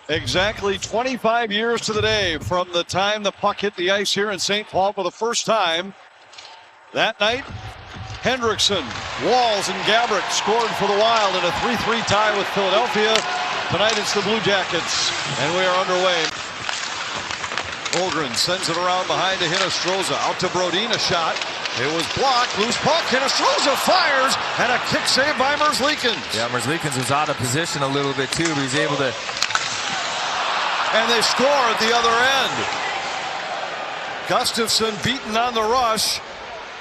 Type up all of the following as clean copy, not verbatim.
Exactly 25 years to the day from the time the puck hit the ice here in St. Paul for the first time. That night, Hendrickson, Walls, and Gabrick scored for the Wild in a 3-3 tie with Philadelphia. Tonight it's the Blue Jackets, and we are underway. Holmgren sends it around behind to Hinostroza. Out to Brodin, a shot. It was blocked. Loose puck. Hinostroza fires, and a kick save by Merzlikins. Yeah, Merzlikins was out of position a little bit too, but he's able to. And they score at the other end. Gustafsson beaten on the rush.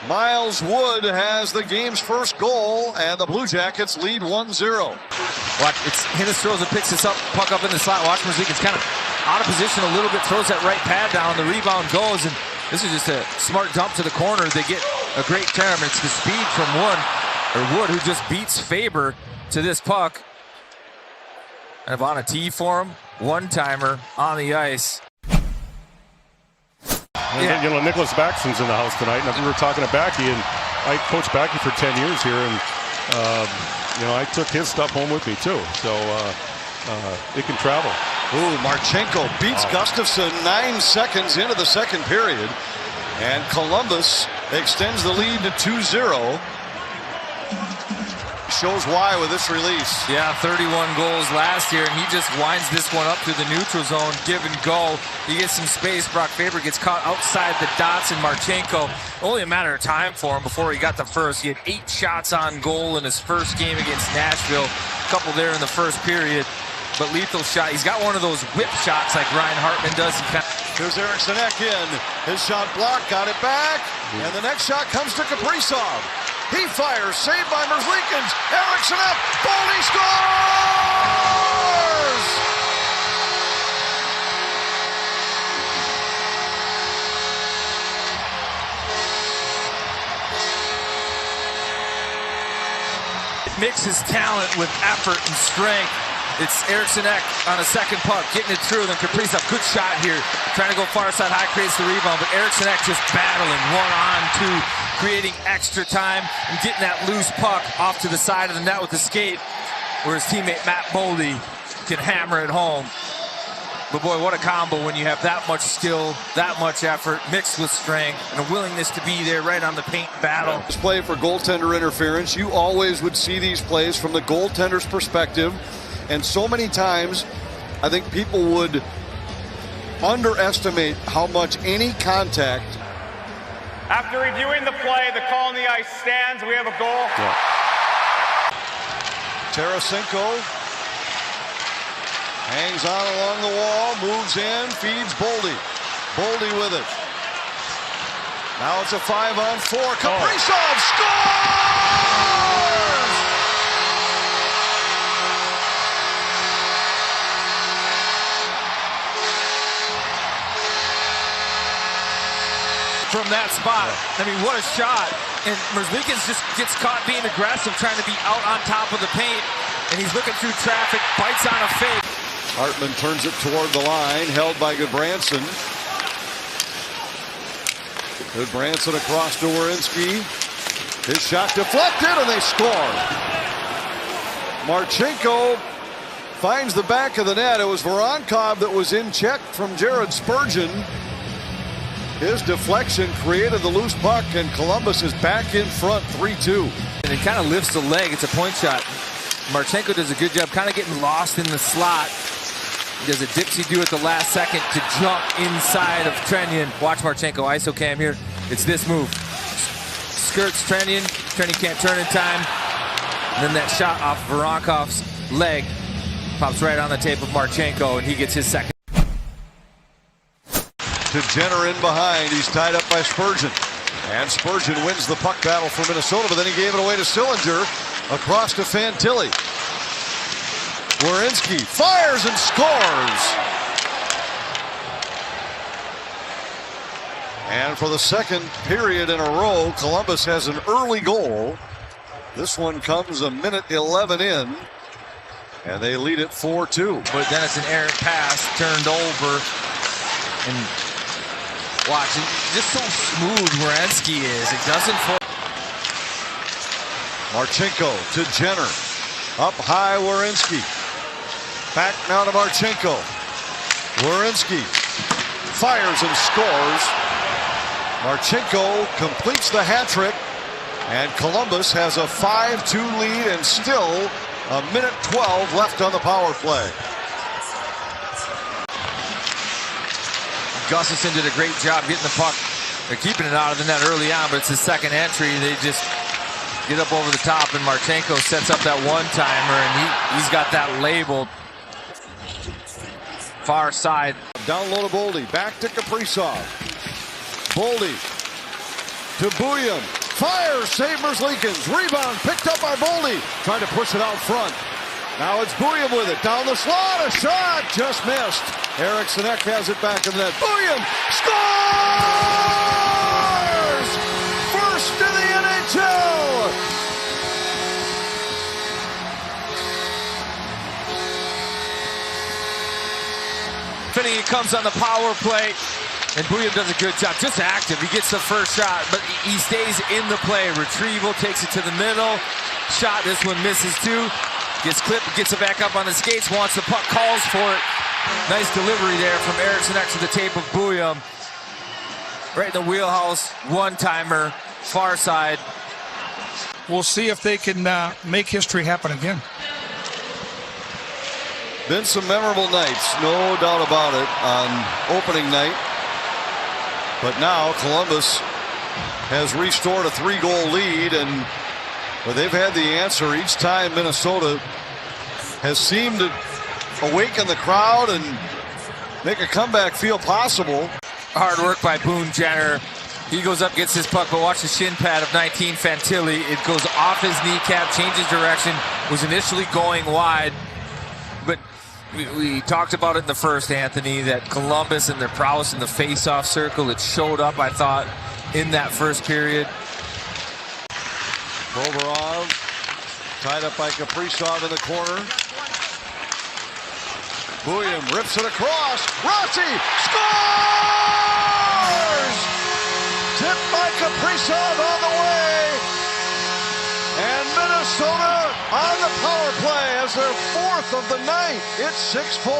Miles Wood has the game's first goal, and the Blue Jackets lead 1-0. Watch, it's Hinostroza picks this up, puck up in the slot. Watch Merzlikins kind of out of position a little bit, throws that right pad down. The rebound goes, and this is just a smart dump to the corner. They get a great term. It's the speed from Wood, who just beats Faber to this puck. And on a tee for him, one-timer on the ice. Yeah. You know, Nicholas Backstrom's in the house tonight, and we were talking to Backy, and I coached Backy for 10 years here, and you know, I took his stuff home with me too, so it can travel. Ooh, Marchenko beats Gustafsson 9 seconds into the second period, and Columbus extends the lead to 2-0. Shows why with this release. Yeah, 31 goals last year, and he just winds this one up through the neutral zone, give and go. He gets some space. Brock Faber gets caught outside the dots, and Marchenko, only a matter of time for him before he got the first. He had 8 shots on goal in his first game against Nashville. A couple there in the first period, but lethal shot. He's got one of those whip shots like Ryan Hartman does. Here's Eriksson in. His shot blocked, got it back, and the next shot comes to Kaprizov. He fires, saved by Merzlikins. Eriksson up, Boldy scores! It mixes talent with effort and strength. It's Eriksson on a second puck, getting it through. Then Kaprizov, good shot here. Trying to go far side high, creates the rebound, but Eriksson just battling 1-on-2, creating extra time and getting that loose puck off to the side of the net with the skate, where his teammate Matt Boldy can hammer it home. But boy, what a combo when you have that much skill, that much effort, mixed with strength, and a willingness to be there right on the paint battle. This play for goaltender interference. You always would see these plays from the goaltender's perspective. And so many times, I think people would underestimate how much any contact. After reviewing the play, the call on the ice stands. We have a goal. Yeah. Tarasenko hangs on along the wall, moves in, feeds Boldy. Boldy with it. Now it's a 5-on-4. Kaprizov scores! From that spot. I mean, what a shot. And Merzlikins just gets caught being aggressive, trying to be out on top of the paint. And he's looking through traffic, bites on a fake. Hartman turns it toward the line, held by Goodbranson. Goodbranson across to Werenski. His shot deflected, and they score. Marchenko finds the back of the net. It was Voronkov that was in check from Jared Spurgeon. His deflection created the loose puck, and Columbus is back in front, 3-2. And it kind of lifts the leg. It's a point shot. Marchenko does a good job kind of getting lost in the slot. He does a dipsy-do at the last second to jump inside of Trenyan. Watch Marchenko, iso cam here. It's this move. Skirts Trenyan. Trenyan can't turn in time. And then that shot off Voronkov's leg pops right on the tape of Marchenko, and he gets his second. To Jenner in behind. He's tied up by Spurgeon. And Spurgeon wins the puck battle for Minnesota, but then he gave it away to Sillinger. Across to Fantilli. Werenski fires and scores. And for the second period in a row, Columbus has an early goal. This one comes a minute 11 in. And they lead it 4-2. But then it's an errant pass turned over. And watch, just so smooth Werenski is. It doesn't fall. Marchenko to Jenner. Up high, Werenski. Back now to Marchenko. Werenski fires and scores. Marchenko completes the hat trick, and Columbus has a 5-2 lead and still a minute 12 left on the power play. Gustafson did a great job getting the puck. They're keeping it out of the net early on, but it's his second entry. They just get up over the top, and Marchenko sets up that one-timer, and he's got that labeled. Far side. Down low to Boldy. Back to Kaprizov. Boldy to Bouillon. Fires. Sabres Leakins. Rebound picked up by Boldy. Trying to push it out front. Now it's Bouillon with it. Down the slot. A shot. Just missed. Eriksson Ek has it back in the net. Bouillon scores! First in the NHL! He comes on the power play, and Bouillon does a good job. Just active. He gets the first shot, but he stays in the play. Retrieval, takes it to the middle. Shot, this one misses too. Gets clipped, gets it back up on the skates, wants the puck, calls for it. Nice delivery there from Eriksson Ek to the tape of Bouillon. Right in the wheelhouse, one-timer, far side. We'll see if they can make history happen again. Been some memorable nights, no doubt about it, on opening night. But now Columbus has restored a 3-goal lead, and they've had the answer each time. Minnesota has seemed to awaken the crowd and make a comeback feel possible. Hard work by Boone Jenner. He goes up, gets his puck, but watch the shin pad of 19 Fantilli. It goes off his kneecap, changes direction, was initially going wide, but we talked about it in the first, Anthony, that Columbus and their prowess in the face-off circle, it showed up, I thought, in that first period. Provorov tied up by Kaprizov in the corner. Bouillon rips it across. Rossi scores! Tipped by Kaprizov on the way. And Minnesota on the power play as their 4th of the night. It's 6-4.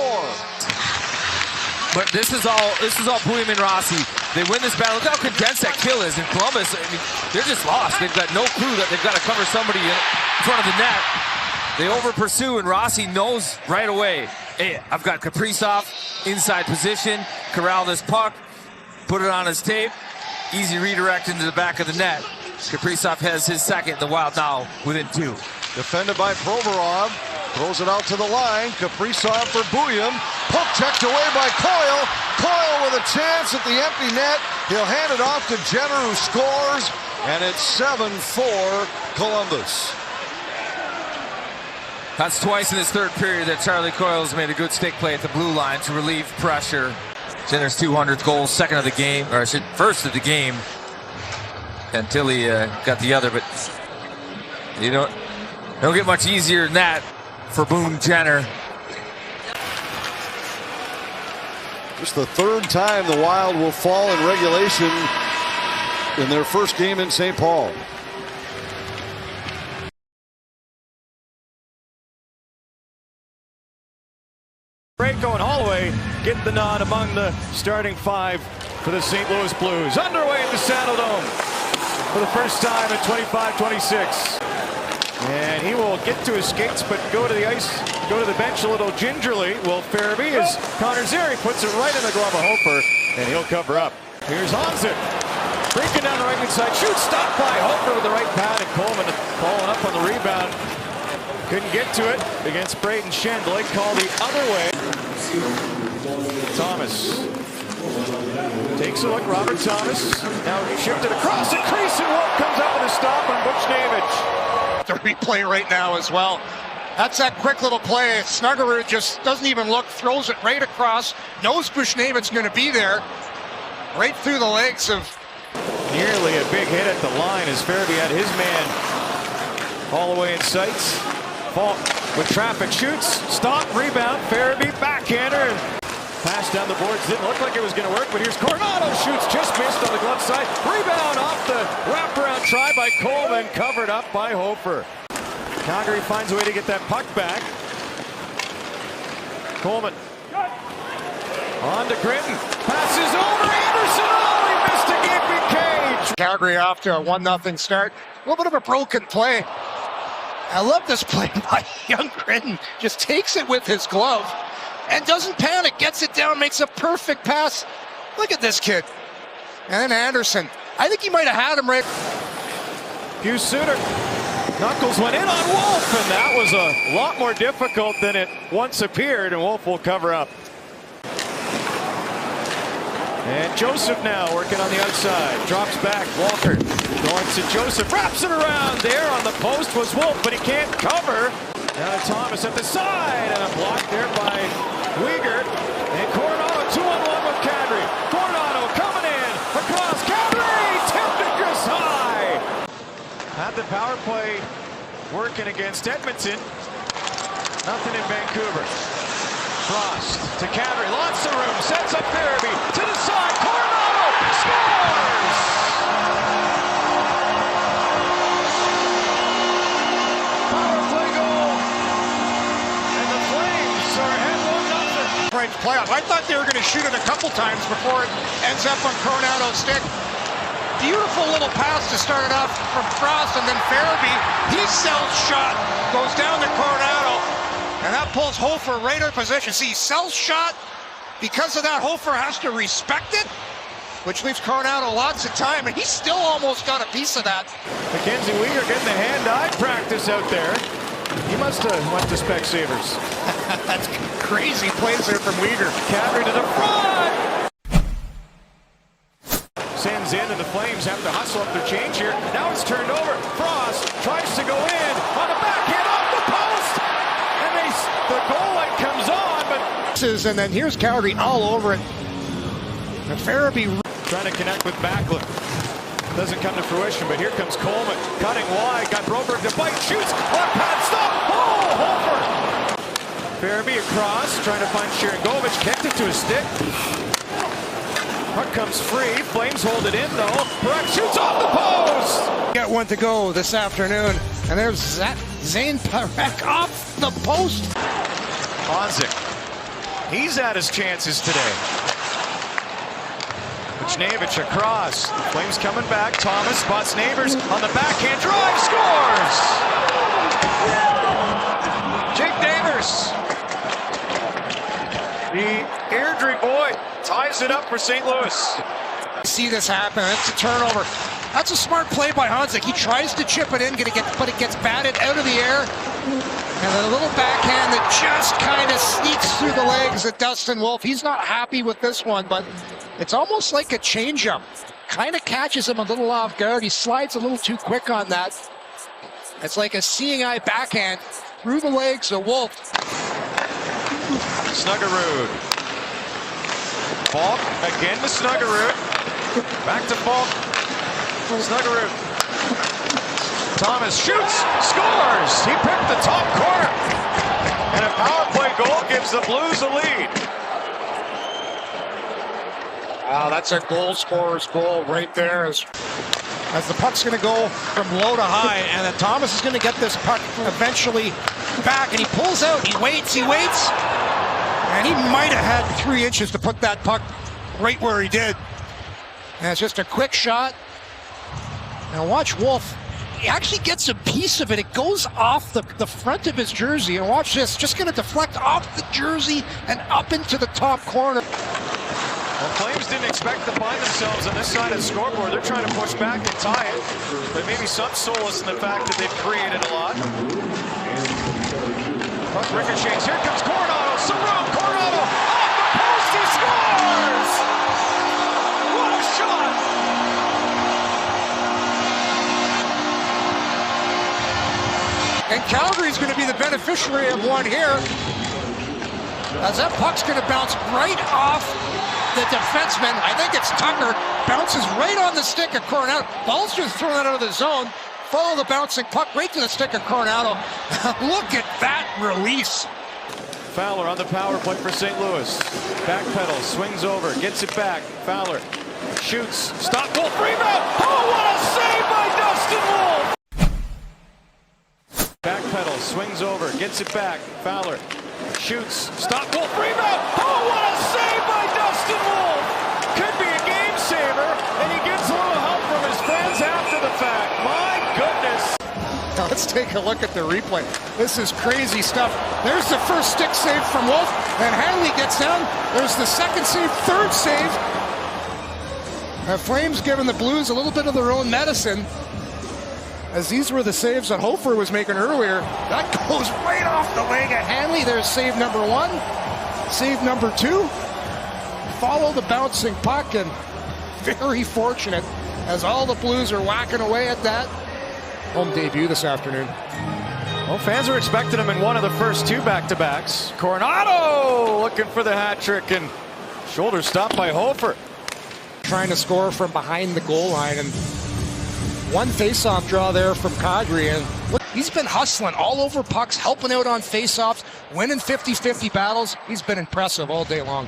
But this is all Bouillon and Rossi. They win this battle. Look how condensed that kill is. And Columbus, I mean, they're just lost. They've got no clue that they've got to cover somebody in front of the net. They over pursue, and Rossi knows right away, hey, I've got Kaprizov inside position, corral this puck, put it on his tape, easy redirect into the back of the net. Kaprizov has his second, the Wild now within 2. Defended by Provorov, throws it out to the line. Kaprizov for Bouillon, poke checked away by Coyle. Coyle with a chance at the empty net. He'll hand it off to Jenner, who scores, and it's 7-4 Columbus. That's twice in this third period that Charlie Coyle's made a good stick play at the blue line to relieve pressure. Jenner's 200th goal, second of the game, or first of the game. Fantilli got the other, but you don't get much easier than that for Boone Jenner. Just the 3rd time the Wild will fall in regulation in their first game in St. Paul. Parayko and Holloway get the nod among the starting 5 for the St. Louis Blues. Underway at the Saddledome for the first time in 25-26. And he will get to his skates, but go to the ice, go to the bench a little gingerly. Will Farabee as Connor Zary puts it right in the glove of Hofer, and he'll cover up. Here's Onzit. Breaking down the right-hand side. Shoot stopped by Hofer with the right pad, and Coleman following up on the rebound. Couldn't get to it against Braden Schenn. Blake called the other way. Thomas takes a look. Robert Thomas now shifted across the crease, and Wolf comes up with a stop on Buchnevich. The replay right now as well. That's that quick little play. Snuggerud just doesn't even look, throws it right across. Knows Buchnevich's going to be there. Right through the legs of... Nearly a big hit at the line as Farabee had his man all the way in sights. Faulk with traffic, shoots, stop, rebound, Farabee, backhander, and pass down the boards. Didn't look like it was going to work, but here's Coronado, shoots, just missed on the glove side. Rebound off the wraparound try by Coleman, covered up by Hofer. Calgary finds a way to get that puck back. Coleman On to Gritton. Passes over Anderson. Oh, he missed a gaping cage. Calgary off to a 1-0 start. A little bit of a broken play. I love this play by young Gritton. Just takes it with his glove and doesn't panic. Gets it down, makes a perfect pass. Look at this kid. And then Anderson. I think he might have had him right. Hugh Suter. Knuckles went in on Wolf, and that was a lot more difficult than it once appeared, and Wolf will cover up. And Joseph now working on the outside. Drops back. Walker going to Joseph. Wraps it around. There on the post was Wolf, but he can't cover. Now to Thomas at the side. And a block there by Uyghur. And Coronado 2-on-1 with Kadri. Coronado coming in. Across Kadri. Tipped just high. Had the power play working against Edmonton. Nothing in Vancouver. Frost to Kadri, lots of room, sets up Farabee to the side, Coronado scores! Power play goal, and the Flames are ahead 1-0. Flames playoff. I thought they were going to shoot it a couple times before it ends up on Coronado's stick. Beautiful little pass to start it off from Frost, and then Farabee, he sells shot, goes down to Coronado. And that pulls Hofer right out of position. See, sells shot. Because of that, Hofer has to respect it, which leaves Coronado lots of time, and he's still almost got a piece of that. Mackenzie Uyghur getting the hand-eye practice out there. He must have went to Specsavers. That's crazy plays there from Uyghur. Kadri to the front! Sends in, and the Flames have to hustle up their change here. Now it's turned over. Frost tries to go in on the backhand off the post! The goal light comes on, but... And then here's Calgary all over it. And Farabee trying to connect with Backlund. Doesn't come to fruition, but here comes Coleman. Cutting wide, got Broberg to bite, shoots, on pad, stop! Oh, Hofer! Farabee across, trying to find Sharangovich, kicked it to his stick. Puck comes free, Flames hold it in though. Parekh shoots off the post! Got one to go this afternoon, and there's Zane Parekh off the post. Honzik, he's had his chances today. Buchnevich across, Flames coming back, Thomas spots Neighbors on the backhand drive, scores! Jake Neighbors, the Airdrie boy, ties it up for St. Louis. See this happen, it's a turnover. That's a smart play by Honzik. He tries to chip it in, but it gets batted out of the air. And then a little backhand that just kind of sneaks through the legs of Dustin Wolf. He's not happy with this one, but it's almost like a changeup. Kind of catches him a little off guard. He slides a little too quick on that. It's like a seeing eye backhand through the legs of Wolf. Snuggerud. Falk again to Snuggerud. Back to Falk. Snuggerud. Thomas shoots, scores! He picked the top corner. And a power play goal gives the Blues a lead. Wow, that's a goal scorer's goal right there. As the puck's going to go from low to high, and then Thomas is going to get this puck eventually back, and he pulls out, he waits, and he might have had 3 inches to put that puck right where he did. And it's just a quick shot. Now watch Wolf. He actually gets a piece of it. It goes off the front of his jersey. And watch this. Just going to deflect off the jersey and up into the top corner. Well, Flames didn't expect to find themselves on this side of the scoreboard. They're trying to push back and tie it. But maybe some solace in the fact that they've created a lot. Puck ricochets. Here comes Coronado. Surround Coronado. Off the post. He scores! What a shot! And Calgary's going to be the beneficiary of one here, as that puck's going to bounce right off the defenseman. I think it's Tucker. Bounces right on the stick of Coronado. Ball's just thrown out of the zone. Follow the bouncing puck right to the stick of Coronado. Look at that release. Fowler on the power play for St. Louis. Backpedal, swings over, gets it back. Fowler shoots. Stop, Wolf, rebound. Oh, what a save by Dustin Wolf! Backpedal, swings over, gets it back. Fowler Shoots. Stop. Wolf rebound. Oh, what a save by Dustin Wolf. Could be a game saver, and he gets a little help from his friends after the fact. My goodness. Now let's take a look at the replay. This is crazy stuff. There's the first stick save from Wolf, and Hanley gets down. There's the second save, third save. The Flames giving the Blues a little bit of their own medicine, as these were the saves that Hofer was making earlier. That goes right off the leg of Hanley. There's save number one. Save number two. Follow the bouncing puck, and very fortunate as all the Blues are whacking away at that. Home debut this afternoon. Well, fans are expecting him in one of the first two back-to-backs. Coronado looking for the hat trick, and shoulder stopped by Hofer. Trying to score from behind the goal line, and one face-off draw there from Kadri, and look, he's been hustling all over pucks, helping out on face-offs, winning 50-50 battles. He's been impressive all day long.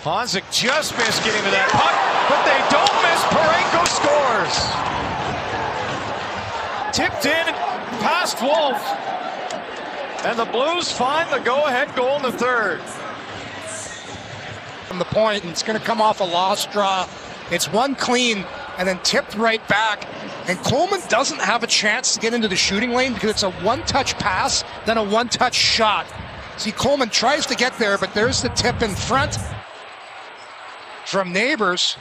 Honzik just missed getting to that puck, but they don't miss. Parayko scores. Tipped in past Wolf, and the Blues find the go-ahead goal in the third. From the point, and it's going to come off a lost draw. It's one clean and then tipped right back. And Coleman doesn't have a chance to get into the shooting lane because it's a one-touch pass, then a one-touch shot. See, Coleman tries to get there, but there's the tip in front from Neighbors.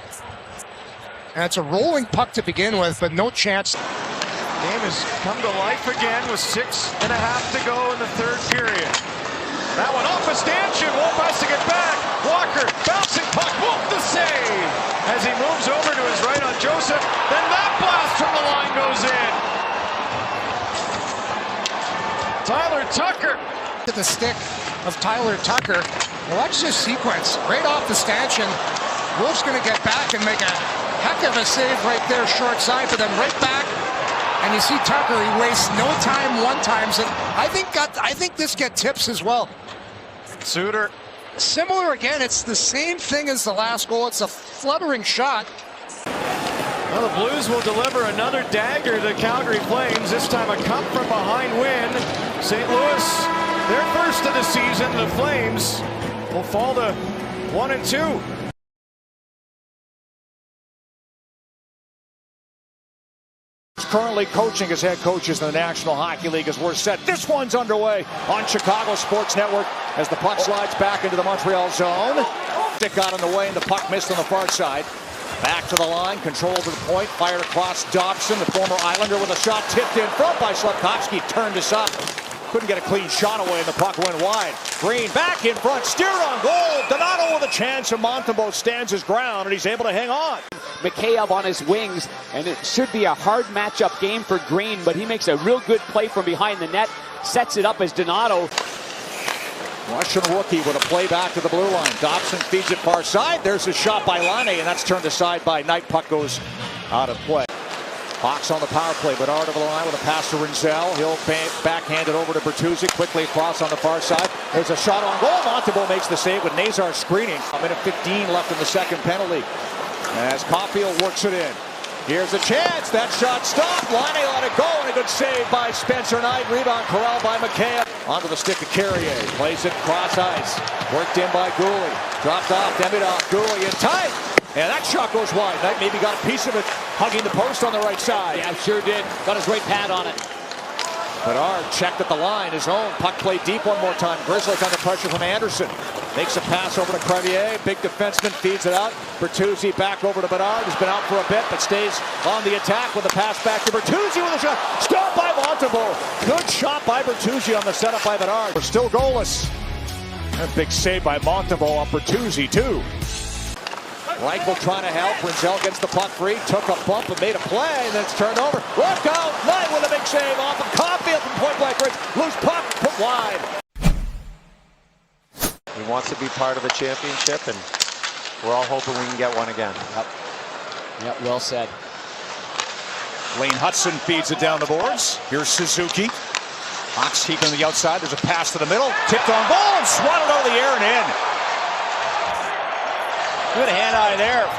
And it's a rolling puck to begin with, but no chance. Game has come to life again with 6.5 to go in the third period. That one off a stanchion. Wolf has to get back. Walker, bouncing puck. Wolf the save as he moves over to his right on Joseph. Then that blast from the line goes in. Tyler Tucker. To the stick of Tyler Tucker. Watch this sequence. Right off the stanchion. Wolf's going to get back and make a heck of a save right there short side, but then right back. And you see Tucker, he wastes no time, one-times it. I think this gets tips as well. Suter. Similar again, it's the same thing as the last goal. It's a fluttering shot. Well, the Blues will deliver another dagger to the Calgary Flames. This time a come from behind win. St. Louis, their first of the season. The Flames will fall to 1-2. Currently coaching as head coaches in the National Hockey League as we're set. This one's underway on Chicago Sports Network as the puck slides back into the Montreal zone. It got in the way and the puck missed on the far side. Back to the line, control over the point, fired across Dobson, the former Islander, with a shot tipped in front by Slafkovsky, turned us up. Couldn't get a clean shot away and the puck went wide. Green back in front, steered on goal. Donato with a chance, and Montembeault stands his ground and he's able to hang on. Mikheyev on his wings, and it should be a hard matchup game for Green, but he makes a real good play from behind the net, sets it up as Donato. Russian rookie with a play back to the blue line. Dobson feeds it far side. There's a shot by Laine, and that's turned aside by Knight. Puck goes out of play. Hawks on the power play. Bedard over the line with a pass to Rinzel. He'll backhand it over to Bertuzzi. Quickly across on the far side. There's a shot on goal. Montembeault makes the save with Nazar screening. A minute 15 left in the second penalty as Caulfield works it in. Here's a chance. That shot stopped. Laine let it go, and a good save by Spencer Knight. Rebound corralled by Mikheyev. Onto the stick of Carrier. Plays it cross ice. Worked in by Gouli. Dropped off. Demidov. Gouli in tight. And that shot goes wide. Knight maybe got a piece of it, hugging the post on the right side. Yeah, sure did. Got his right pad on it. Bedard checked at the line, his own. Puck played deep one more time. Grizzlies under pressure from Anderson. Makes a pass over to Crevier. Big defenseman feeds it out. Bertuzzi back over to Bedard. He's been out for a bit, but stays on the attack with a pass back to Bertuzzi with a shot. Stopped by Montembeault. Good shot by Bertuzzi on the setup by Bedard. We're still goalless. A big save by Montembeault on Bertuzzi, too. Reichel trying to help. Rinzel gets the puck free. Took a bump and made a play, and then it's turned over. Worked out. Knight with a big save off of Caulfield from point blank range. Loose puck, put wide. He wants to be part of a championship, and we're all hoping we can get one again. Yep, well said. Lane Hudson feeds it down the boards. Here's Suzuki. Hawks keeping on the outside. There's a pass to the middle. Tipped on goal and swatted over the air and in. Good hand-eye there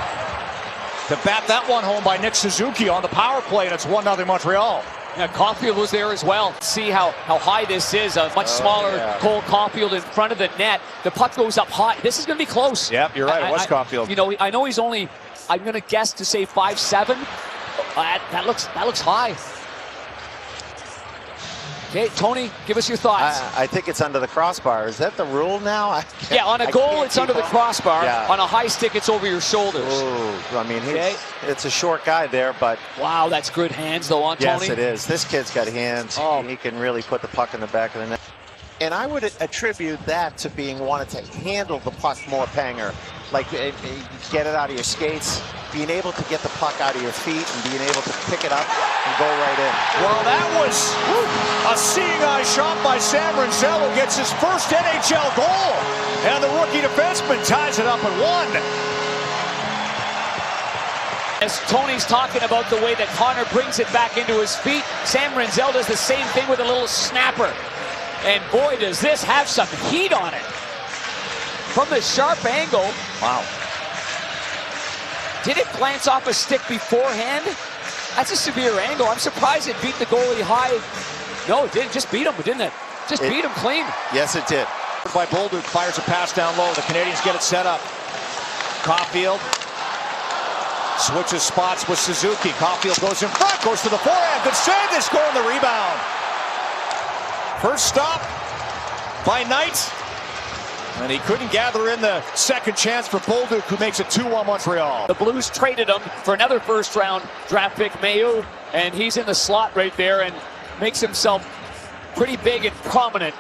to bat that one home by Nick Suzuki on the power play, and it's 1-0 Montreal. Yeah, Caulfield was there as well. See how high this is. A much smaller Cole Caulfield in front of the net. The puck goes up high. This is going to be close. Yep, you're right. It was Caulfield. You know, I know he's only, I'm going to guess to say 5'7". That looks high. Okay, Tony, give us your thoughts. I think it's under the crossbar. Is that the rule now? Yeah, on a goal, it's under the crossbar. Yeah. On a high stick, it's over your shoulders. Ooh, I mean, it's a short guy there, but... Wow, that's good hands, though, on Tony. Yes, it is. This kid's got hands. Oh. He can really put the puck in the back of the net. And I would attribute that to being wanted to handle the puck more, Panger. Like, get it out of your skates, being able to get the puck out of your feet, and being able to pick it up and go right in. Well, that was a seeing-eye shot by Sam Rinzel, who gets his first NHL goal. And the rookie defenseman ties it up at 1. As Tony's talking about the way that Connor brings it back into his feet, Sam Rinzel does the same thing with a little snapper. And boy, does this have some heat on it. From the sharp angle. Wow. Did it glance off a stick beforehand? That's a severe angle. I'm surprised it beat the goalie high. No, it didn't. Just beat him, didn't it? Just beat him clean. Yes, it did. By Bolduc, fires a pass down low. The Canadians get it set up. Caulfield switches spots with Suzuki. Caulfield goes in front, goes to the forehand. Good save. They score on the rebound. First stop by Knight. And he couldn't gather in the second chance for Bolduc, who makes it 2-1 Montreal. The Blues traded him for another first-round draft pick, Mayu, and he's in the slot right there and makes himself pretty big and prominent.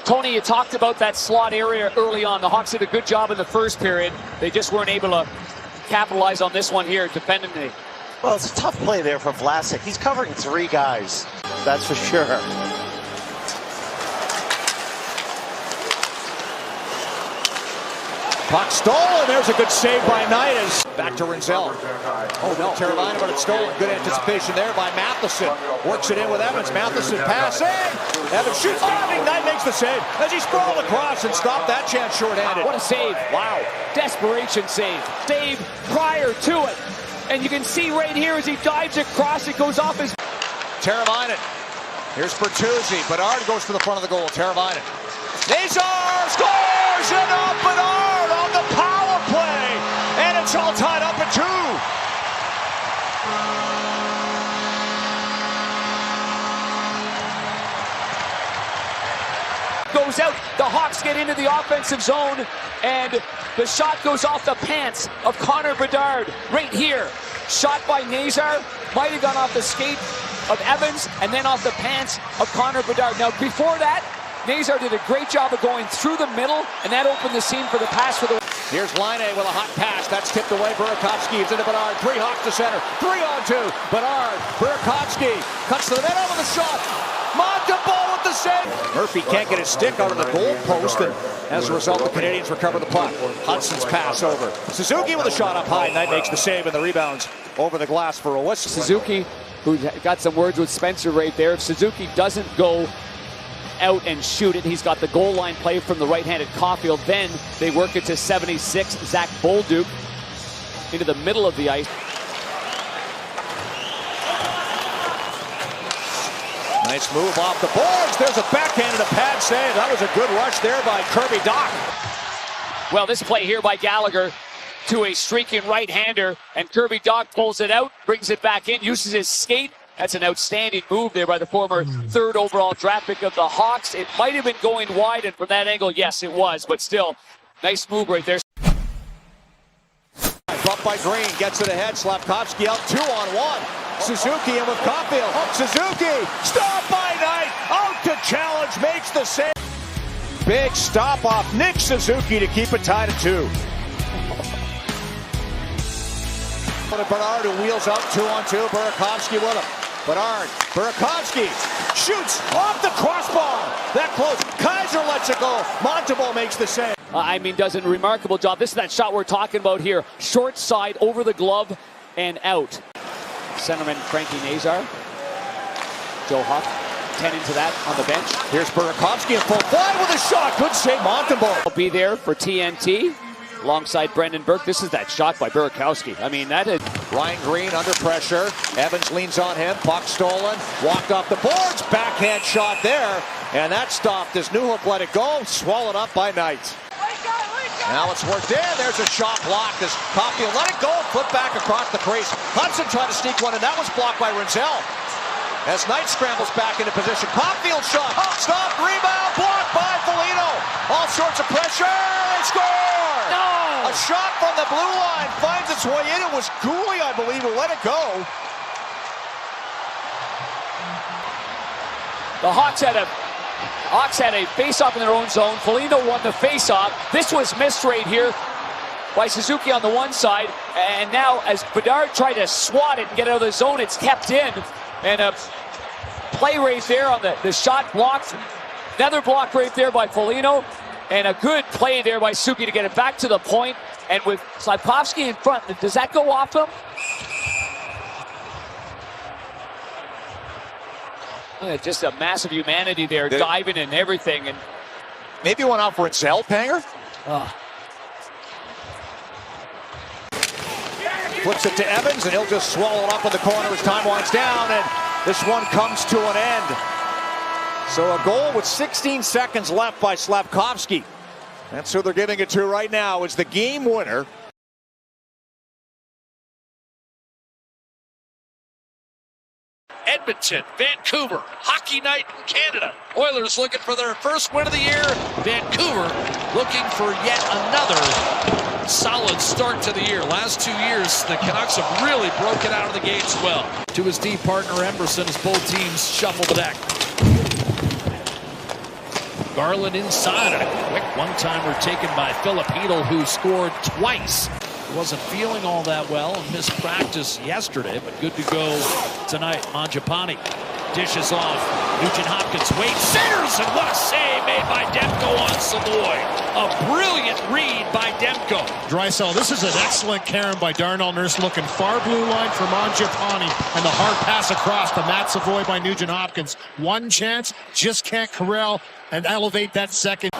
Tony, you talked about that slot area early on. The Hawks did a good job in the first period. They just weren't able to capitalize on this one here defensively. Well, it's a tough play there for Vlasic. He's covering 3 guys, that's for sure. Puck stolen. There's a good save by Knight. Back to Rinzel. Oh no, Carolina, but it's stolen. Good anticipation there by Matheson. Works it in with Evans. Matheson passing. Evans shoots. Oh, Knight makes the save as he sprawled across and stopped that chance shorthanded. What a save. Wow. Desperation save. Save prior to it. And you can see right here as he dives across, it goes off his... Teravainen. Here's Bertuzzi. Bedard goes to the front of the goal. Teravainen. Nazar scores! And off Bedard on the power play. And it's all tied up at 2. Goes out. The Hawks get into the offensive zone. And the shot goes off the pants of Connor Bedard right here. Shot by Nazar. Might have gone off the skate of Evans and then off the pants of Connor Bedard. Now, before that, Nazar did a great job of going through the middle, and that opened the seam for the pass for the... Here's Line with a hot pass. That's tipped away. Burakovsky is into Bedard. 3 Hawks to center. 3-on-2. Bedard. Burakovsky cuts to the net over the shot. Montembeault with the save. Murphy can't get his stick out of the goal post, and as a result, the Canadians recover the puck. Hudson's pass over. Suzuki with a shot up high. Knight makes the save, and the rebounds over the glass for a whistle. Suzuki, who got some words with Spencer right there. If Suzuki doesn't go out and shoot it, he's got the goal line play from the right-handed Caulfield. Then they work it to 76. Zach Bolduc into the middle of the ice. Nice move off the boards. There's a backhand and a pad save. That was a good rush there by Kirby Dach. Well, this play here by Gallagher to a streaking right-hander, and Kirby Dach pulls it out, brings it back in, uses his skate. That's an outstanding move there by the former 3rd overall draft pick of the Hawks. It might have been going wide, and from that angle, yes, it was, but still, nice move right there. Bumped by Green, gets it ahead. Slafkovsky out 2-on-1. Suzuki in with Caulfield. Suzuki, stop by Knight. Out to challenge, makes the save. Big stop off Nick Suzuki to keep it tied at 2. Bernard, who wheels up 2-on-2. Burakovsky with him. Bedard, Burakovsky shoots off the crossbar. That close. Kaiser lets it go. Montembeault makes the save. Does a remarkable job. This is that shot we're talking about here. Short side over the glove and out. Centerman Frankie Nazar. Joe Huck, 10 into that on the bench. Here's Burakovsky in full flight with a shot. Good save, Montembeault. Will be there for TNT. alongside Brendan Burke. This is that shot by Burakovsky. I mean, that is... Ryan Green under pressure. Evans leans on him. Puck stolen. Walked off the boards. Backhand shot there. And that stopped as Newhook let it go. Swallowed up by Knight. Now it's worked in. There's a shot blocked as Caulfield let it go. Flip back across the crease. Hudson tried to sneak one, and that was blocked by Rinzel. As Knight scrambles back into position. Caulfield shot. Stop. Rebound. Blocked by Foligno. All sorts of pressure. They score. No! A shot from the blue line finds its way in. It was Cooley, I believe, who let it go. The Hawks had a face-off in their own zone. Foligno won the face-off. This was missed right here by Suzuki on the one side. And now as Bedard tried to swat it and get out of the zone, it's kept in. And a play right there on the shot blocked. Another block right there by Foligno. And a good play there by Suzuki to get it back to the point. And with Slavkovsky in front, does that go off him? Just a massive humanity there, diving and everything. And maybe one out for Rinzel, Panger. Flips it to Evans, and he'll just swallow it up in the corner as time winds down, and this one comes to an end. So a goal with 16 seconds left by Slavkovsky. That's who they're giving it to right now. It's the game winner. Edmonton, Vancouver, hockey night in Canada. Oilers looking for their first win of the year. Vancouver looking for yet another solid start to the year. Last 2 years, the Canucks have really broken out of the gates well. To his D partner Emerson as both teams shuffle the deck. Garland inside, and a quick one-timer taken by Philip Hedl, who scored twice. Wasn't feeling all that well and missed practice yesterday, but good to go tonight. Mangiapane dishes off. Nugent Hopkins waits, centers, and what a save made by Demko on Savoy. A brilliant read by Demko. Draisaitl, this is an excellent Karen by Darnell Nurse, looking far blue line for Mangiapane, and the hard pass across to Matt Savoy by Nugent Hopkins. One chance, just can't corral and elevate that second.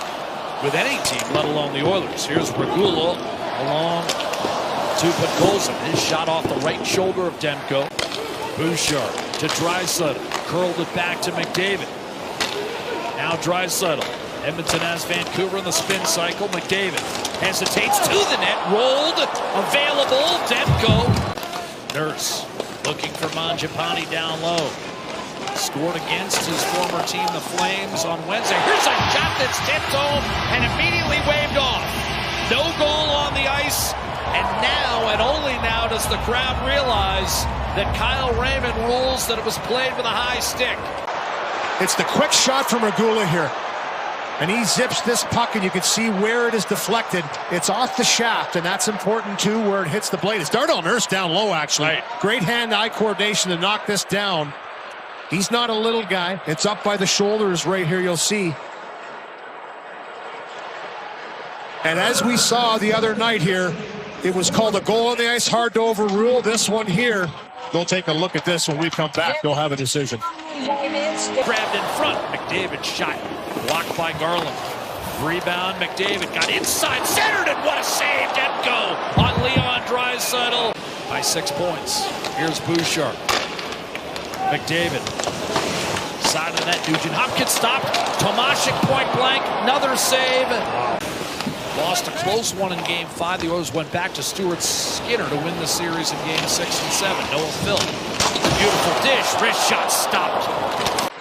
With any team, let alone the Oilers. Here's Regula along to Podkolzin. His shot off the right shoulder of Demko. Bouchard to Draisaitl. Curled it back to McDavid. Now Draisaitl. Edmonton has Vancouver in the spin cycle. McDavid hesitates to the net. Rolled. Available. Demko. Nurse looking for Mangiapane down low. Scored against his former team, the Flames, on Wednesday. Here's a shot that's tipped home and immediately waved off. No goal on the ice. And now, and only now, does the crowd realize that Kyle Raymond rules that it was played with a high stick. It's the quick shot from Regula here. And he zips this puck, and you can see where it is deflected. It's off the shaft, and that's important, too, where it hits the blade. It's Darnell Nurse down low, actually. Right. Great hand-eye coordination to knock this down. He's not a little guy. It's up by the shoulders right here, you'll see. And as we saw the other night here, it was called a goal on the ice, hard to overrule. This one here, they'll take a look at this when we come back. They'll have a decision. Grabbed in front. McDavid shot. Blocked by Garland. Rebound. McDavid got inside. Centered, and what a save. Demko on Leon Draisaitl by 6 points. Here's Bouchard. McDavid. Side of the net. Nugent Hopkins stopped. Tomasik point blank. Another save. Lost a close one in Game 5. The Oilers went back to Stuart Skinner to win the series in Game 6 and 7. Noah Phil. Beautiful dish. Wrist shot stopped.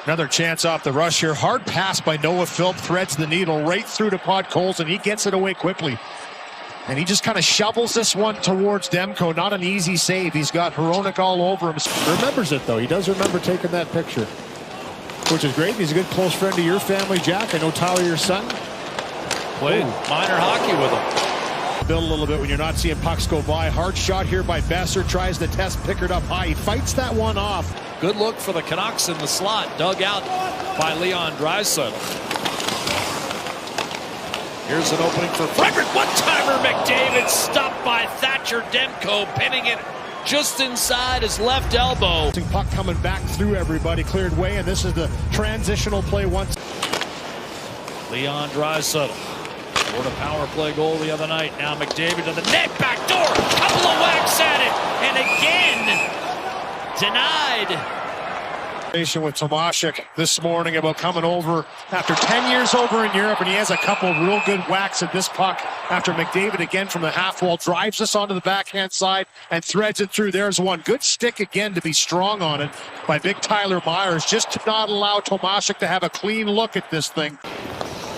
Another chance off the rush here. Hard pass by Noah Philp. Threads the needle right through to Podkolzin, and he gets it away quickly. And he just kind of shovels this one towards Demko. Not an easy save. He's got Hronek all over him. Remembers it, though. He does remember taking that picture, which is great. He's a good close friend to your family, Jack. I know Tyler, your son. Played minor hockey with him. Build a little bit when you're not seeing pucks go by. Hard shot here by Besser. Tries to test Pickard up high. He fights that one off. Good look for the Canucks in the slot. Dug out by Leon Draisaitl. Here's an opening for Frederick. One-timer. McDavid stopped by Thatcher Demko, pinning it just inside his left elbow. Puck coming back through everybody. Cleared way, and this is the transitional play once. Leon Draisaitl Scored a power play goal the other night. Now McDavid to the net, back door, couple of whacks at it, and again denied. With Tomashik this morning about coming over after 10 years over in Europe, and he has a couple of real good whacks at this puck after McDavid again from the half wall drives this onto the backhand side and threads it through. There's one good stick again to be strong on it by big Tyler Myers, just to not allow Tomashik to have a clean look at this thing.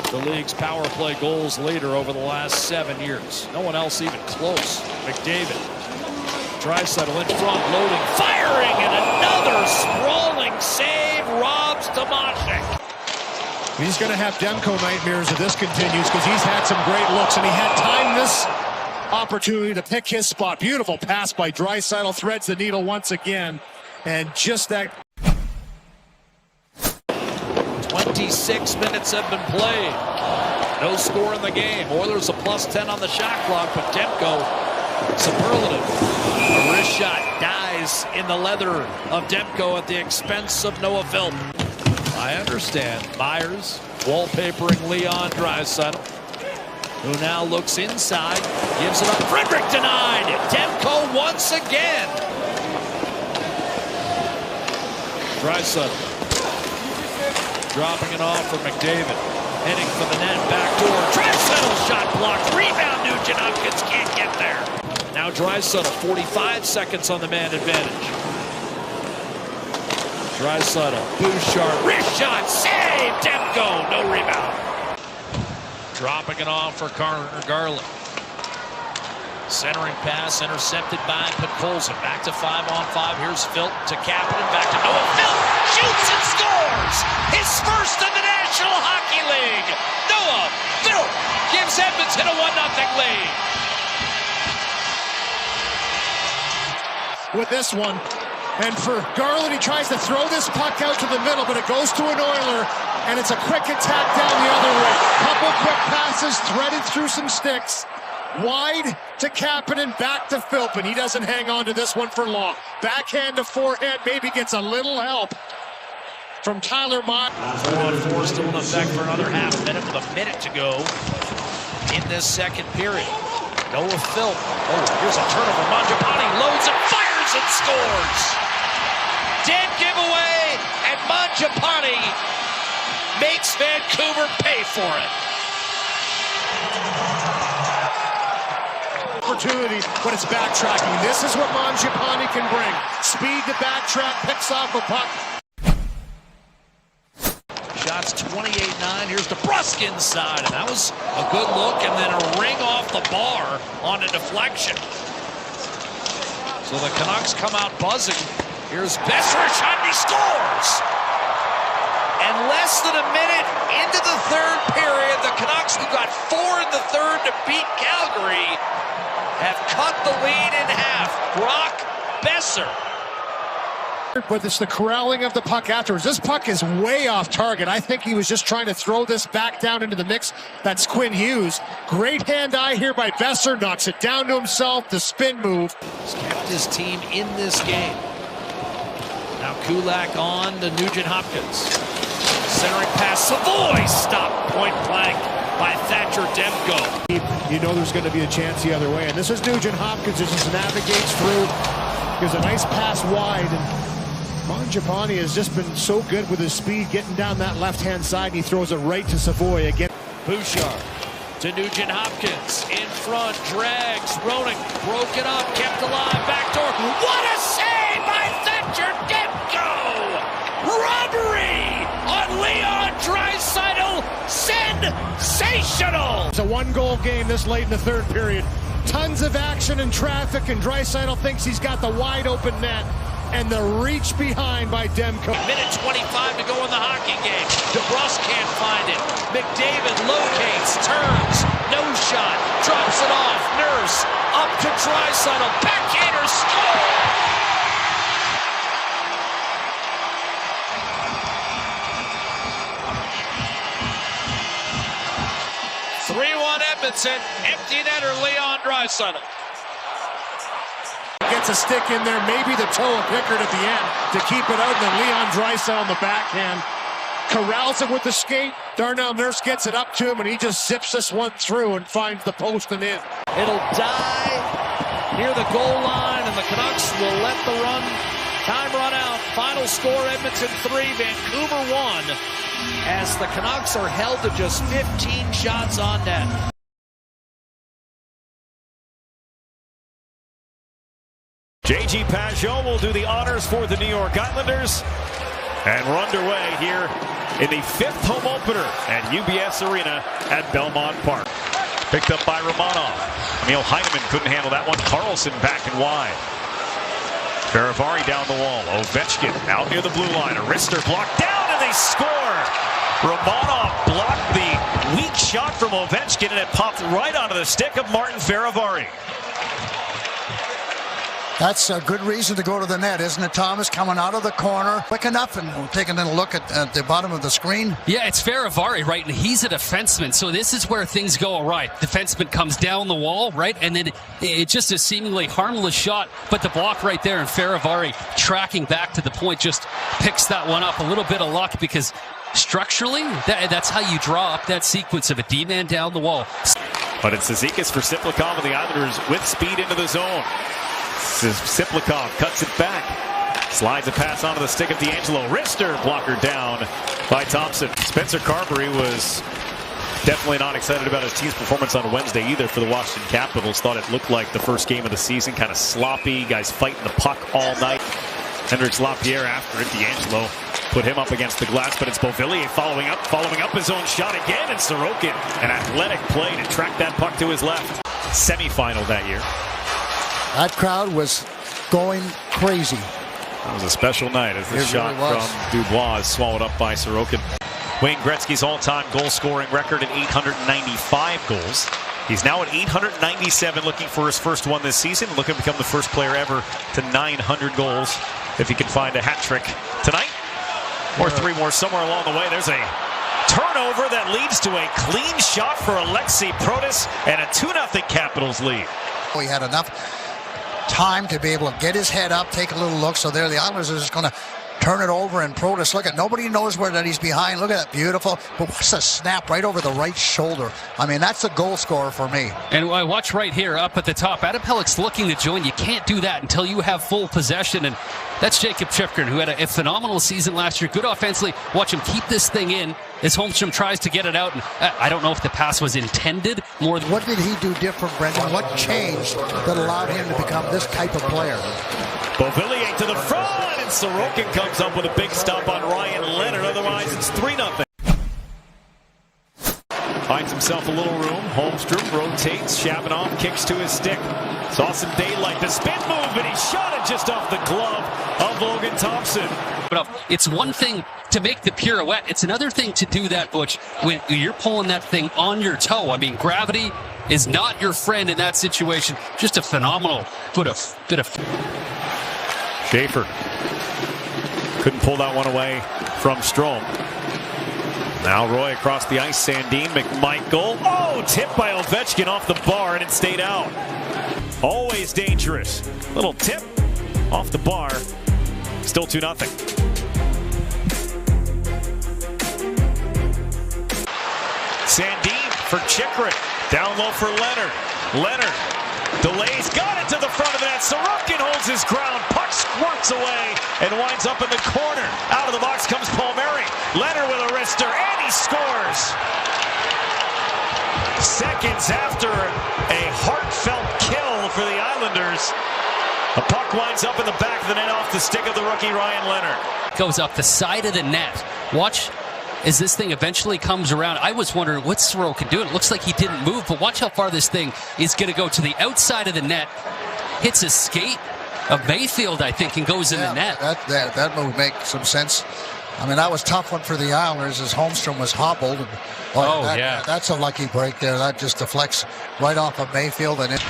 The league's power play goals leader over the last 7 years. No one else even close. McDavid. Draisaitl in front, loading, firing, and another sprawling save robs Tomashik. He's going to have Demko nightmares if this continues, because he's had some great looks, and he had time this opportunity to pick his spot. Beautiful pass by Draisaitl, threads the needle once again, and just that. 26 minutes have been played. No score in the game. Oilers a +10 on the shot clock, but Demko, superlative. A wrist shot dies in the leather of Demko at the expense of Noah Philp. I understand. Myers wallpapering Leon Draisaitl, who now looks inside, gives it up. Frederick denied. Demko once again. Draisaitl dropping it off for McDavid. Heading for the net, back door. Draisaitl shot blocked. Rebound, Nugent Hopkins can't get there. Now Draisaitl, 45 seconds on the man advantage. Draisaitl, Bouchard, wrist shot, save, Demko, no rebound. Dropping it off for Garland. Centering pass intercepted by Podkolzin. Back to 5-on-5. Here's Philp to Kapanen. Back to Noah. Philp shoots and scores! His first in the National Hockey League. Noah Philp gives Edmonton a 1-0 lead. With this one, and for Garland, he tries to throw this puck out to the middle, but it goes to an Oiler, and it's a quick attack down the other way. Couple quick passes threaded through some sticks. Wide to Kapanen, back to Philp, and he doesn't hang on to this one for long. Backhand to forehand, maybe gets a little help from Tyler Myers. 4-on-4 still in effect for another half minute with a minute to go in this second period. Noah Philp. Oh, here's a turnover. Mangiapane loads and fires and scores. Dead giveaway, and Mangiapane makes Vancouver pay for it. Opportunity, but it's backtracking. This is what Mangiapane can bring. Speed to backtrack, picks off a puck. Shots 28-9. Here's DeBrusk inside, and that was a good look, and then a ring off the bar on a deflection. So the Canucks come out buzzing. Here's Besser, shot, and he scores! And less than a minute into the third period, the Canucks, who got 4 in the third to beat Calgary, have cut the lead in half. Brock Besser. But it's the corralling of the puck afterwards. This puck is way off target. I think he was just trying to throw this back down into the mix. That's Quinn Hughes. Great hand-eye here by Besser. Knocks it down to himself. The spin move. He's kept his team in this game. Now Kulak on to Nugent Hopkins. Centering pass. Savoy stopped point blank by Thatcher Demko. You know there's going to be a chance the other way. And this is Nugent Hopkins who just navigates through. Gives a nice pass wide. And Mangiapane has just been so good with his speed getting down that left-hand side, and he throws it right to Savoy again. Bouchard to Nugent Hopkins in front, drags, Roenick broken up, kept alive, backdoor. What a save by Thatcher Demko! Robbery on Leon Draisaitl, sensational! It's a one-goal game this late in the third period. Tons of action and traffic, and Draisaitl thinks he's got the wide-open net. And the reach behind by Demko. Minute 25 to go in the hockey game. DeBrusk can't find it. McDavid locates, turns, no shot, drops it off. Nurse up to Draisaitl, backhander, score! 3-1 Edmonton, empty netter Leon Draisaitl. Gets a stick in there, maybe the toe of Pickard at the end to keep it out, and then Leon Draisaitl on the backhand. corrals it with the skate. Darnell Nurse gets it up to him, and he just zips this one through and finds the post and in. It'll die near the goal line, and the Canucks will let the time run out. Final score, Edmonton 3, Vancouver 1, as the Canucks are held to just 15 shots on net. J.G. Pajot will do the honors for the New York Islanders. And we're underway here in the 5th home opener at UBS Arena at Belmont Park. Picked up by Romanov. Emil Heineman couldn't handle that one. Carlson back and wide. Faravari down the wall. Ovechkin out near the blue line. Arister blocked down, and they score. Romanov blocked the weak shot from Ovechkin, and it popped right onto the stick of Martin Faravari. That's a good reason to go to the net, isn't it, Thomas? Coming out of the corner, quick enough, and taking a look at the bottom of the screen. Yeah, it's Faravari, right? And he's a defenseman, so this is where things go awry. Defenseman comes down the wall, right? And then it's just a seemingly harmless shot, but the block right there, and Faravari tracking back to the point just picks that one up. A little bit of luck, because structurally, that's how you draw up that sequence of a D-man down the wall. But it's Zizekas for Siplikov, and the Islanders with speed into the zone. Siplikov cuts it back. Slides a pass onto the stick of D'Angelo. Rister blocker down by Thompson. Spencer Carberry was definitely not excited about his team's performance on Wednesday either for the Washington Capitals. Thought it looked like the first game of the season. Kind of sloppy. Guys fighting the puck all night. Hendricks Lapierre after it. D'Angelo put him up against the glass, but it's Beauvillier following up his own shot again, and Sorokin, an athletic play to track that puck to his left. Semifinal that year. That crowd was going crazy. That was a special night as the shot from Dubois is swallowed up by Sorokin. Wayne Gretzky's all-time goal-scoring record at 895 goals. He's now at 897, looking for his first one this season, looking to become the first player ever to 900 goals if he can find a hat trick tonight. Or 3 more somewhere along the way. There's a turnover that leads to a clean shot for Alexei Protas and a 2-0 Capitals lead. He had enough time to be able to get his head up, take a little look. So there the Islanders are just going to turn it over, and Protas, look at, nobody knows where that he's behind. Look at that, beautiful. But what's a snap right over the right shoulder? I mean, that's a goal scorer for me. And watch right here up at the top. Adam Pelech's looking to join. You can't do that until you have full possession. And that's Jacob Chipkern, who had a phenomenal season last year. Good offensively. Watch him keep this thing in as Holmstrom tries to get it out. And I don't know if the pass was intended more than... What did he do different, Brendan? What changed that allowed him to become this type of player? Beauvillier to the front, and Sorokin comes up with a big stop on Ryan Leonard. Otherwise, it's 3-0. Finds himself a little room. Holmstrom rotates. Shabanov kicks to his stick. Saw some daylight. The spin move, and he shot it just off the glove of Logan Thompson. But it's one thing to make the pirouette. It's another thing to do that, Butch, when you're pulling that thing on your toe. I mean, gravity is not your friend in that situation. Just a phenomenal bit of... Schaefer couldn't pull that one away from Strome. Now Roy across the ice. Sandin, McMichael. Oh, tipped by Ovechkin off the bar, and it stayed out. Always dangerous. Little tip off the bar. Still 2-0. Sandin for Chikrin. Down low for Leonard. Leonard delays, got it to the front of the net. Sorokin holds his ground. Puck squirts away and winds up in the corner. Out of the box comes Palmieri. Leonard with a wrister, and he scores. Seconds after a heartfelt kill for the Islanders, the puck winds up in the back of the net off the stick of the rookie Ryan Leonard. Goes up the side of the net. Watch as this thing eventually comes around. I was wondering what Sorokin doing. It looks like he didn't move, but watch how far this thing is going to go to the outside of the net. Hits a skate of Mayfield, I think, and goes in the net. That move makes some sense. I mean, that was a tough one for the Islanders as Holmstrom was hobbled. That's a lucky break there. That just deflects right off of Mayfield, and it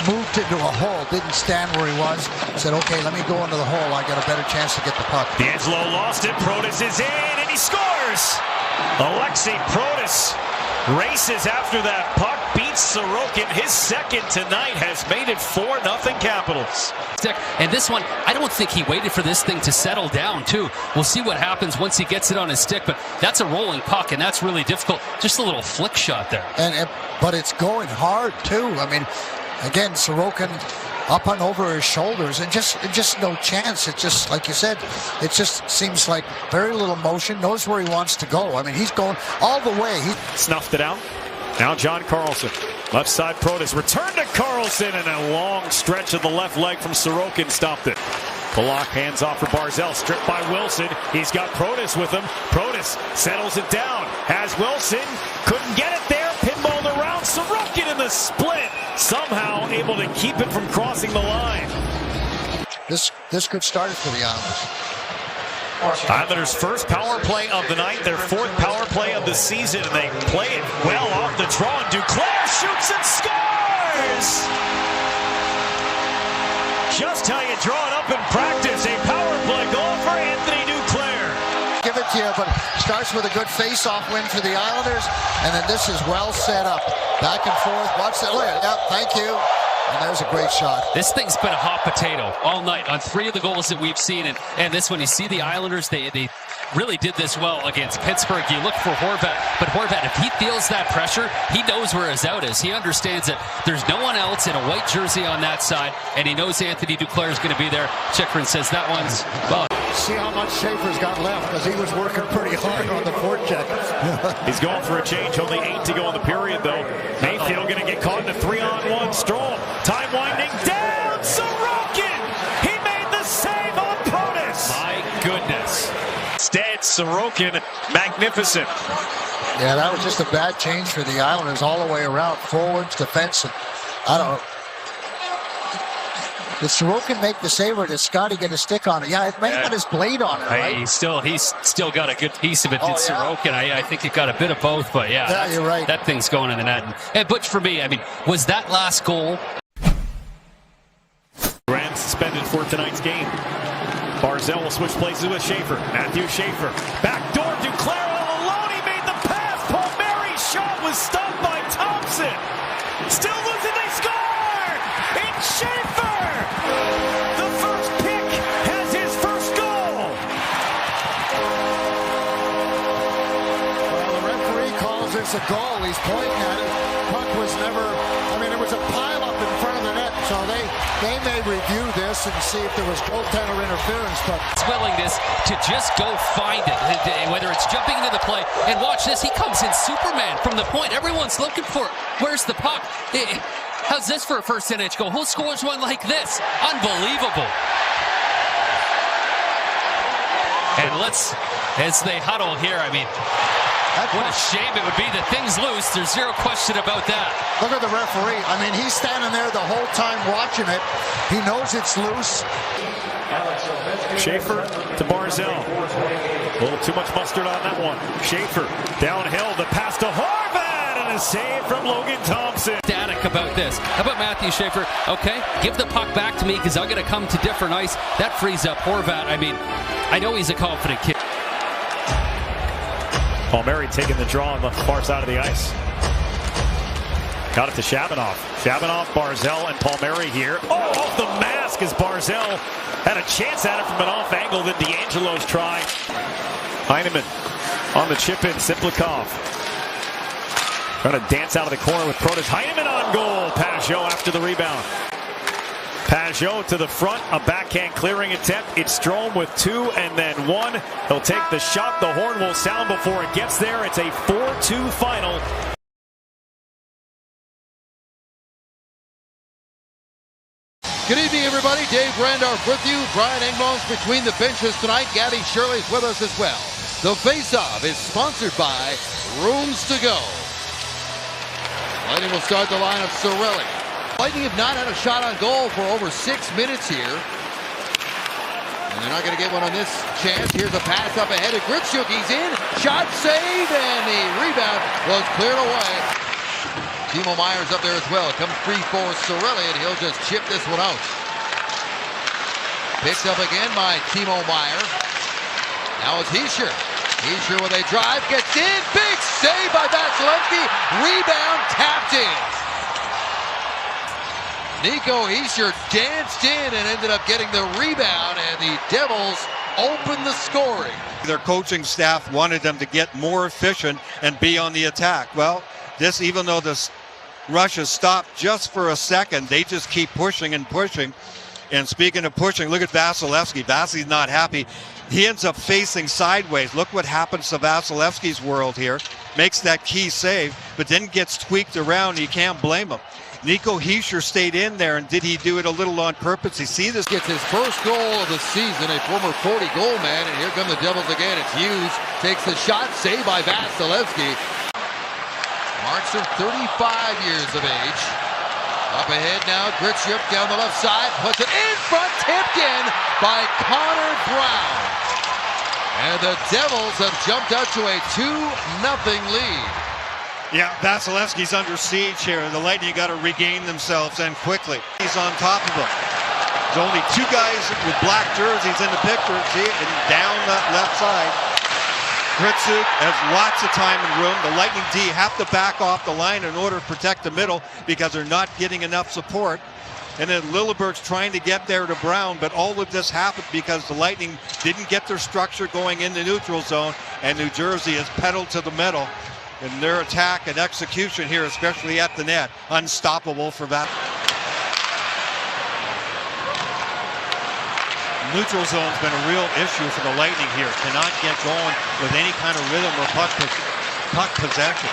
moved into a hole. Didn't stand where he was. Said, okay, let me go into the hole. I got a better chance to get the puck. D'Angelo lost it. Protas is in, and he scores. Alexei Protas races after that puck, beats Sorokin, his second tonight, has made it 4-0 Capitals. And this one, I don't think he waited for this thing to settle down, too. We'll see what happens once he gets it on his stick, but that's a rolling puck, and that's really difficult. Just a little flick shot there. But it's going hard, too. I mean, again, Sorokin up and over his shoulders, and just no chance. It just, like you said, it just seems like very little motion, knows where he wants to go. I mean, he's going all the way. He snuffed it out. Now John Carlson. Left side Protas. Return to Carlson, and a long stretch of the left leg from Sorokin stopped it. Polak hands off for Barzal. Stripped by Wilson. He's got Protas with him. Protas settles it down. Has Wilson. Couldn't get it there. Pinballed around. Sorokin in the split. Somehow able to keep it from crossing the line. This could start it for the Islanders. Islanders' first power play of the night, their fourth power play of the season, and they play it well off the draw. And Duclair shoots and scores! Just how you draw it up in practice. A power play goal for Anthony Duclair. Give it to you, but starts with a good face-off win for the Islanders, and then this is well set up. Back and forth. Watch that. Look at it. Yep, thank you. And there's a great shot. This thing's been a hot potato all night on 3 of the goals that we've seen. And this one, you see the Islanders, they really did this well against Pittsburgh. You look for Horvat, but Horvat, if he feels that pressure, he knows where his out is. He understands that there's no one else in a white jersey on that side, and he knows Anthony Duclair is going to be there. Chikrin says that one's, well. See how much Schaefer's got left, because he was working pretty hard on the forecheck. He's going for a change. Only 8 to go in the period, though. Mayfield going to get caught in a 3-on-1. Strong. Time winding down. Sorokin! He made the save on Protas. My goodness. Instead, Sorokin, magnificent. Yeah, that was just a bad change for the Islanders all the way around. Forwards, defense, and I don't know. Did Sorokin make the save, or did Scotty get a stick on it? Yeah, it may have got his blade on it, right? He's still got a good piece of it. Did Sorokin? I think it got a bit of both, but yeah, you're right. That thing's going in the net. And Butch, for me, I mean, was that last goal? Grant suspended for tonight's game. Barzal will switch places with Schaefer. Matthew Schaefer. Backdoor Duclair all alone. He made the pass. Palmieri's shot was stopped by Thompson. Still losing. They score! It's Schaefer! The first pick has his first goal. Well, the referee calls this a goal. He's pointing at it. Puck was never, I mean, there was a pile up in front of the net, so they may review this and see if there was goaltender interference, but his willingness to just go find it, whether it's jumping into the play, and watch this, he comes in Superman from the point. Everyone's looking for it. Where's the puck? How's this for a first NHL goal? Who scores one like this? Unbelievable. And as they huddle here, I mean, what a shame it would be that things loose. There's zero question about that. Look at the referee. I mean, he's standing there the whole time watching it. He knows it's loose. Schaefer to Barzal. A little too much mustard on that one. Schaefer downhill. The pass to Horvat, and a save from Logan Thompson. Static about this. How about Matthew Schaefer? Okay, give the puck back to me because I'm going to come to different ice. That frees up Horvat. I mean, I know he's a confident kid. Palmieri taking the draw on the far side of the ice. Got it to Shabanoff. Shabanoff, Barzal, and Palmieri here. Oh, off the mask as Barzal had a chance at it from an off angle. Then D'Angelo's try. Heineman on the chip in. Simplikov trying to dance out of the corner with Protas. Heineman on goal. Pajot after the rebound. Pajot to the front, a backhand clearing attempt. It's Strome with 2 and then 1. He'll take the shot. The horn will sound before it gets there. It's a 4-2 final. Good evening, everybody. Dave Randolph with you. Brian Engbo's between the benches tonight. Gabby Shirley's with us as well. The face-off is sponsored by Rooms to Go. Lightning will start the line of Cirelli. Lightning have not had a shot on goal for over 6 minutes here. And they're not going to get one on this chance. Here's a pass up ahead of Gripschuk. He's in. Shot save, and the rebound was cleared away. Timo Meyer's up there as well. It comes free for Cirelli, and he'll just chip this one out. Picked up again by Timo Meyer. Now it's Hischier. Hischier with a drive, gets in. Big save by Vasilevsky. Rebound tapped in. Nico Hischier danced in and ended up getting the rebound, and the Devils opened the scoring. Their coaching staff wanted them to get more efficient and be on the attack. Well, this, even though this rush has stopped just for a second, they just keep pushing and pushing. And speaking of pushing, look at Vasilevsky. Vasily's not happy. He ends up facing sideways. Look what happens to Vasilevsky's world here. Makes that key save, but then gets tweaked around. You can't blame him. Nico Hischier stayed in there, and did he do it a little on purpose? You see this? Gets his first goal of the season, a former 40-goal man, and here come the Devils again. It's Hughes, takes the shot, saved by Vasilevsky. Markstrom, 35 years of age. Up ahead now, Gritschuk down the left side, puts it in front, tipped in by Connor Brown. And the Devils have jumped out to a 2-0 lead. Yeah, Vasilevsky's under siege here. The Lightning got to regain themselves, and quickly. He's on top of them. There's only two guys with black jerseys in the picture. See it? And down that left side. Gritschuk has lots of time and room. The Lightning D have to back off the line in order to protect the middle because they're not getting enough support. And then Lilleberg's trying to get there to Brown, but all of this happened because the Lightning didn't get their structure going in the neutral zone, and New Jersey has pedaled to the metal. And their attack and execution here, especially at the net, unstoppable for that. Neutral zone's been a real issue for the Lightning here. Cannot get going with any kind of rhythm or puck possession.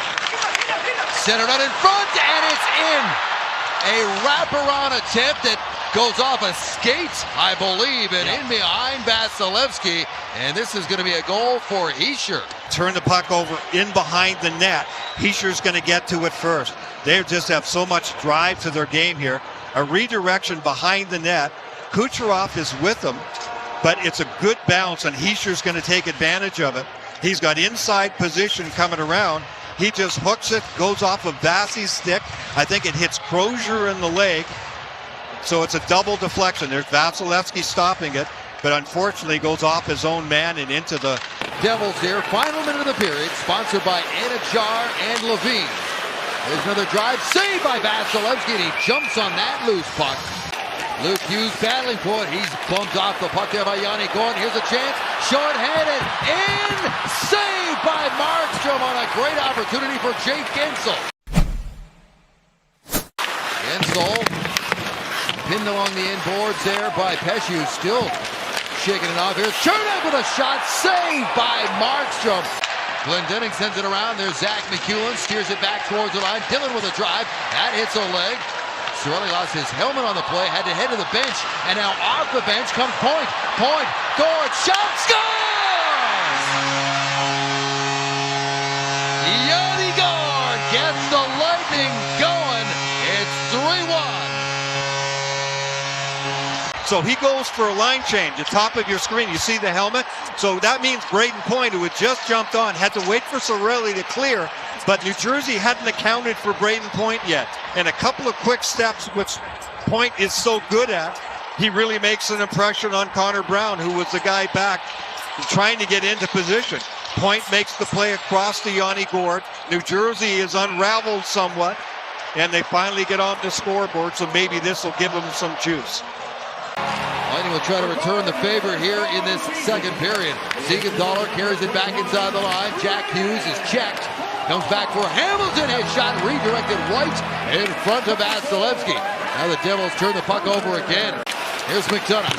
Centered out in front, and it's in. A wraparound attempt that goes off a skate, I believe, and in behind Vasilevsky. And this is going to be a goal for Hischier. Turn the puck over in behind the net. Hischier's going to get to it first. They just have so much drive to their game here. A redirection behind the net. Kucherov is with them, but it's a good bounce, and Hischier's going to take advantage of it. He's got inside position coming around. He just hooks it, goes off of Vasi's stick. I think it hits Crozier in the leg. So it's a double deflection. There's Vasilevsky stopping it, but unfortunately goes off his own man and into the Devils here. Final minute of the period, sponsored by Anajar and Levine. There's another drive, saved by Vasilevsky, and he jumps on that loose puck. Luke Hughes battling for it. He's bumped off the puck there by Yanni Gordon. Here's a chance. Short-handed. In. Saved by Markstrom on a great opportunity for Jake Gensel. Gensel pinned along the inboards there by Pesce, who's still shaking it off. Here's Chernak with a shot. Saved by Markstrom. Glendening sends it around. There's Zach McEwen. Steers it back towards the line. Dillon with a drive. That hits a leg. Cirelli lost his helmet on the play, had to head to the bench, and now off the bench comes Point. Point, Gord, shot, scores! Yanni Gord gets the Lightning going. It's 3-1. So he goes for a line change. The top of your screen, you see the helmet? So that means Brayden Point, who had just jumped on, had to wait for Cirelli to clear. But New Jersey hadn't accounted for Brayden Point yet. And a couple of quick steps, which Point is so good at, he really makes an impression on Connor Brown, who was the guy back trying to get into position. Point makes the play across to Yanni Gord. New Jersey is unraveled somewhat, and they finally get on the scoreboard, so maybe this will give them some juice. Lightning will try to return the favor here in this second period. Siegenthaler carries it back inside the line. Jack Hughes is checked. Comes back for Hamilton. His shot redirected right in front of Vasilevsky. Now the Devils turn the puck over again. Here's McDonough.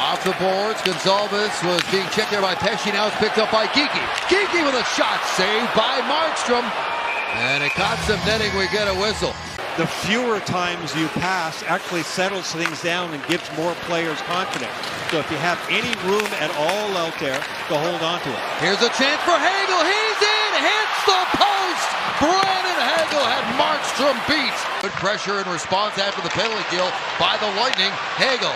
Off the boards. Gonzalez was being checked there by Pesce. Now it's picked up by Geekie. Geekie with a shot saved by Markstrom. And it caught some netting. We get a whistle. The fewer times you pass actually settles things down and gives more players confidence. So if you have any room at all out there, to hold on to it. Here's a chance for Hagel. He's in. Hits the post. Brandon Hagel had Markstrom beat. Good pressure in response after the penalty kill by the Lightning. Hagel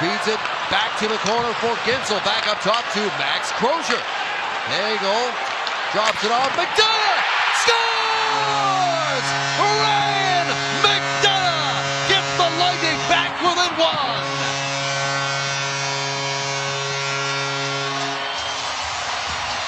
feeds it back to the corner for Gensel. Back up top to Max Crozier. Hagel drops it off. McDonough scores! Ryan McDonough gets the Lightning back within one.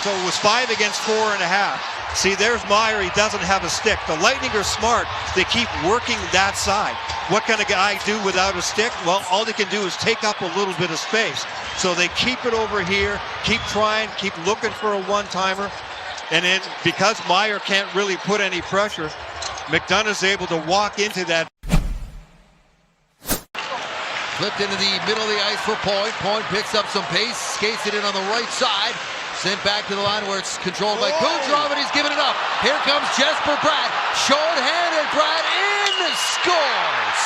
So it was 5 against 4.5. See, there's Meyer. He doesn't have a stick. The Lightning are smart. They keep working that side. What can a guy do without a stick? Well, all they can do is take up a little bit of space. So they keep it over here, keep trying, keep looking for a one-timer. And then because Meyer can't really put any pressure, McDonough's able to walk into that. Flipped into the middle of the ice for Point. Point picks up some pace, skates it in on the right side. Sent back to the line where it's controlled by Kucherov, and he's giving it up. Here comes Jesper Bratt. Short-handed, Bratt in, scores!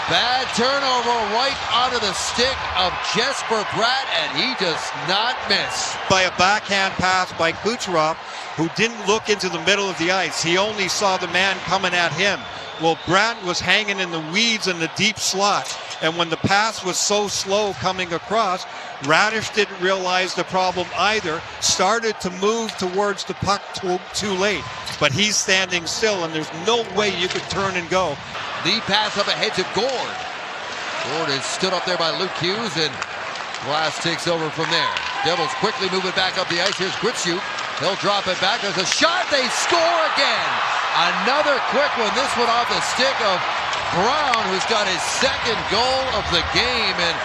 Bad turnover right onto the stick of Jesper Bratt, and he does not miss. By a backhand pass by Kucherov, who didn't look into the middle of the ice. He only saw the man coming at him. Well, Bratt was hanging in the weeds in the deep slot, and when the pass was so slow coming across, Radish didn't realize the problem either, started to move towards the puck too late, but he's standing still, and there's no way you could turn and go. The pass up ahead to Gord. Gord is stood up there by Luke Hughes, and Glass takes over from there. Devils quickly move it back up the ice. Here's Gritschuk. He'll drop it back. There's a shot. They score again. Another quick one. This one off the stick of Brown, who's got his second goal of the game, and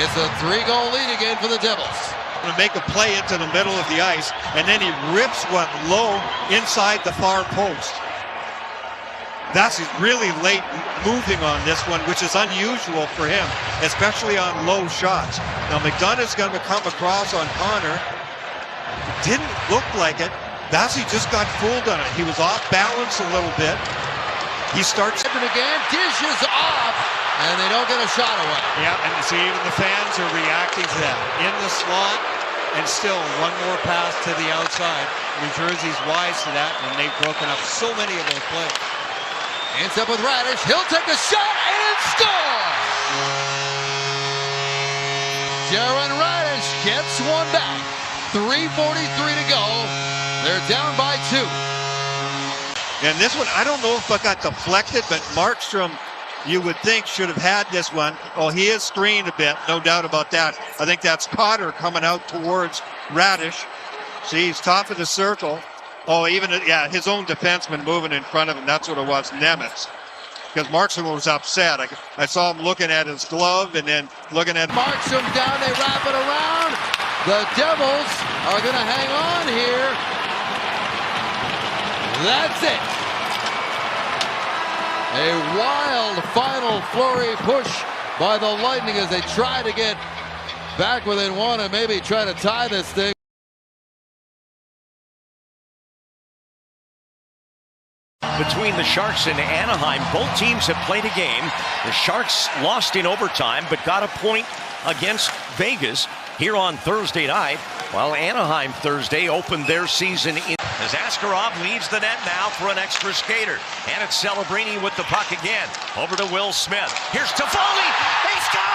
it's a 3-goal lead again for the Devils. To make a play into the middle of the ice, and then he rips one low inside the far post. That's really late moving on this one, which is unusual for him, especially on low shots. Now McDonough's going to come across on Connor. Didn't look like it. Bassey just got fooled on it. He was off balance a little bit. He starts again, dishes off, and they don't get a shot away. Yeah, and see, even the fans are reacting to that. In the slot, and still one more pass to the outside. New Jersey's wise to that, and they've broken up so many of those plays. Ends up with Radish. He'll take the shot and score! Jaron Radish gets one back. 3:43 to go. They're down by 2. And this one, I don't know if it got deflected, but Markstrom, you would think, should have had this one. Oh, he is screened a bit, no doubt about that. I think that's Cotter coming out towards Radish. See, he's top of the circle. Oh, even, yeah, his own defenseman moving in front of him. That's what it was, Nemitz. Because Markstrom was upset. I saw him looking at his glove and then looking at Markstrom down, they wrap it around. The Devils are going to hang on here. That's it. A wild final flurry push by the Lightning as they try to get back within one and maybe try to tie this thing. Between the Sharks and Anaheim, both teams have played a game. The Sharks lost in overtime, but got a point against Vegas here on Thursday night, while Anaheim Thursday opened their season in. As Askarov leads the net now for an extra skater. And it's Celebrini with the puck again. Over to Will Smith. Here's Toffoli. He scores!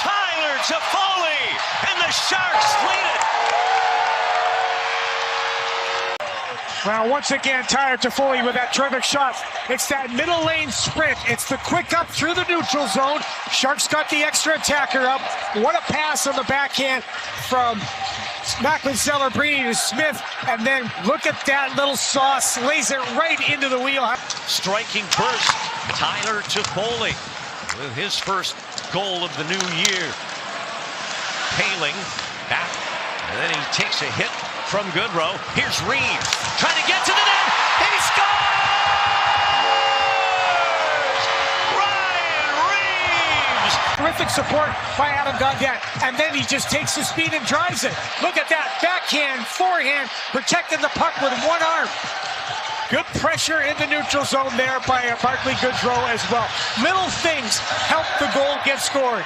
Tyler Toffoli! And the Sharks lead it. Well, once again, Tyler Toffoli with that terrific shot. It's that middle lane sprint. It's the quick up through the neutral zone. Sharks got the extra attacker up. What a pass on the backhand from Macklin Celebrini to Smith. And then look at that little sauce. Lays it right into the wheel. Striking burst. Tyler Toffoli with his first goal of the new year. Paling back. And then he takes a hit from Goodrow. Here's Reeves trying to get to the net. He scores! Ryan Reeves! Terrific support by Adam Gaudette. And then he just takes the speed and drives it. Look at that backhand, forehand, protecting the puck with one arm. Good pressure in the neutral zone there by Barclay Goodrow as well. Little things help the goal get scored.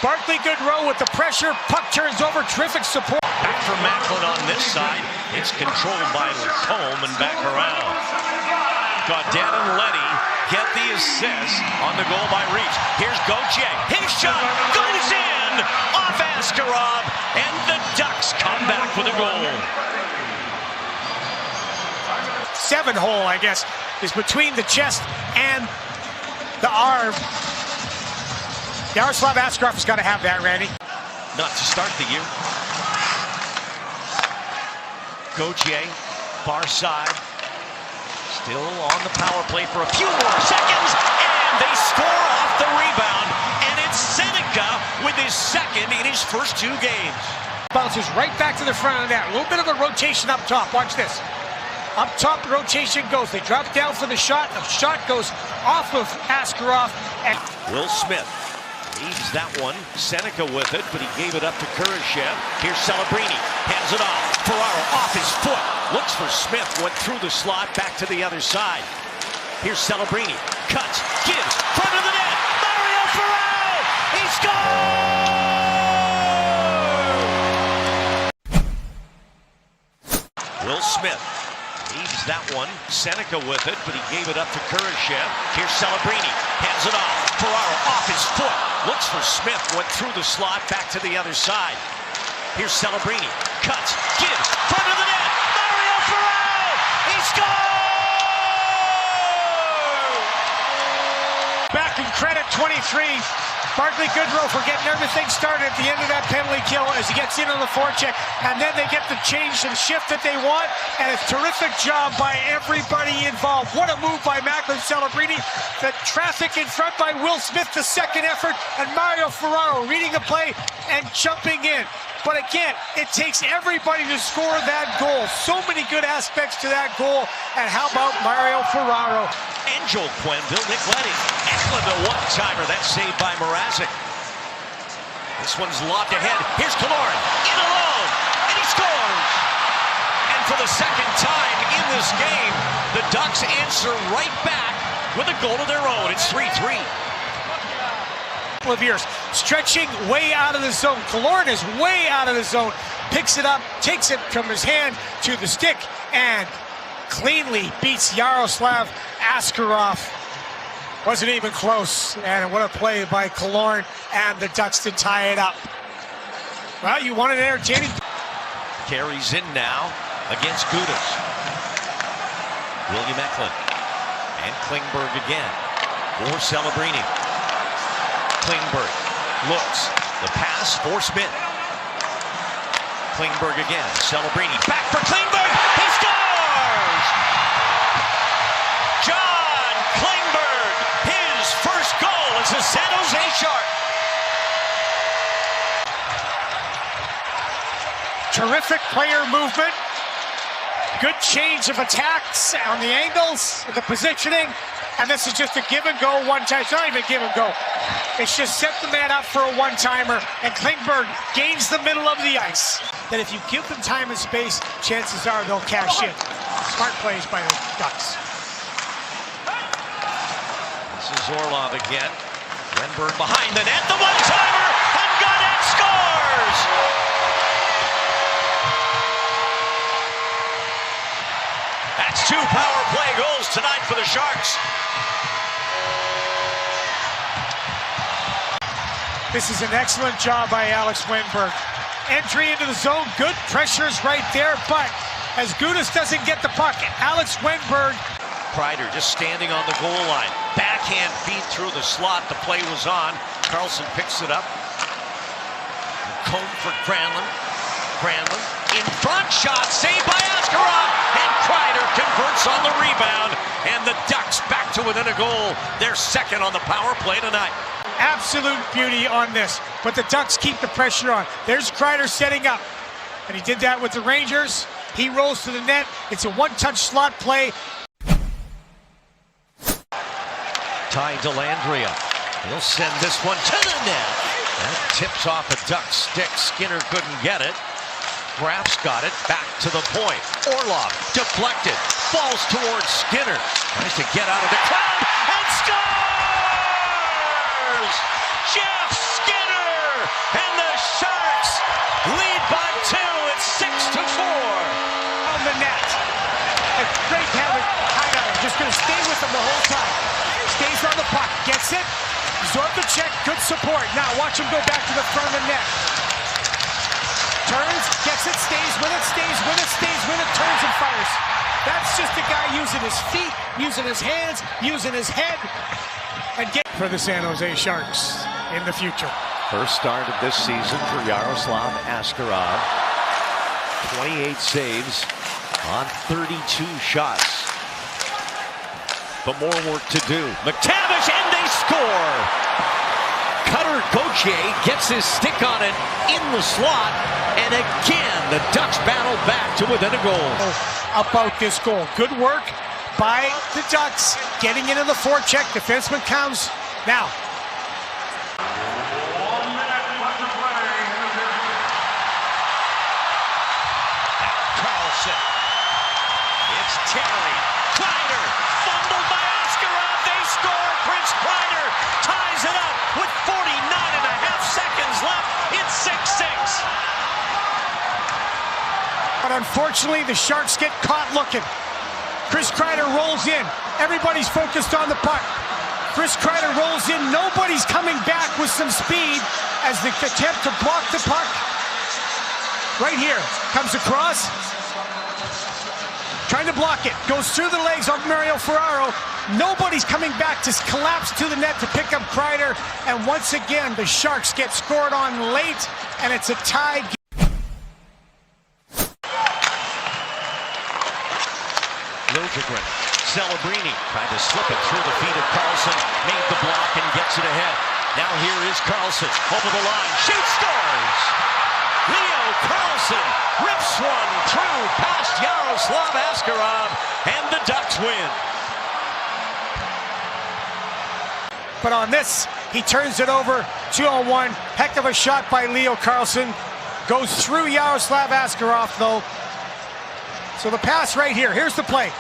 Barclay Goodrow with the pressure. Puck turns over. Terrific support. Back from Macklin on this side. It's controlled by Lacombe and back around. Gaudette and Leddy get the assist on the goal by Reach. Here's Gauthier. His shot goes in off Askarov. And the Ducks come back with a goal. 7-hole, I guess, is between the chest and the arm. Yaroslav Askarov's got to have that, Randy. not to start the year. Gauthier, far side, still on the power play for a few more seconds, and they score off the rebound, and it's Seneca with his second in his first 2 games. Bounces right back to the front of that. A little bit of a rotation up top. Watch this. Up top, the rotation goes. They drop down for the shot. The shot goes off of Askarov. And Will Smith leaves that one. Seneca with it, but he gave it up to Kurashev. Here's Celebrini. Hands it off. Ferraro off his foot. Looks for Smith. Went through the slot. Back to the other side. Here's Celebrini. Cuts. Gives. Front of the net. Mario Ferraro. He scores! Will Smith leaves that one. Seneca with it, but he gave it up to Kurashev. Here's Celebrini. Hands it off. Ferraro off his foot. Looks for Smith. Went through the slot. Back to the other side. Here's Celebrini. Cuts. Gives. Front of the net. Mario Ferraro. He scores! back in credit, 23. Barclay Goodrow for getting everything started at the end of that penalty kill as he gets in on the forecheck, and then they get the change and shift that they want, and a terrific job by everybody involved. What a move by Macklin Celebrini. The traffic in front by Will Smith, the second effort, and Mario Ferraro reading the play and jumping in. But again, it takes everybody to score that goal. So many good aspects to that goal. And how about Mario Ferraro? Angel Quenneville, Nick Leddy. Eklund, a one-timer. That's saved by Mrazek. This one's lobbed ahead. Here's Killorn. In alone. And he scores. And for the second time in this game, the Ducks answer right back with a goal of their own. It's 3-3. Of years, stretching way out of the zone. Killorn is way out of the zone, picks it up, takes it from his hand to the stick, and cleanly beats Yaroslav Askarov. Wasn't even close, and what a play by Killorn and the Ducks to tie it up. Well, you want an entertaining. Carries in now against Gudas. William Eklund and Klingberg again for Celebrini. Klingberg looks, the pass for Smith. Klingberg again, Celebrini, back for Klingberg, he scores! John Klingberg, his first goal as a San Jose Shark. Terrific player movement, good change of attacks on the angles, the positioning. And this is just a give and go one time. It's not even give and go. It's just set the man up for a one-timer, and Klingberg gains the middle of the ice. That if you give them time and space, chances are they'll cash in. Smart plays by the Ducks. This is Orlov again. Renberg behind the net, the one-timer, and Gaudet scores! That's 2 power play goals tonight for the Sharks. This is an excellent job by Alex Wenberg. Entry into the zone, good pressures right there, but as Gudas doesn't get the puck, Alex Wenberg. Kreider just standing on the goal line. Backhand feed through the slot, the play was on. Carlson picks it up. Cone for Granlund. Granlund in front, shot saved by Askarov, and Kreider converts on the rebound, and the Ducks back to within a goal. They're second on the power play tonight. Absolute beauty on this, but the Ducks keep the pressure on. There's Kreider setting up, and he did that with the Rangers. He rolls to the net. It's a one-touch slot play. Ty Dellandrea. He'll send this one to the net. That tips off a Duck stick. Skinner couldn't get it. Graf's got it. Back to the point. Orlov deflected. Falls towards Skinner. Tries to get out of the crowd and scores! Jeff Skinner! And the Sharks lead by 2. It's 6-4. On the net. It's great to have it high out. Just going to stay with him the whole time. Stays on the puck. Gets it. Absorb the check. Good support. Now watch him go back to the front of the net. Turns, gets it, stays with it, stays with it, stays with it, turns and fires. That's just a guy using his feet, using his hands, using his head, and get for the San Jose Sharks in the future. First start of this season for Yaroslav Askarov. 28 saves on 32 shots. But more work to do. McTavish, and they score! Cutter Gauthier gets his stick on it in the slot, and again the Ducks battle back to within a goal. About this goal. Good work by the Ducks, getting into the forecheck. Defenseman comes now. Carlson. It's Terry. Kreider. Fumbled by Askarov. They score. Prince Kreider ties it up with 49.5 seconds left. It's 6-6. But unfortunately, the Sharks get caught looking. Chris Kreider rolls in. Everybody's focused on the puck. Chris Kreider rolls in. Nobody's coming back with some speed as they attempt to block the puck. Right here. Comes across. Trying to block it. Goes through the legs of Mario Ferraro. Nobody's coming back to collapse to the net to pick up Kreider. And once again, the Sharks get scored on late, and it's a tie game. Liljegren, Celebrini trying to slip it through the feet of Carlson, made the block and gets it ahead. Now here is Carlson, over the line, shoots, scores! Leo Carlson rips one through past Yaroslav Askarov, and the Ducks win. But on this, he turns it over, 2-on-1, heck of a shot by Leo Carlson. Goes through Yaroslav Askarov, though. So the pass right here, here's the play.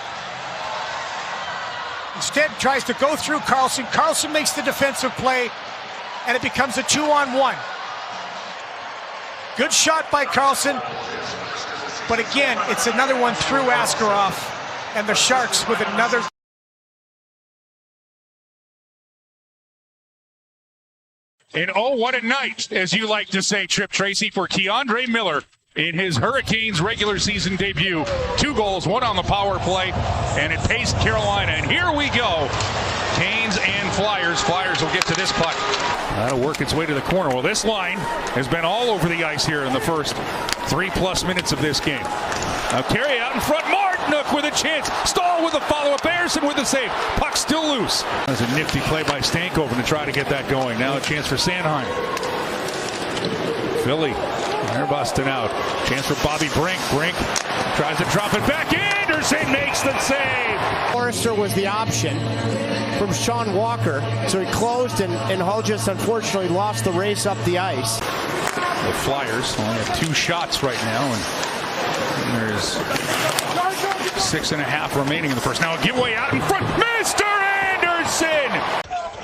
Instead, tries to go through Carlson. Carlson makes the defensive play, and it becomes a 2-on-1. Good shot by Carlson, but again, it's another one through Askarov, and the Sharks with another. And oh, what a night, as you like to say, Trip Tracy, for Keandre Miller in his Hurricanes regular season debut. 2 goals, 1 on the power play, and it paced Carolina. And here we go. Canes and Flyers. Flyers will get to this puck. That'll work its way to the corner. Well, this line has been all over the ice here in the first 3+ minutes of this game. Now carry out in front. Martinook with a chance. Stahl with a follow-up. Ayerson with a save. Puck still loose. That's a nifty play by Stankoven to try to get that going. Now a chance for Sanheim. Philly, they're busting out. Chance for Bobby Brink. Brink tries to drop it back. Anderson makes the save. Forrester was the option from Sean Walker, so he closed, and Hull just unfortunately lost the race up the ice. The Flyers only have 2 shots right now, and there's 6.5 remaining in the first. Now a giveaway out in front. Mr. Anderson!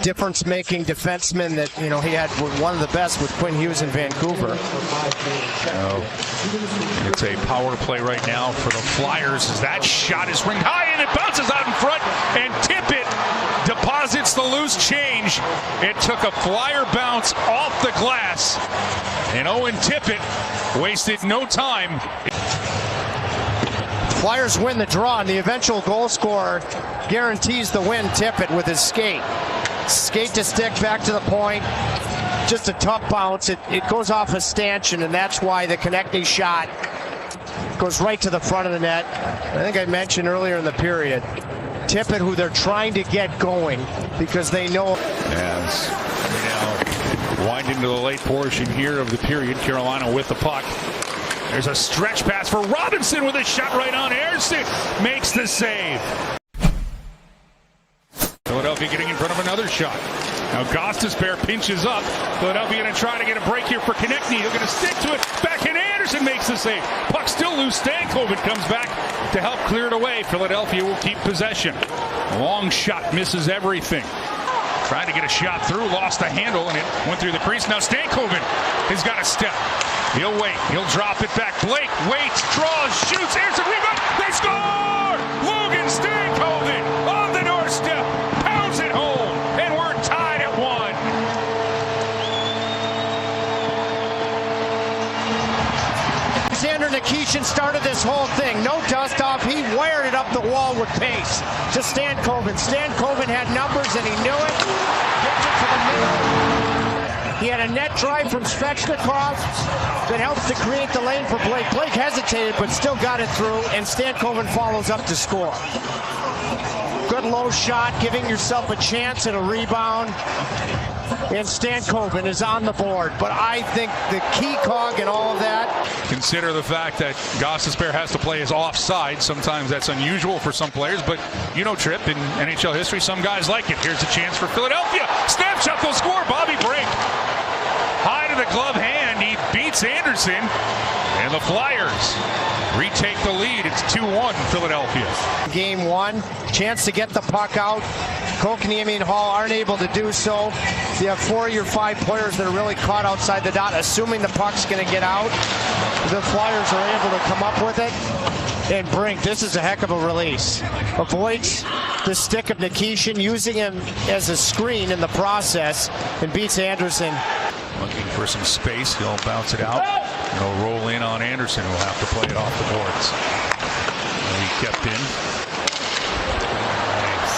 Difference-making defenseman that, you know, he had one of the best with Quinn Hughes in Vancouver. It's a power play right now for the Flyers as that shot is ringed high and it bounces out in front, and Tippett deposits the loose change. It took a Flyer bounce off the glass, and Owen Tippett wasted no time. Flyers win the draw, and the eventual goal scorer guarantees the win. Tippett with his skate. Skate to stick back to the point. Just a tough bounce. It goes off a stanchion, and that's why the connecting shot goes right to the front of the net. I think I mentioned earlier in the period, Tippett, who they're trying to get going because they know. As we now wind into the late portion here of the period, Carolina with the puck. There's a stretch pass for Robinson with a shot right on. Ayerson makes the save. Philadelphia getting in front of another shot. Now Gostisbehere pinches up. Philadelphia going to try to get a break here for Konechny. They're going to stick to it. Backhand, Anderson makes the save. Puck still loose. Stankoven comes back to help clear it away. Philadelphia will keep possession. Long shot misses everything. Trying to get a shot through, lost the handle, and it went through the crease. Now Stankoven has got a step. He'll wait. He'll drop it back. Blake waits, draws, shoots. Anderson rebound. They score! Logan Stankoven on the doorstep. Pounds it home, and we're tied at 1. Alexander Nikishin started this whole thing. No dust off. He wired it up the wall with pace to Stankoven. Stankoven had numbers, and he knew it. Gets it to the middle. He had a net drive from Svechnikov that helps to create the lane for Blake. Blake hesitated, but still got it through, and Stankoven follows up to score. Good low shot, giving yourself a chance at a rebound. And Stankoven is on the board. But I think the key cog in all of that. Consider the fact that Gostisbehere has to play his offside. Sometimes that's unusual for some players, but you know, Trip, in NHL history, some guys like it. Here's a chance for Philadelphia. Snapshot, they'll score. Bobby Brink. High to the glove hand. He beats Anderson. And the Flyers retake the lead. It's 2-1 Philadelphia. Game one, chance to get the puck out. Kotkaniemi and Hall aren't able to do so. You have 4 of your 5 players that are really caught outside the dot, assuming the puck's going to get out. The Flyers are able to come up with it. And Brink, this is a heck of a release. Avoids the stick of Nikishin, using him as a screen in the process, and beats Anderson. Looking for some space, he'll bounce it out. He'll roll in on Anderson, who'll have to play it off the boards. And he kept in.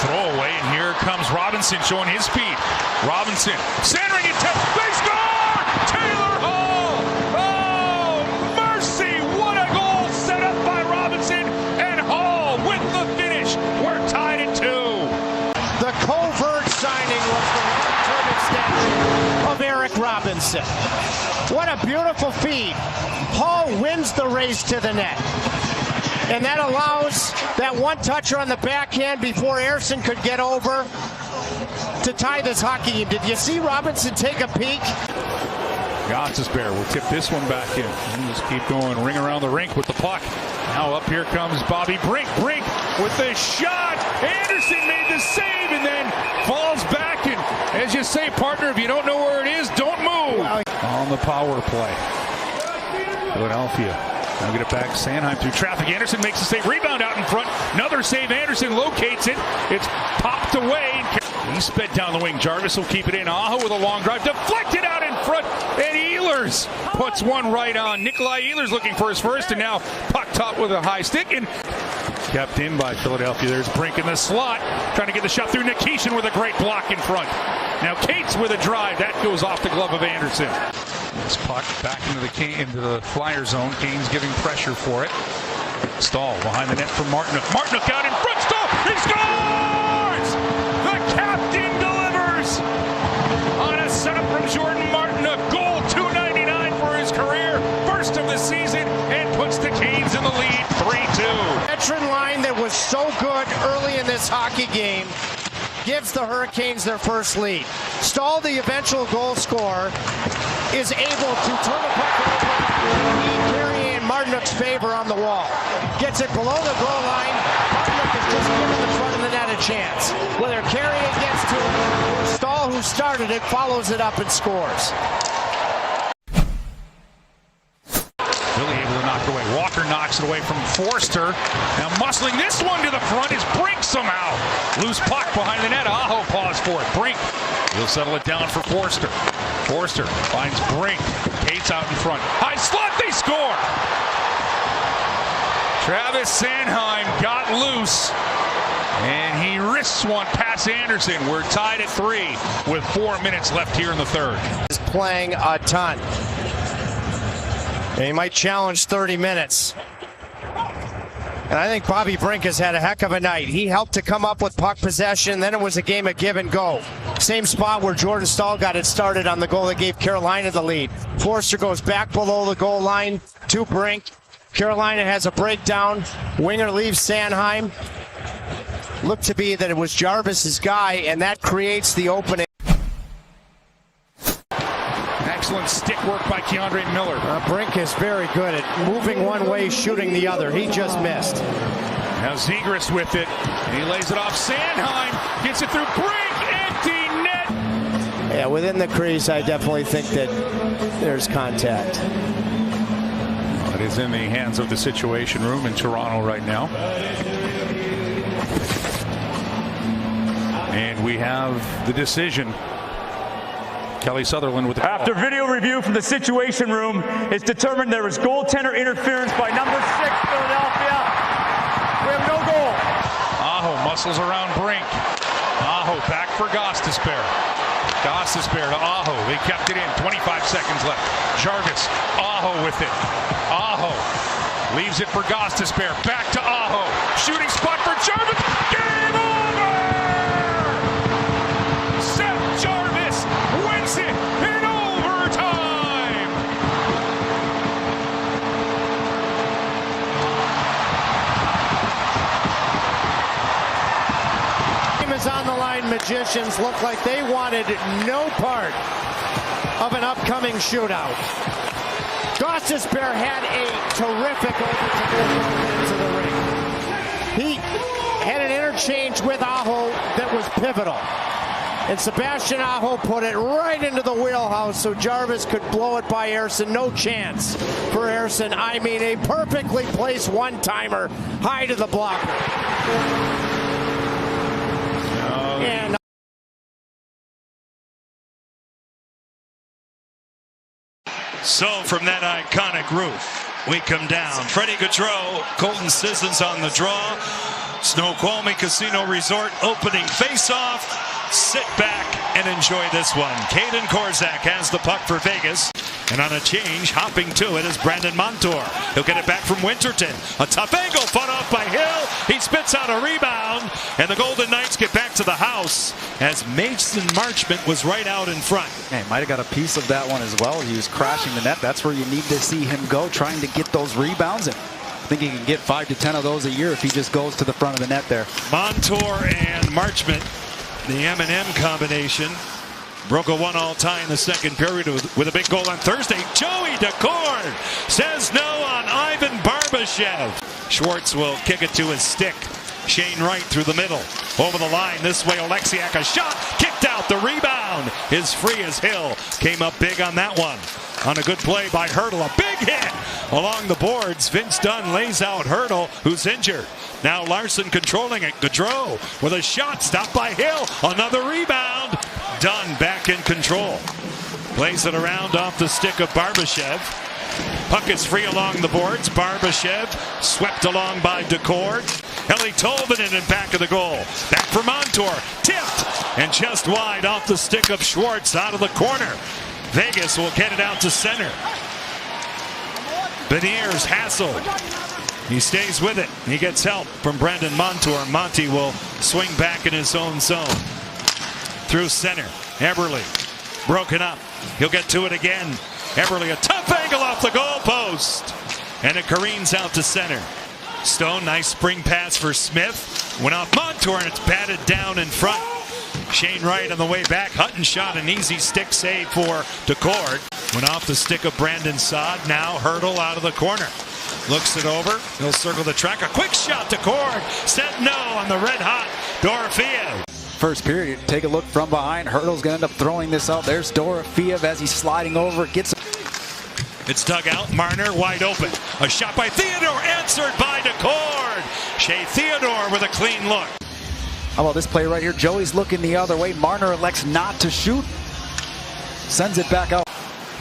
Throwaway, and here comes Robinson showing his speed. Robinson centering it. They score! Taylor Hall! Oh, mercy! What a goal set up by Robinson, and Hall with the finish. We're tied at 2. The covert signing was the long-term extension of Eric Robinson. What a beautiful feed. Hall wins the race to the net. And that allows that one-toucher on the backhand before Anderson could get over to tie this hockey game. Did you see Robinson take a peek? Gostisbehere will tip this one back in. And just keep going, ring around the rink with the puck. Now up here comes Bobby Brink. Brink with the shot. Anderson made the save and then falls back. And as you say, partner, if you don't know where it is, don't move. On the power play. Philadelphia. Now get it back. Sanheim through traffic. Anderson makes a save. Rebound out in front. Another save. Anderson locates it. It's popped away. He sped down the wing. Jarvis will keep it in. Aho with a long drive. Deflected out in front. And Ehlers puts one right on. Nikolai Ehlers looking for his first. And now puck top with a high stick. And kept in by Philadelphia. There's Brink in the slot. Trying to get the shot through. Nikishin with a great block in front. Now Cates with a drive. That goes off the glove of Anderson. This puck back into the Flyer zone. Kane's giving pressure for it. Stahl behind the net for Martinook. Martinook out in front. Stahl, he scores! The captain delivers on a setup from Jordan Martinook. Goal 299 for his career. First of the season, and puts the Canes in the lead 3-2. Veteran line that was so good early in this hockey game gives the Hurricanes their first lead. Stahl, the eventual goal scorer, is able to turn the puck over. Carrier in Martinook's favor on the wall. Gets it below the goal line. Martinook has just given the front of the net a chance. Whether Carrier gets to it or Stahl, who started it, follows it up and scores. Really able to knock it away. Walker knocks it away from Forster. Now muscling this one to the front is Brink somehow. Loose puck behind the net. Aho paws for it. Brink. He'll settle it down for Forster. Forster finds Brink. Cates out in front. High slot, they score! Travis Sanheim got loose. And he risks one past Anderson. We're tied at 3 with 4 minutes left here in the third. He's playing a ton. And he might challenge 30 minutes. And I think Bobby Brink has had a heck of a night. He helped to come up with puck possession. Then it was a game of give and go. Same spot where Jordan Stahl got it started on the goal that gave Carolina the lead. Forster goes back below the goal line to Brink. Carolina has a breakdown. Winger leaves Sanheim. Looked to be that it was Jarvis's guy, and that creates the opening. Excellent stick work by Keandre Miller. Brink is very good at moving one way, shooting the other. He just missed. Now Zegras with it. He lays it off. Sanheim gets it through. Brink, empty net. Yeah, within the crease, I definitely think that there's contact. It is in the hands of the Situation Room in Toronto right now. And we have the decision. Kelly Sutherland with the call. After video review from the Situation Room, it's determined there was goaltender interference by number 6, Philadelphia. We have no goal. Aho muscles around Brink. Aho back for Gostisbehere. Gostisbehere to Aho. They kept it in. 25 seconds left. Jarvis. Aho with it. Aho leaves it for Gostisbehere. Back to Aho. Shooting spot for Jarvis. Game over! Seth Jarvis wins it in overtime! Game is on the line. Magicians look like they wanted no part of an upcoming shootout. Gostisbehere had a terrific open into the ring. He had an interchange with Aho that was pivotal. And Sebastian Aho put it right into the wheelhouse so Jarvis could blow it by Ersson. No chance for Ersson. I mean, a perfectly placed one-timer high to the blocker. And So from that iconic roof, we come down. Freddie Gaudreau, Colton Sissons on the draw. Snoqualmie Casino Resort opening face-off. Sit back and enjoy this one. Caden Korzak has the puck for Vegas. And on a change, hopping to it is Brandon Montour. He'll get it back from Winterton. A tough angle, fought off by Hill. He spits out a rebound, and the Golden Knights get back to the house as Mason Marchment was right out in front. Hey, might have got a piece of that one as well. He was crashing the net. That's where you need to see him go, trying to get those rebounds. And I think he can get 5 to 10 of those a year if he just goes to the front of the net there. Montour and Marchment, the M&M combination. Broke a 1-all tie in the second period with a big goal on Thursday. Joey Decord says no on Ivan Barbashev. Schwartz will kick it to his stick. Shane Wright through the middle. Over the line this way, Oleksiak, a shot, kicked out, the rebound is free as Hill. Came up big on that one. On a good play by Hurdle, a big hit along the boards. Vince Dunn lays out Hurdle, who's injured. Now Larson controlling it. Gaudreau with a shot, stopped by Hill. Another rebound. Dunn back in control. Plays it around off the stick of Barbashev. Puck is free along the boards. Barbashev swept along by Decord. Eli Tolvanen in back of the goal. Back for Montour. Tipped and just wide off the stick of Schwartz out of the corner. Vegas will get it out to center. Beniers hassled. He stays with it. He gets help from Brandon Montour. Monty will swing back in his own zone. Through center. Eberle broken up. He'll get to it again. Eberle, a tough angle off the goalpost. And it careens out to center. Stone, nice spring pass for Smith. Went off Montour and it's batted down in front. Shane Wright on the way back. Hutton shot, an easy stick save for Decord. Went off the stick of Brandon Saad. Now Hurdle out of the corner. Looks it over. He'll circle the track. A quick shot. Decord said no on the red hot Dorofeev. First period, take a look from behind. Hurdle's going to end up throwing this out. There's Dorofeev as he's sliding over. Gets. It's dug out. Marner wide open. A shot by Theodore answered by Decord. Shea Theodore with a clean look. How about this play right here? Joey's looking the other way. Marner elects not to shoot. Sends it back out.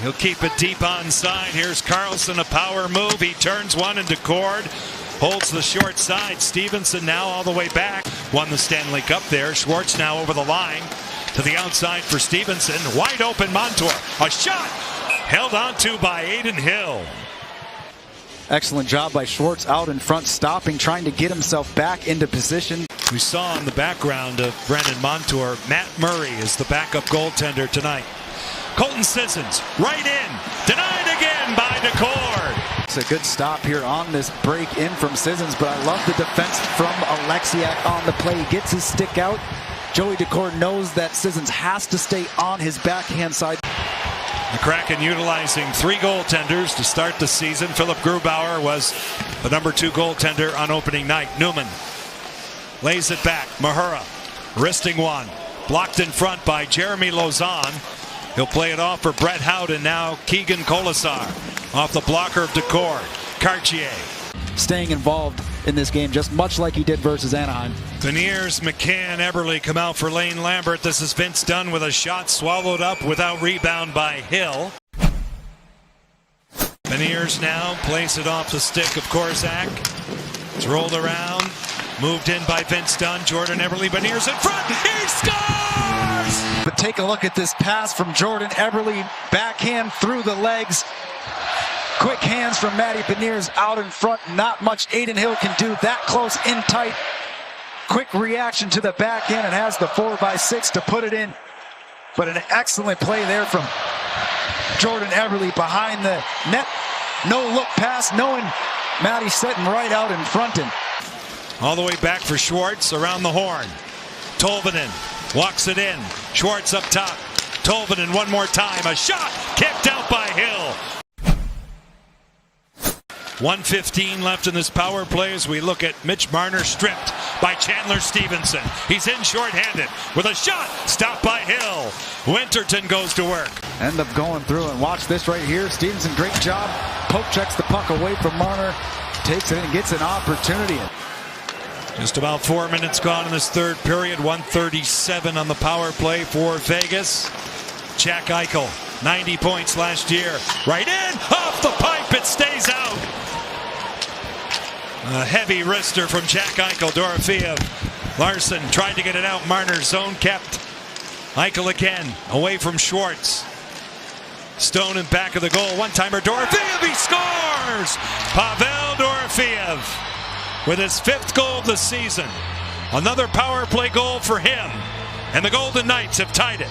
He'll keep it deep onside. Here's Carlson, a power move. He turns one and Decord holds the short side. Stevenson now all the way back. Won the Stanley Cup there. Schwartz now over the line to the outside for Stevenson. Wide open Montour. A shot held onto by Aiden Hill. Excellent job by Schwartz out in front, stopping, trying to get himself back into position. We saw in the background of Brandon Montour, Matt Murray is the backup goaltender tonight. Colton Sissons right in, denied again by Decord. It's a good stop here on this break in from Sissons, but I love the defense from Oleksiak on the play. He gets his stick out. Joey Decord knows that Sissons has to stay on his backhand side. The Kraken utilizing 3 goaltenders to start the season. Philip Grubauer was the number 2 goaltender on opening night. Newman lays it back. Mahura wristing one. Blocked in front by Jeremy Lauzon. He'll play it off for Brett Howden. Now Keegan Colasar off the blocker of Decord. Cartier staying involved in this game just much like he did versus Anaheim. Beniers, McCann, Eberle come out for Lane Lambert. This is Vince Dunn with a shot swallowed up without rebound by Hill. Beniers now plays it off the stick of Korzak. It's rolled around, moved in by Vince Dunn. Jordan Eberle, Beniers in front. He scores! But take a look at this pass from Jordan Eberle. Backhand through the legs. Quick hands from Matty Beniers out in front. Not much Aiden Hill can do that close in tight. Quick reaction to the backhand and has the 4x6 to put it in. But an excellent play there from Jordan Eberle behind the net. No look pass, knowing Matty's setting right out in front. And all the way back for Schwartz around the horn. Tolvanen walks it in. Schwartz up top. Tolvanen one more time. A shot kicked out by Hill. 1:15 left in this power play as we look at Mitch Marner stripped by Chandler Stevenson. He's in shorthanded with a shot stopped by Hill. Winterton goes to work. End up going through, and watch this right here. Stevenson, great job. Poke checks the puck away from Marner. Takes it and gets an opportunity. Just about 4 minutes gone in this third period. 1:37 on the power play for Vegas. Jack Eichel, 90 points last year. Right in, off the pipe, it stays out. A heavy wrister from Jack Eichel. Dorofeev. Larson tried to get it out. Marner's zone kept. Eichel again, away from Schwartz. Stone in back of the goal. One-timer, Dorofeev, he scores! Pavel Dorofeev with his 5th goal of the season. Another power play goal for him. And the Golden Knights have tied it.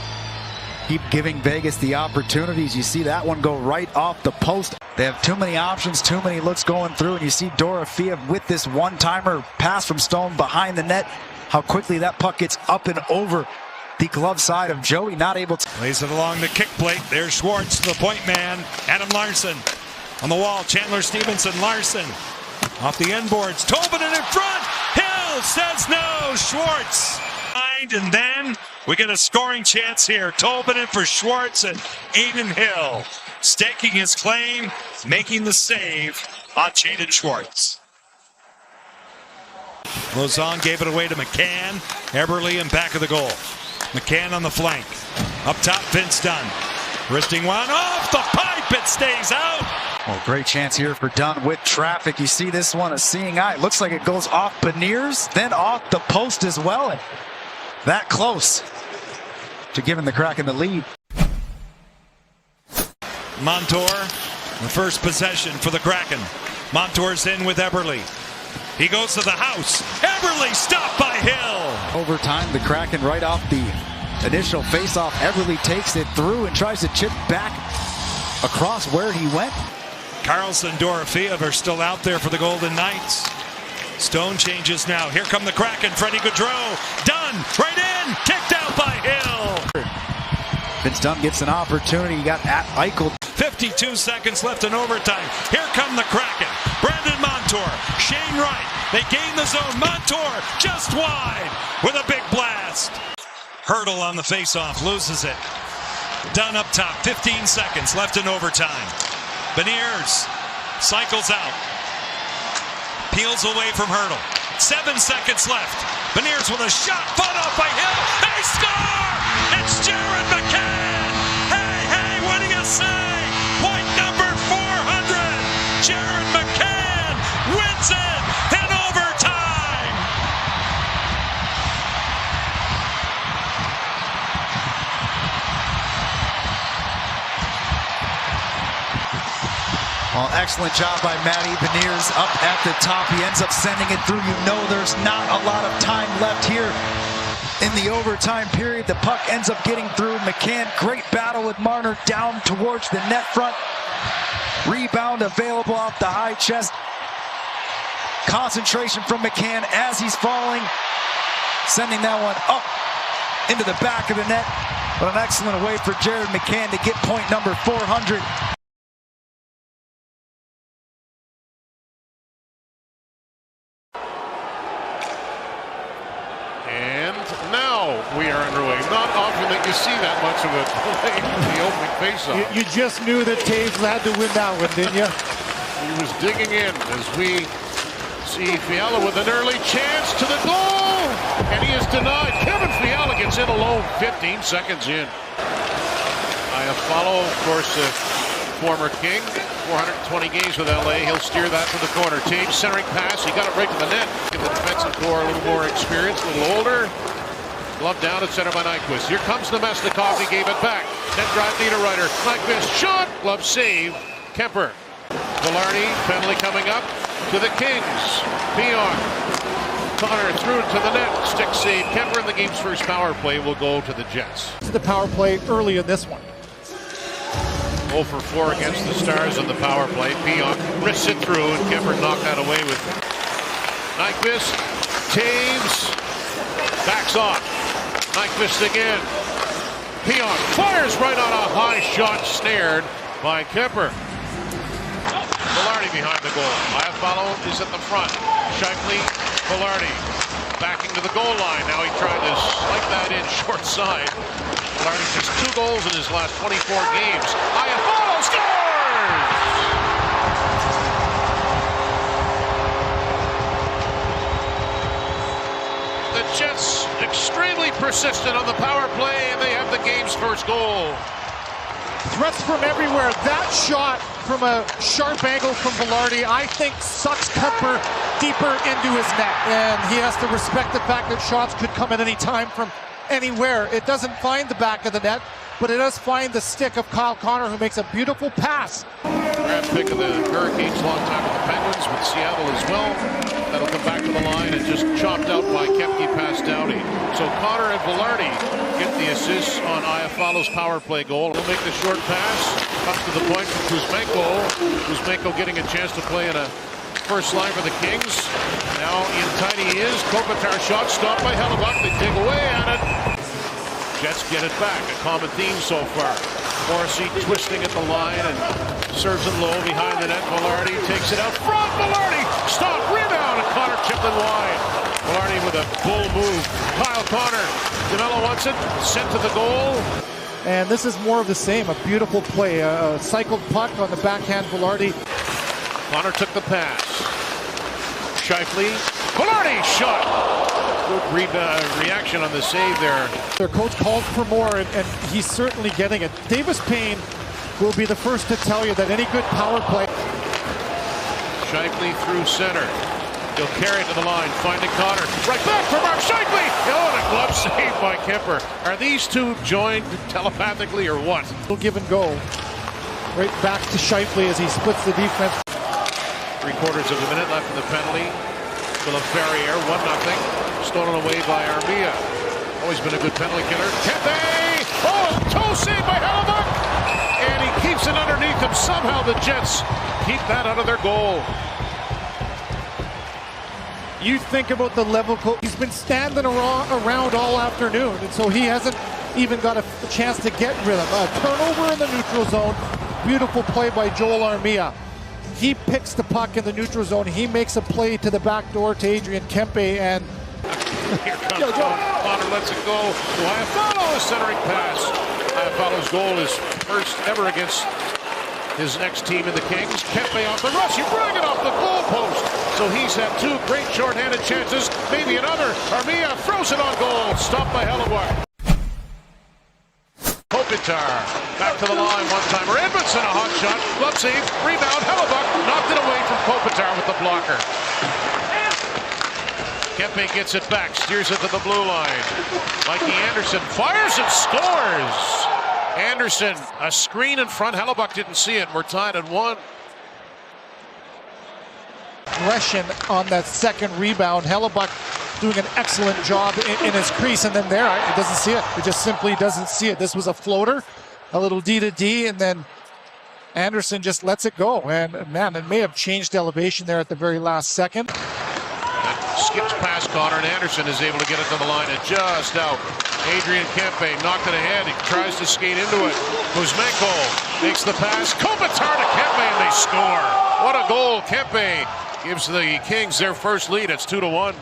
Keep giving Vegas the opportunities. You see that one go right off the post. They have too many options, too many looks going through, and you see Dorofeev with this one-timer pass from Stone behind the net. How quickly that puck gets up and over the glove side of Joey, not able to. Plays it along the kick plate. There's Schwartz, the point man. Adam Larson on the wall. Chandler Stevenson, Larson off the end boards. Tolvanen in front. Hill says no. Schwartz. And then we get a scoring chance here. Tolvanen for Schwartz and Aiden Hill staking his claim, making the save on Jaden Schwartz. Lauzon gave it away to McCann. Eberle in back of the goal. McCann on the flank. Up top, Vince Dunn. Wristing one off the pipe. It stays out. Oh, great chance here for Dunn with traffic. You see this one, a seeing eye. It looks like it goes off Beniers, then off the post as well. And that close to giving the Kraken the lead. Montour, the first possession for the Kraken. Montour's in with Eberle. He goes to the house. Eberle stopped by Hill. Overtime, the Kraken right off the initial faceoff. Eberle takes it through and tries to chip back across where he went. Carlson, Dorofeev are still out there for the Golden Knights. Stone changes now. Here come the Kraken. Freddie Gaudreau. Dunn right in. Kicked out by Hill. Vince Dunn gets an opportunity. He got at Eichel. 52 seconds left in overtime. Here come the Kraken. Brandon Montour. Shane Wright. They gain the zone. Montour just wide with a big blast. Hurdle on the faceoff. Loses it. Dunn up top. 15 seconds left in overtime. Beniers cycles out. Peels away from Hurdle. 7 seconds left. Beniers with a shot. Fought off by Hill. They score! It's Jared McCann! Hey, what do you say? Point number 400. Jared McCann wins it in overtime. Well, excellent job by Matty Beniers up at the top. He ends up sending it through. You know there's not a lot of time left here in the overtime period. The puck ends up getting through. McCann, great battle with Marner down towards the net front. Rebound available off the high chest. Concentration from McCann as he's falling. Sending that one up into the back of the net. But an excellent way for Jared McCann to get point number 400. Now we are underway. Not often that you see that much of a delay in the opening faceoff. You just knew that Taves had to win that one, didn't you? He was digging in as we see Fiala with an early chance to the goal, and he is denied. Kevin Fiala gets in alone, 15 seconds in. I follow, of course, former King, 420 games with LA. He'll steer that to the corner. Taves centering pass. He got it right to the net. Give the defensive core a little more experience, a little older. Glove down at center by Nyquist. Here comes Nemesnikov. He gave it back. Then drive Niederreiter. Nyquist shot. Glove save. Kemper. Velarde. Penalty coming up to the Kings. Pionk. Connor threw it to the net. Stick save. Kemper in the game's first power play will go to the Jets. The power play early in this one. 0 for 4 against the Stars on the power play. Pionk wrists it through, and Kemper knocked that away with Nyquist. Taves backs off. Nyquist again. Pionk fires right on a high shot, snared by Kemper. Velarde behind the goal. Iafallo is at the front. Scheifele, Velarde backing to the goal line. Now he tried to slice that in short side. Velarde just 2 goals in his last 24 games. Iafallo scores! The Jets extremely persistent on the power play, and they have the game's first goal. Threats from everywhere. That shot from a sharp angle from Velarde, I think, sucks Kemper deeper into his net. And he has to respect the fact that shots could come at any time from anywhere. It doesn't find the back of the net, but it does find the stick of Kyle Connor, who makes a beautiful pass. Draft pick of the Hurricanes, long time with the Penguins, with Seattle as well. That'll come back to the line and just chopped out by Kepke past Doughty. So Connor and Velarde get the assists on Iafallo's power play goal. He'll make the short pass up to the point from Kuzmenko. Kuzmenko getting a chance to play in a first line for the Kings. Now in tight he is. Kopitar shot stopped by Hellebuyck. They dig away at it. Jets get it back. A common theme so far. Morrissey twisting at the line and serves it low behind the net. Velarde takes it out front. Velarde stop, rebound, and Connor chipped it wide. Velarde with a bull move. Kyle Connor. DeMello wants it. Sent to the goal. And this is more of the same. A beautiful play. A cycled puck on the backhand. Velarde. Connor took the pass. Scheifele. Velarde shot. Good reaction on the save there. Their coach called for more, and he's certainly getting it. Davis Payne will be the first to tell you that any good power play. Scheifele through center. He'll carry it to the line, finding Connor. Right back for Mark Scheifele! Oh, and a glove save by Kemper. Are these two joined telepathically or what? He'll give and go. Right back to Scheifele as he splits the defense. 3/4 of a minute left in the penalty. Ferrier, 1-0. Stolen away by Armia. Always been a good penalty killer. Kempe! Oh, toe save by Hellebuyck! And he keeps it underneath him. Somehow the Jets keep that out of their goal. You think about the level he's been standing around all afternoon, and so he hasn't even got a chance to get rhythm. A turnover in the neutral zone. Beautiful play by Joel Armia. He picks the puck in the neutral zone. He makes a play to the back door to Adrian Kempe, and here comes Connor, lets it go. Iafallo, a centering pass. Iafallo's goal is first ever against his ex-team in the Kings. Kempe off the rush. You bring it off the goal post. So he's had 2 great short-handed chances. Maybe another. Armia throws it on goal. Stopped by Hellebuyck. Kopitar back to the line, one-timer. Edmondson, a hot shot. Glove save. Rebound. Hellebuyck knocked it away from Kopitar with the blocker. Kempe gets it back, steers it to the blue line. Mikey Anderson fires and scores. Anderson, a screen in front. Hellebuyck didn't see it. We're tied at 1. Aggression on that second rebound. Hellebuyck doing an excellent job in his crease, and then there, it doesn't see it. It just simply doesn't see it. This was a floater, a little D to D, and then Anderson just lets it go. And man, it may have changed elevation there at the very last second. Skips past Connor, and Anderson is able to get it to the line and just out. Adrian Kempe knocked it ahead. He tries to skate into it. Kuzmenko makes the pass. Kopitar to Kempe, and they score. What a goal. Kempe gives the Kings their first lead. It's 2-1.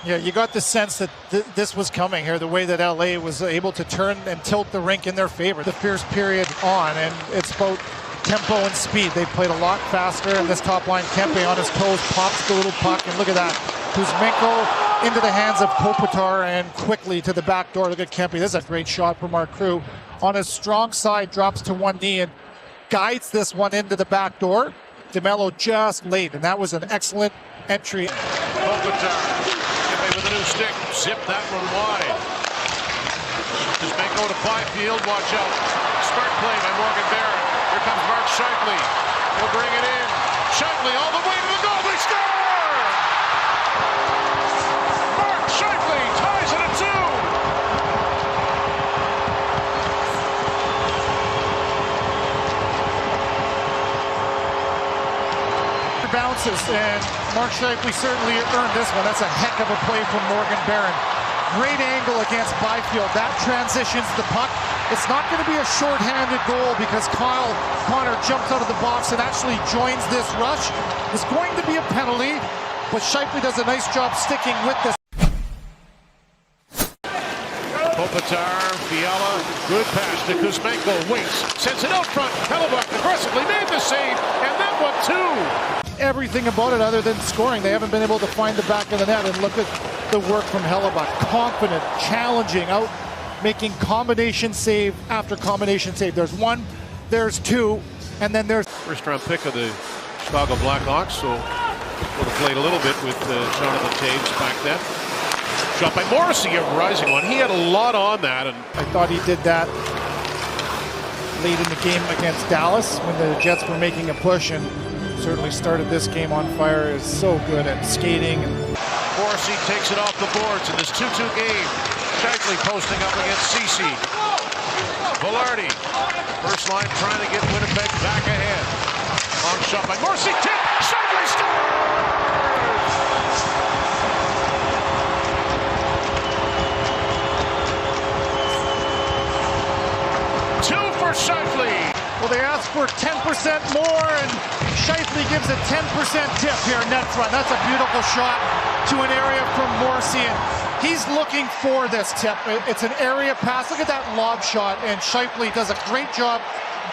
Yeah, you got the sense that this was coming here, the way that LA was able to turn and tilt the rink in their favor. The first period on, and it's about tempo and speed. They played a lot faster, and this top line, Kempe on his toes, pops the little puck, and look at that. Kuzmenko into the hands of Kopitar and quickly to the back door. Look at Kempe. This is a great shot from our crew. On his strong side, drops to one knee and guides this one into the back door. DeMello just late, and that was an excellent entry. Kopitar with a new stick. Zip that one wide. Kuzmenko to Byfield. Watch out. Smart play by Morgan Barron. Here comes Mark Scheifele. He'll bring it in. Scheifele all the way to the goal. They score! Mark Scheifele ties it at 2. Bounces, and Mark Scheifele certainly earned this one. That's a heck of a play from Morgan Barron. Great angle against Byfield. That transitions the puck. It's not going to be a short-handed goal because Connor jumps out of the box and actually joins this rush. It's going to be a penalty, but Scheifele does a nice job sticking with this. Kopitar, Fiala, good pass to Kuzmenko, waits, sends it out front. Hellebuck aggressively made the save, and that one too. Everything about it other than scoring. They haven't been able to find the back of the net, and look at the work from Hellebuck. Confident, challenging, out making combination save after combination save. There's one, there's two, and then there's... First round pick of the Chicago Blackhawks, so would have played a little bit with Jonathan Toews back then. Shot by Morrissey, a rising one. He had a lot on that, and I thought he did that late in the game against Dallas when the Jets were making a push, and certainly started this game on fire. Is so good at skating. Morrissey takes it off the boards in this 2-2 game. Scheifele posting up against Ceci. Velarde, first line trying to get Winnipeg back ahead. Long shot by Morrissey, tip, Scheifele scores! Scheifele. Well, they asked for 10% more, and Scheifele gives a 10% tip here net front. That's a beautiful shot to an area from Morrissey, and he's looking for this tip. It's an area pass. Look at that lob shot, and Scheifele does a great job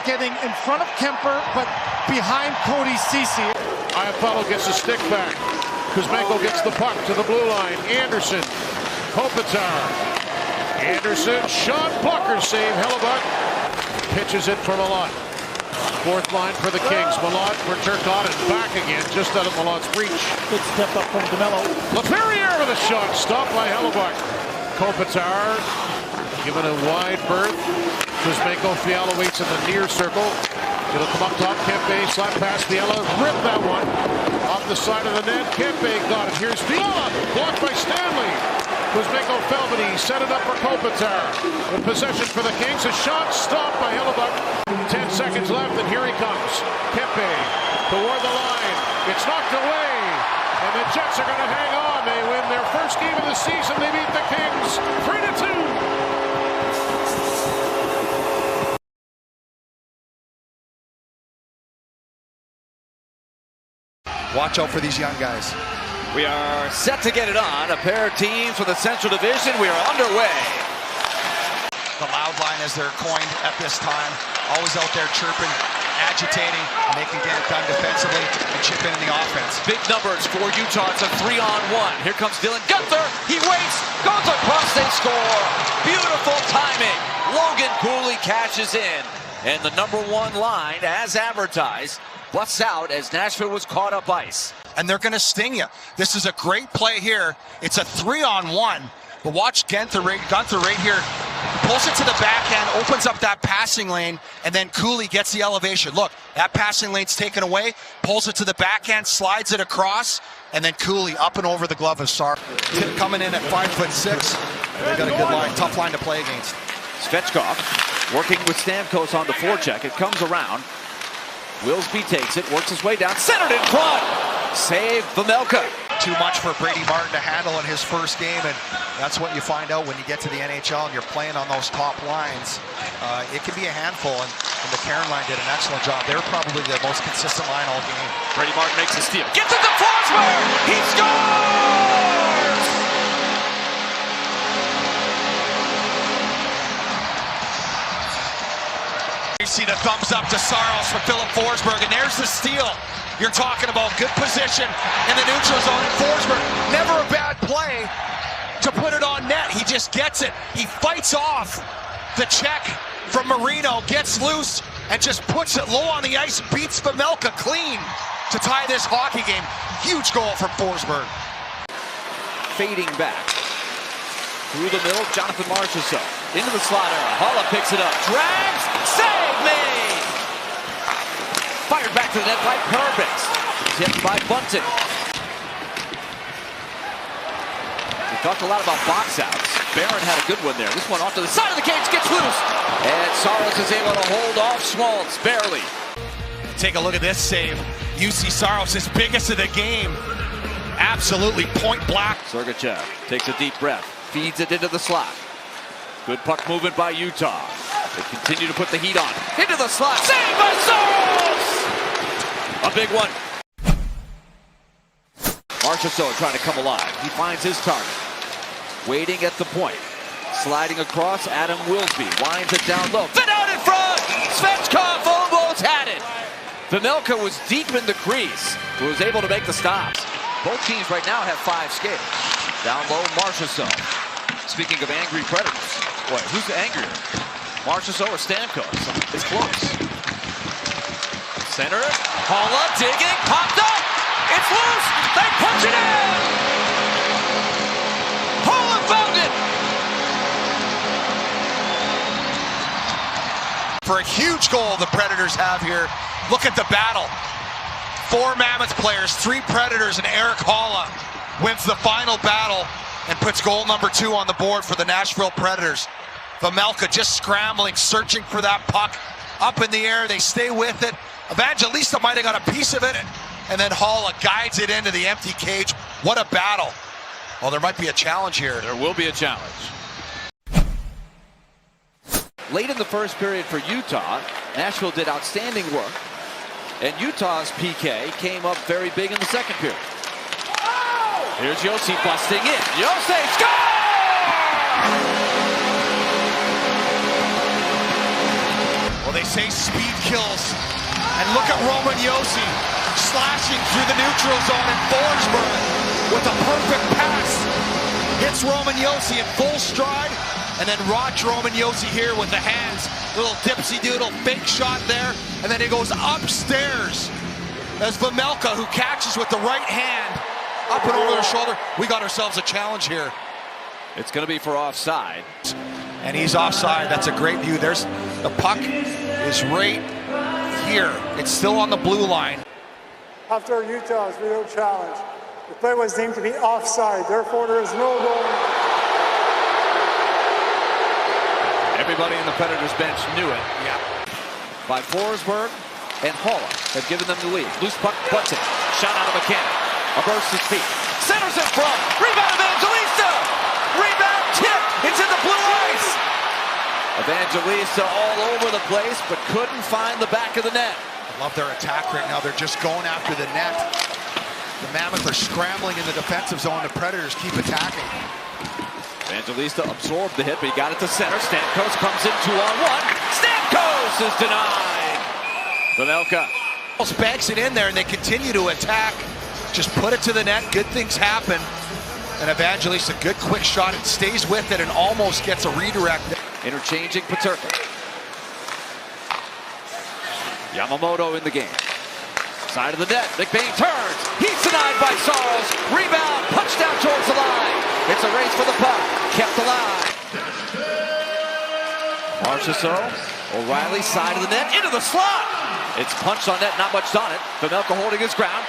getting in front of Kemper, but behind Cody Ceci. Iafallo gets the stick back. Kuzmenko gets the puck to the blue line. Anderson, Kopitar. Anderson, shot, blocker save, Hellebuck. Pitches it for Malott. Fourth line for the Kings. Malott for Turcotte and back again, just out of Malott's reach. Good step up from DeMello. LaFerriere with a shot, stopped by Hellebuck. Kopitar given a wide berth. Kuzmenko, Fiala waits in the near circle. It'll come up top. Kempe, slap past Fiala, rip that one. Off the side of the net, Kempe got it. Here's Fiala, blocked by Stanley. Kuzmenko fell, but he set it up for Kopitar. The possession for the Kings. A shot stopped by Hellebuck. 10 seconds left, and here he comes. Kempe toward the line. It's knocked away, and the Jets are going to hang on. They win their first game of the season. They beat the Kings 3-2. Watch out for these young guys. We are set to get it on. A pair of teams from the Central Division. We are underway. The loud line as they're coined at this time. Always out there chirping, agitating, and they can get it done defensively and chip in the offense. Big numbers for Utah. It's a 3-on-1. Here comes Dylan Gunther. He waits, goes across, they score. Beautiful timing. Logan Cooley catches in. And the #1 line, as advertised, busts out as Nashville was caught up ice. And they're going to sting you. This is a great play here. It's a 3-on-1. But watch Gunther right here. Pulls it to the backhand, opens up that passing lane, and then Cooley gets the elevation. Look, that passing lane's taken away, pulls it to the backhand, slides it across, and then Cooley up and over the glove of Sar. Coming in at 5'6". They've got a good line, tough line to play against. Svechkov working with Stamkos on the forecheck. It comes around. Willsby takes it, works his way down, centered in front. Save Vejmelka. Too much for Brady Martin to handle in his first game, and that's what you find out when you get to the NHL and you're playing on those top lines. It can be a handful, and the Karen line did an excellent job. They're probably the most consistent line all game. Brady Martin makes a steal. Gets it to Forsberg! He scores! You see the thumbs up to Saros for Philip Forsberg, and there's the steal. You're talking about good position in the neutral zone, and Forsberg, never a bad play to put it on net. He just gets it. He fights off the check from Marino, gets loose, and just puts it low on the ice, beats Vejmelka clean to tie this hockey game. Huge goal from Forsberg. Fading back. Through the middle, Jonathan Marchessault. Into the slot area. Holla picks it up. Drags. Save made! Fired back to the net by Perbix. Tipped by Bunting. We talked a lot about box outs. Barron had a good one there. This one off to the side of the cage gets loose. And Saros is able to hold off Schmaltz, barely. Take a look at this save. UC Saros, his biggest of the game. Absolutely point blank. Sergachev takes a deep breath. Feeds it into the slot. Good puck movement by Utah. They continue to put the heat on. Into the slot. Saved by Saros! A big one. Marchessault trying to come alive. He finds his target. Waiting at the point. Sliding across, Adam Wilsby. Winds it down low. Fit out in front! Svechkov almost had it! Vejmelka was deep in the crease. Who was able to make the stops. Both teams right now have 5 skates. Down low, Marchessault. Speaking of angry Predators. Boy, who's angrier? Marchessault or Stamkos? It's close. Center. Holla digging. Popped up. It's loose. They punch it in. Holla found it. For a huge goal the Predators have here. Look at the battle. 4 Mammoth players, 3 Predators, and Eric Holla wins the final battle and puts goal number 2 on the board for the Nashville Predators. Vejmelka just scrambling, searching for that puck. Up in the air, they stay with it. Evangelista might have got a piece of it, and then Holla guides it into the empty cage. What a battle. Well, there might be a challenge here. There will be a challenge. Late in the first period for Utah, Nashville did outstanding work. And Utah's PK came up very big in the second period. Here's Josi busting in. Josi score! Well, they say speed kills. And look at Roman Josi slashing through the neutral zone in Forsberg with a perfect pass. Hits Roman Josi in full stride. And then watch Roman Josi here with the hands. Little dipsy doodle, fake shot there. And then he goes upstairs. As Vejmelka, who catches with the right hand, up and over the shoulder. We got ourselves a challenge here. It's going to be for offside. And he's offside. That's a great view. There's the puck is right here. It's still on the blue line. After Utah's video challenge, the play was deemed to be offside. Therefore, there is no goal. Everybody in the Predators bench knew it. Yeah. By Forsberg and Holla have given them the lead. Loose puck, Bunting. Shot out of a cannon. A burst his feet. Centers in front. Rebound Evangelista. Rebound tip. It's in the blue ice. Evangelista all over the place, but couldn't find the back of the net. I love their attack right now. They're just going after the net. The Mammoth are scrambling in the defensive zone. The Predators keep attacking. Evangelista absorbed the hit, but he got it to center. Stamkos comes in 2-on-1. Stamkos is denied. Vejmelka banks it in there, and they continue to attack. Just put it to the net. Good things happen. And Evangelista, good quick shot. It stays with it and almost gets a redirect. Interchanging Peterka. Yamamoto in the game. Side of the net. McBain turns. He's denied by Saros. Rebound. Punch down towards the line. It's a race for the puck. Kept alive. Marchessault. O'Reilly side of the net. Into the slot. It's punched on net. Not much on it. Vejmelka holding his ground.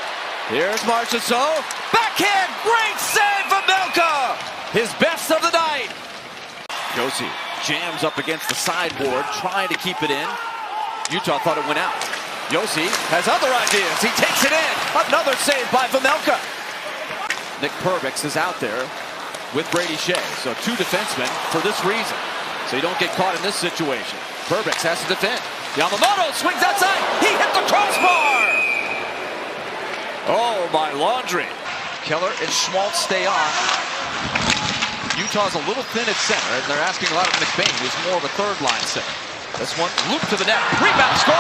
Here's Marchessault. Backhand. Great save, Vejmelka. His best of the night. Josi jams up against the sideboard, trying to keep it in. Utah thought it went out. Josi has other ideas. He takes it in. Another save by Vejmelka. Nick Perbix is out there with Brady Shea. So 2 defensemen for this reason. So you don't get caught in this situation. Perbix has to defend. Yamamoto swings outside. He hit the crossbar. Oh, my laundry. Keller and Schmaltz stay on. Utah's a little thin at center, and they're asking a lot of McBain, who's more of a third-line center. This one, loop to the net. Rebound, score!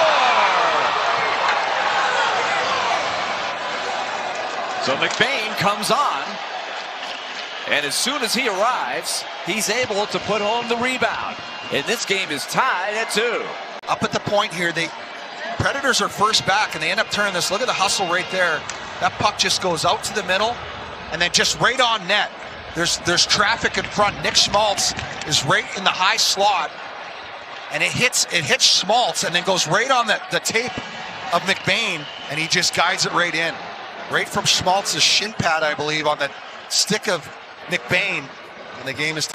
So McBain comes on, and as soon as he arrives, he's able to put home the rebound. And this game is tied at 2. Up at the point here, the Predators are first back, and they end up turning this. Look at the hustle right there. That puck just goes out to the middle, and then just right on net. There's traffic in front. Nick Schmaltz is right in the high slot, and it hits Schmaltz and then goes right on the tape of McBain, and he just guides it right in. Right from Schmaltz's shin pad, I believe, on the stick of McBain, and the game is...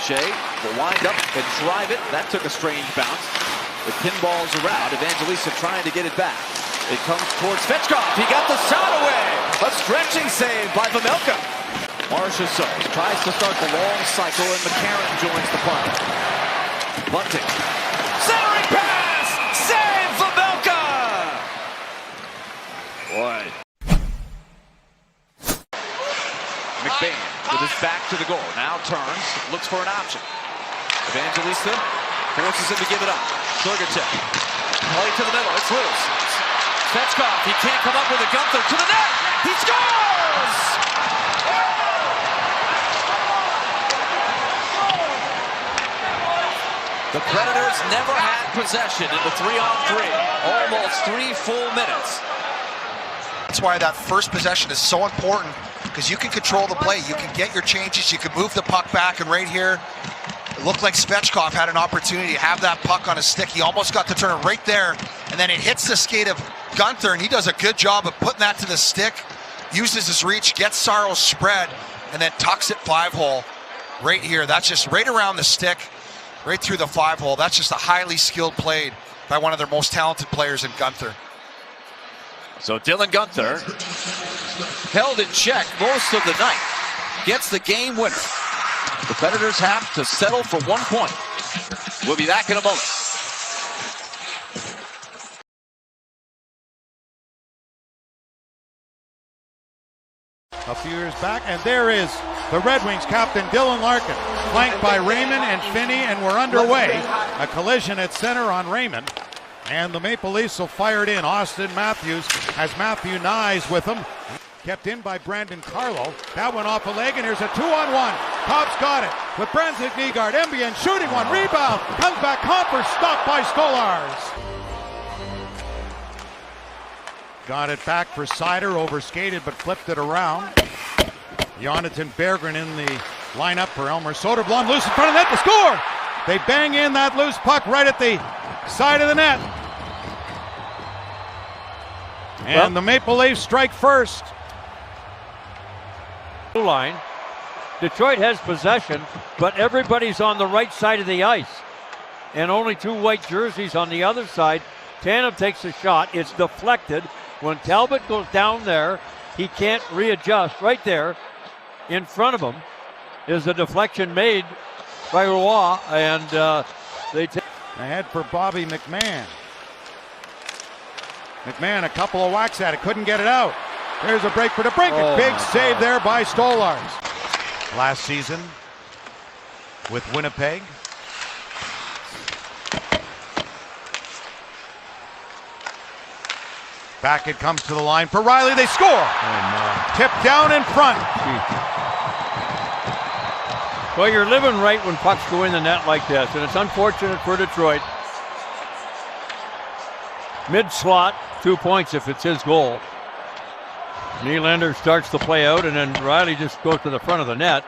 Shea will wind up and drive it. That took a strange bounce. The pinballs around. Evangelista trying to get it back. It comes towards Svechkov. He got the shot away. A stretching save by Pavelka. Marcia Suggs tries to start the long cycle, and McCarron joins the punt. Bunting. Centering pass! Save Pavelka! Boy. McBain with his back to the goal. Now turns, looks for an option. Evangelista forces him to give it up. Sergachev. Play to the middle. It's loose. Svechkov, he can't come up with a Gunther to the net. He scores! The Predators never had possession in the 3-on-3. Almost 3 full minutes. That's why that first possession is so important, because you can control the play. You can get your changes. You can move the puck back, and right here, it looked like Svechkov had an opportunity to have that puck on his stick. He almost got to turn it right there, and then it hits the skate of Gunther, and he does a good job of putting that to the stick, uses his reach, gets Saros spread, and then tucks it 5-hole right here. That's just right around the stick, right through the 5-hole. That's just a highly skilled play by one of their most talented players in Gunther. So Dylan Gunther held in check most of the night. Gets the game winner. The Predators have to settle for 1 point. We'll be back in a moment. A few years back, and there is the Red Wings captain Dylan Larkin, flanked by Raymond and Finney, and we're underway. A collision at center on Raymond, and the Maple Leafs will fire it in. Austin Matthews has Matthew Nyes with him. Kept in by Brandon Carlo. That went off a leg, and here's a 2-on-1. Cobb's got it with Brunswick Nygaard. Mbien shooting one. Rebound. Comes back. Comper stopped by Stolars. Got it back for Sider. Overskated, but flipped it around. Jonathan Berggren in the lineup for Elmer Soderblom. Loose in front of net to score. They bang in that loose puck right at the side of the net. And the Maple Leafs strike first. Line. Detroit has possession, but everybody's on the right side of the ice. And only 2 white jerseys on the other side. Tanev takes a shot. It's deflected. When Talbot goes down there, he can't readjust. Right there in front of him is a deflection made by Roy, and they take ahead for Bobby McMahon. McMahon, a couple of whacks at it, couldn't get it out. There's a break for the brink. Oh, big save there by Stolars. Last season with Winnipeg. Back it comes to the line for Riley. They score. Tipped down in front. Well, you're living right when pucks go in the net like this, and it's unfortunate for Detroit. Mid-slot, 2 points if it's his goal. Nylander starts the play out, and then Riley just goes to the front of the net.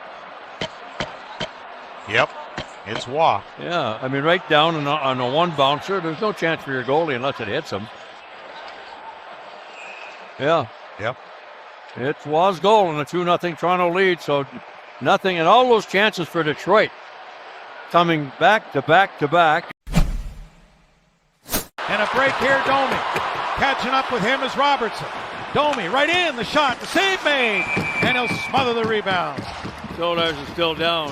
Yep, it's Waugh. Yeah, I mean, right down on a one bouncer, there's no chance for your goalie unless it hits him. Yeah. Yep. It's Waugh's goal and a 2-0 Toronto lead, so nothing, and all those chances for Detroit coming back to back to back. And a break here, Domi. Catching up with him is Robertson. Domi right in, the shot, the save made, and he'll smother the rebound. Stolars is still down.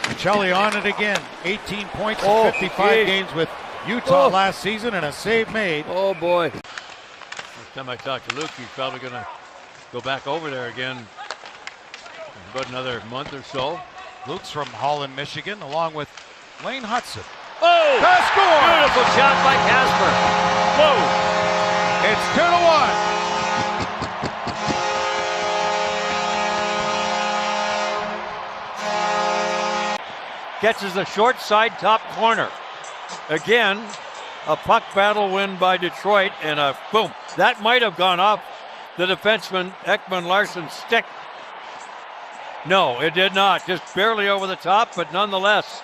Michelli on it again. 18 points in 55 games with Utah last season, and a save made. Oh boy. Next time I talk to Luke, he's probably going to go back over there again in about another month or so. Luke's from Holland, Michigan, along with Lane Hudson. Oh! The score! Beautiful shot by Casper. Whoa! It's 2-1. Catches the short side top corner. Again, a puck battle win by Detroit, and a boom. That might have gone up the defenseman Ekman Larsson's stick? No, it did not. Just barely over the top, but nonetheless,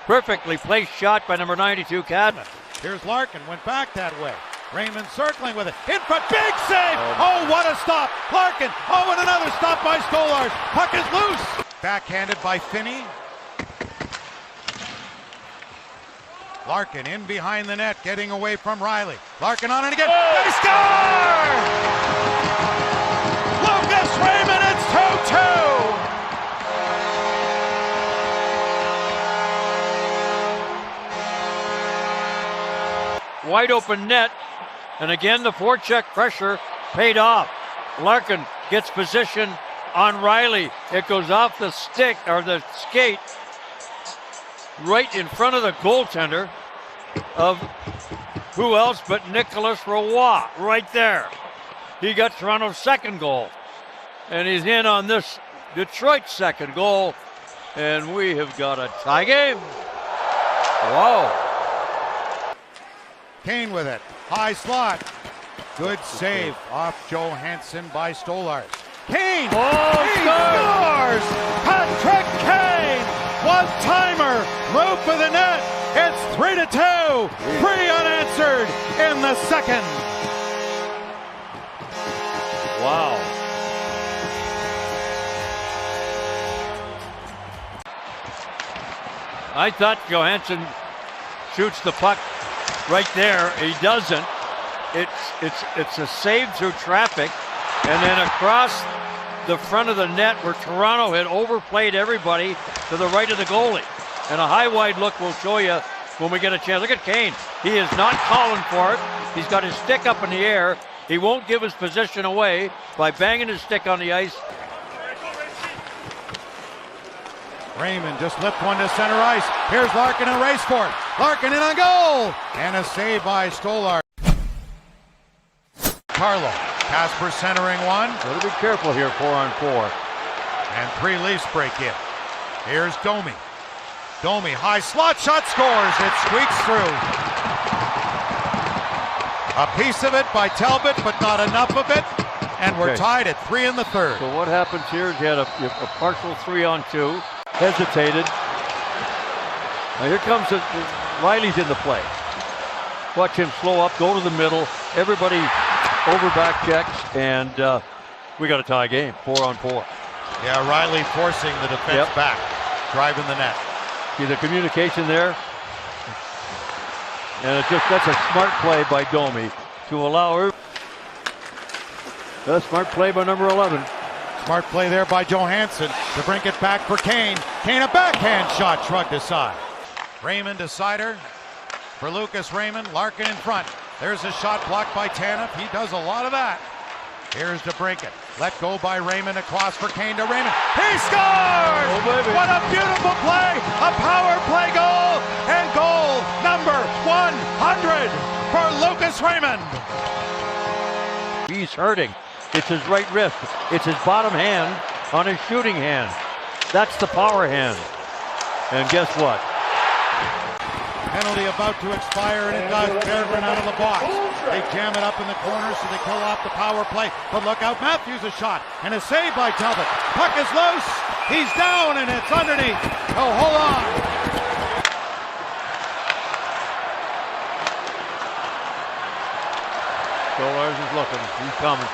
perfectly placed shot by number 92, Cadman. Here's Larkin, went back that way. Raymond circling with it. In front, big save! Oh, what a stop! Larkin, oh, and another stop by Stolarz. Puck is loose. Backhanded by Finney. Larkin in behind the net, getting away from Riley. Larkin on it again. They score! Lucas Raymond, it's 2-2. Wide open net, and again the forecheck pressure paid off. Larkin gets position on Riley. It goes off the stick, or the skate, right in front of the goaltender of who else but Nicholas Roy, right there. He got Toronto's second goal, and he's in on this Detroit second goal, and we have got a tie game. Wow. Kane with it. High slot. Good save off Johansson by Stolarz. Kane! He scores! Patrick Kane! One timer! Roof of the net! It's 3-2! 3 unanswered in the second. Wow. I thought Johansson shoots the puck right there. He doesn't. It's a save through traffic, and then across the front of the net where Toronto had overplayed everybody to the right of the goalie. And a high wide look will show you when we get a chance. Look at Kane. He is not calling for it. He's got his stick up in the air. He won't give his position away by banging his stick on the ice. Raymond just lift one to center ice. Here's Larkin and race for it. Larkin in on goal. And a save by Stolarz. Carlo. Casper centering one. Gotta be careful here, 4-on-4. And 3 Leafs break in. Here's Domi. Domi, high slot shot, scores. It squeaks through. A piece of it by Talbot, but not enough of it. And we're tied at 3 in the third. So what happens here is you had a partial 3-on-2. Hesitated. Now here comes Riley's in the play. Watch him slow up, go to the middle. Everybody over back checks, and we got a tie game, 4-on-4. Yeah, Riley forcing the defense back, driving the net. See the communication there? And that's a smart play by Domi to allow her. A smart play by number 11. Smart play there by Johansson to bring it back for Kane. Kane, a backhand shot shrugged aside. Raymond decider for Lucas Raymond. Larkin in front. There's a shot blocked by Tanev. He does a lot of that. Here's to break it. Let go by Raymond across for Kane to Raymond. He scores! Oh, baby. What a beautiful play! A power play goal! And goal number 100 for Lucas Raymond. He's hurting. It's his right wrist. It's his bottom hand on his shooting hand. That's the power hand. And guess what? Penalty about to expire, and it does. Berggren out of the box. They jam it up in the corner, so they kill off the power play. But look out, Matthews a shot, and a save by Talbot. Puck is loose. He's down, and it's underneath. Oh, hold on. Stolarz is looking. He's coming.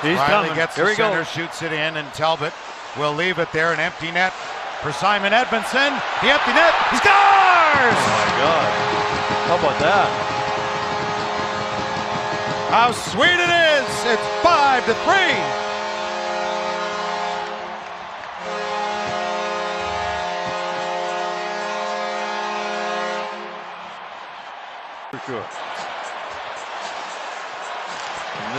He's Riley coming. gets Here the he center, goes. shoots it in, and Talbot will leave it there. An empty net for Simon Edmondson. The empty net. He scores! Oh my God. How about that? How sweet it is! It's 5-3. For sure.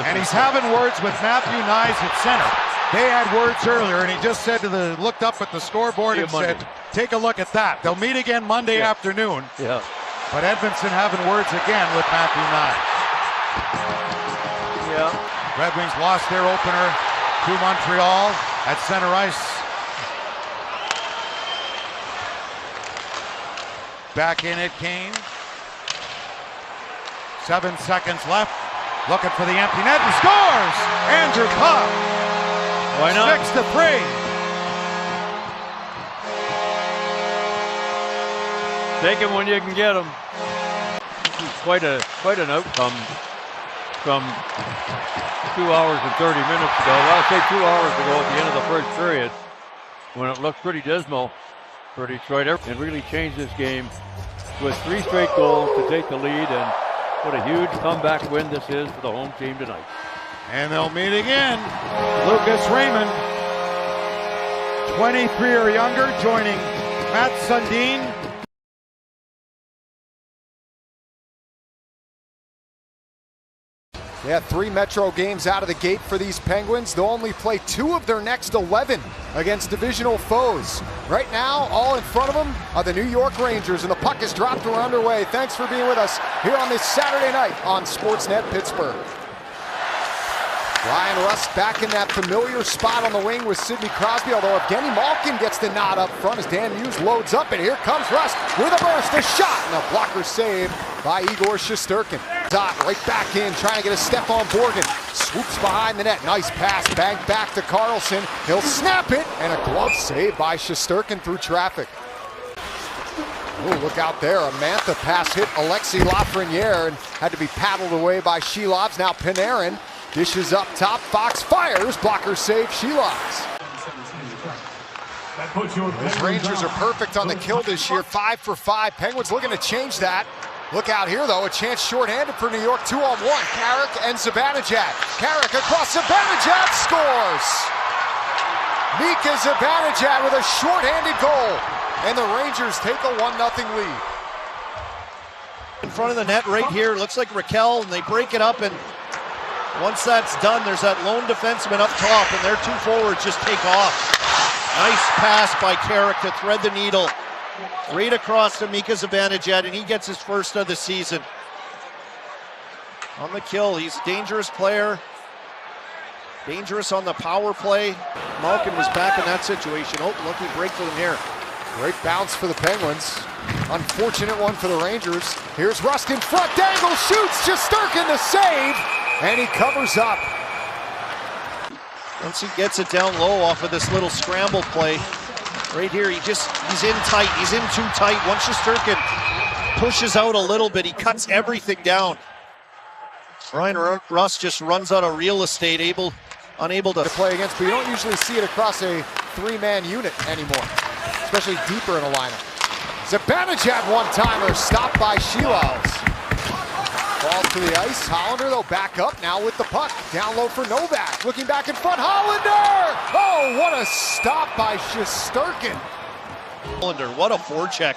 And he's having words with Matthew Nyes at center. They had words earlier, and he just said looked up at the scoreboard and said, take a look at that. They'll meet again Monday afternoon. Yeah. But Edmondson having words again with Matthew Nyes. Yeah. Red Wings lost their opener to Montreal at center ice. Back in it, Kane. 7 seconds left. looking for the empty net and scores! Andrew Puck. Why not? 6-3. Take him when you can get him. Quite an outcome from 2 hours and 30 minutes ago. Well, I'll say 2 hours ago at the end of the first period, when it looked pretty dismal for Detroit, and really changed this game with 3 straight goals to take the lead, and what a huge comeback win this is for the home team tonight. And they'll meet again. Lucas Raymond, 23 or younger, joining Matt Sundin. Yeah, 3 Metro games out of the gate for these Penguins. They'll only play 2 of their next 11 against divisional foes. Right now, all in front of them are the New York Rangers, and the puck is dropped and we're underway. Thanks for being with us here on this Saturday night on Sportsnet Pittsburgh. Ryan Rust back in that familiar spot on the wing with Sidney Crosby, although Evgeny Malkin gets the nod up front as Dan Hughes loads up, and here comes Rust with a burst, a shot, and a blocker save by Igor Shesterkin. Dot right back in, trying to get a step on Borgen. Swoops behind the net, nice pass, banked back to Carlson. He'll snap it, and a glove save by Shesterkin through traffic. Oh, look out there, a Mantha pass hit Alexis Lafreniere and had to be paddled away by Shelovs. Now Panarin dishes up top, Fox fires, blocker save, Shelovs. Those Rangers are perfect on the kill this year, 5 for 5. Penguins looking to change that. Look out here, though, a chance shorthanded for New York, 2-on-1. Carrick and Zibanejad. Carrick across Zibanejad scores! Mika Zibanejad with a shorthanded goal, and the Rangers take a 1-0 lead. In front of the net right here, looks like Raquel, and they break it up, and once that's done, there's that lone defenseman up top, and their 2 forwards just take off. Nice pass by Carrick to thread the needle right across to Mika Zibanejad, and he gets his first of the season. On the kill, he's a dangerous player. Dangerous on the power play. Malkin was back in that situation. Oh, lucky break for them here. Great bounce for the Penguins. Unfortunate one for the Rangers. Here's Rust in front, Dangle shoots, Shesterkin the save, and he covers up. Once he gets it down low off of this little scramble play, right here, he's in tight, he's in too tight. Once Shesterkin pushes out a little bit, he cuts everything down. Ryan Rust just runs out of real estate, unable to play against, but you don't usually see it across a 3-man unit anymore, especially deeper in a lineup. Zibanejad one-timer, stopped by Shelovs. Falls to the ice. Hollander, though, back up now with the puck. Down low for Novak. Looking back in front. Hollander! Oh, what a stop by Shesterkin. Hollander, what a forecheck.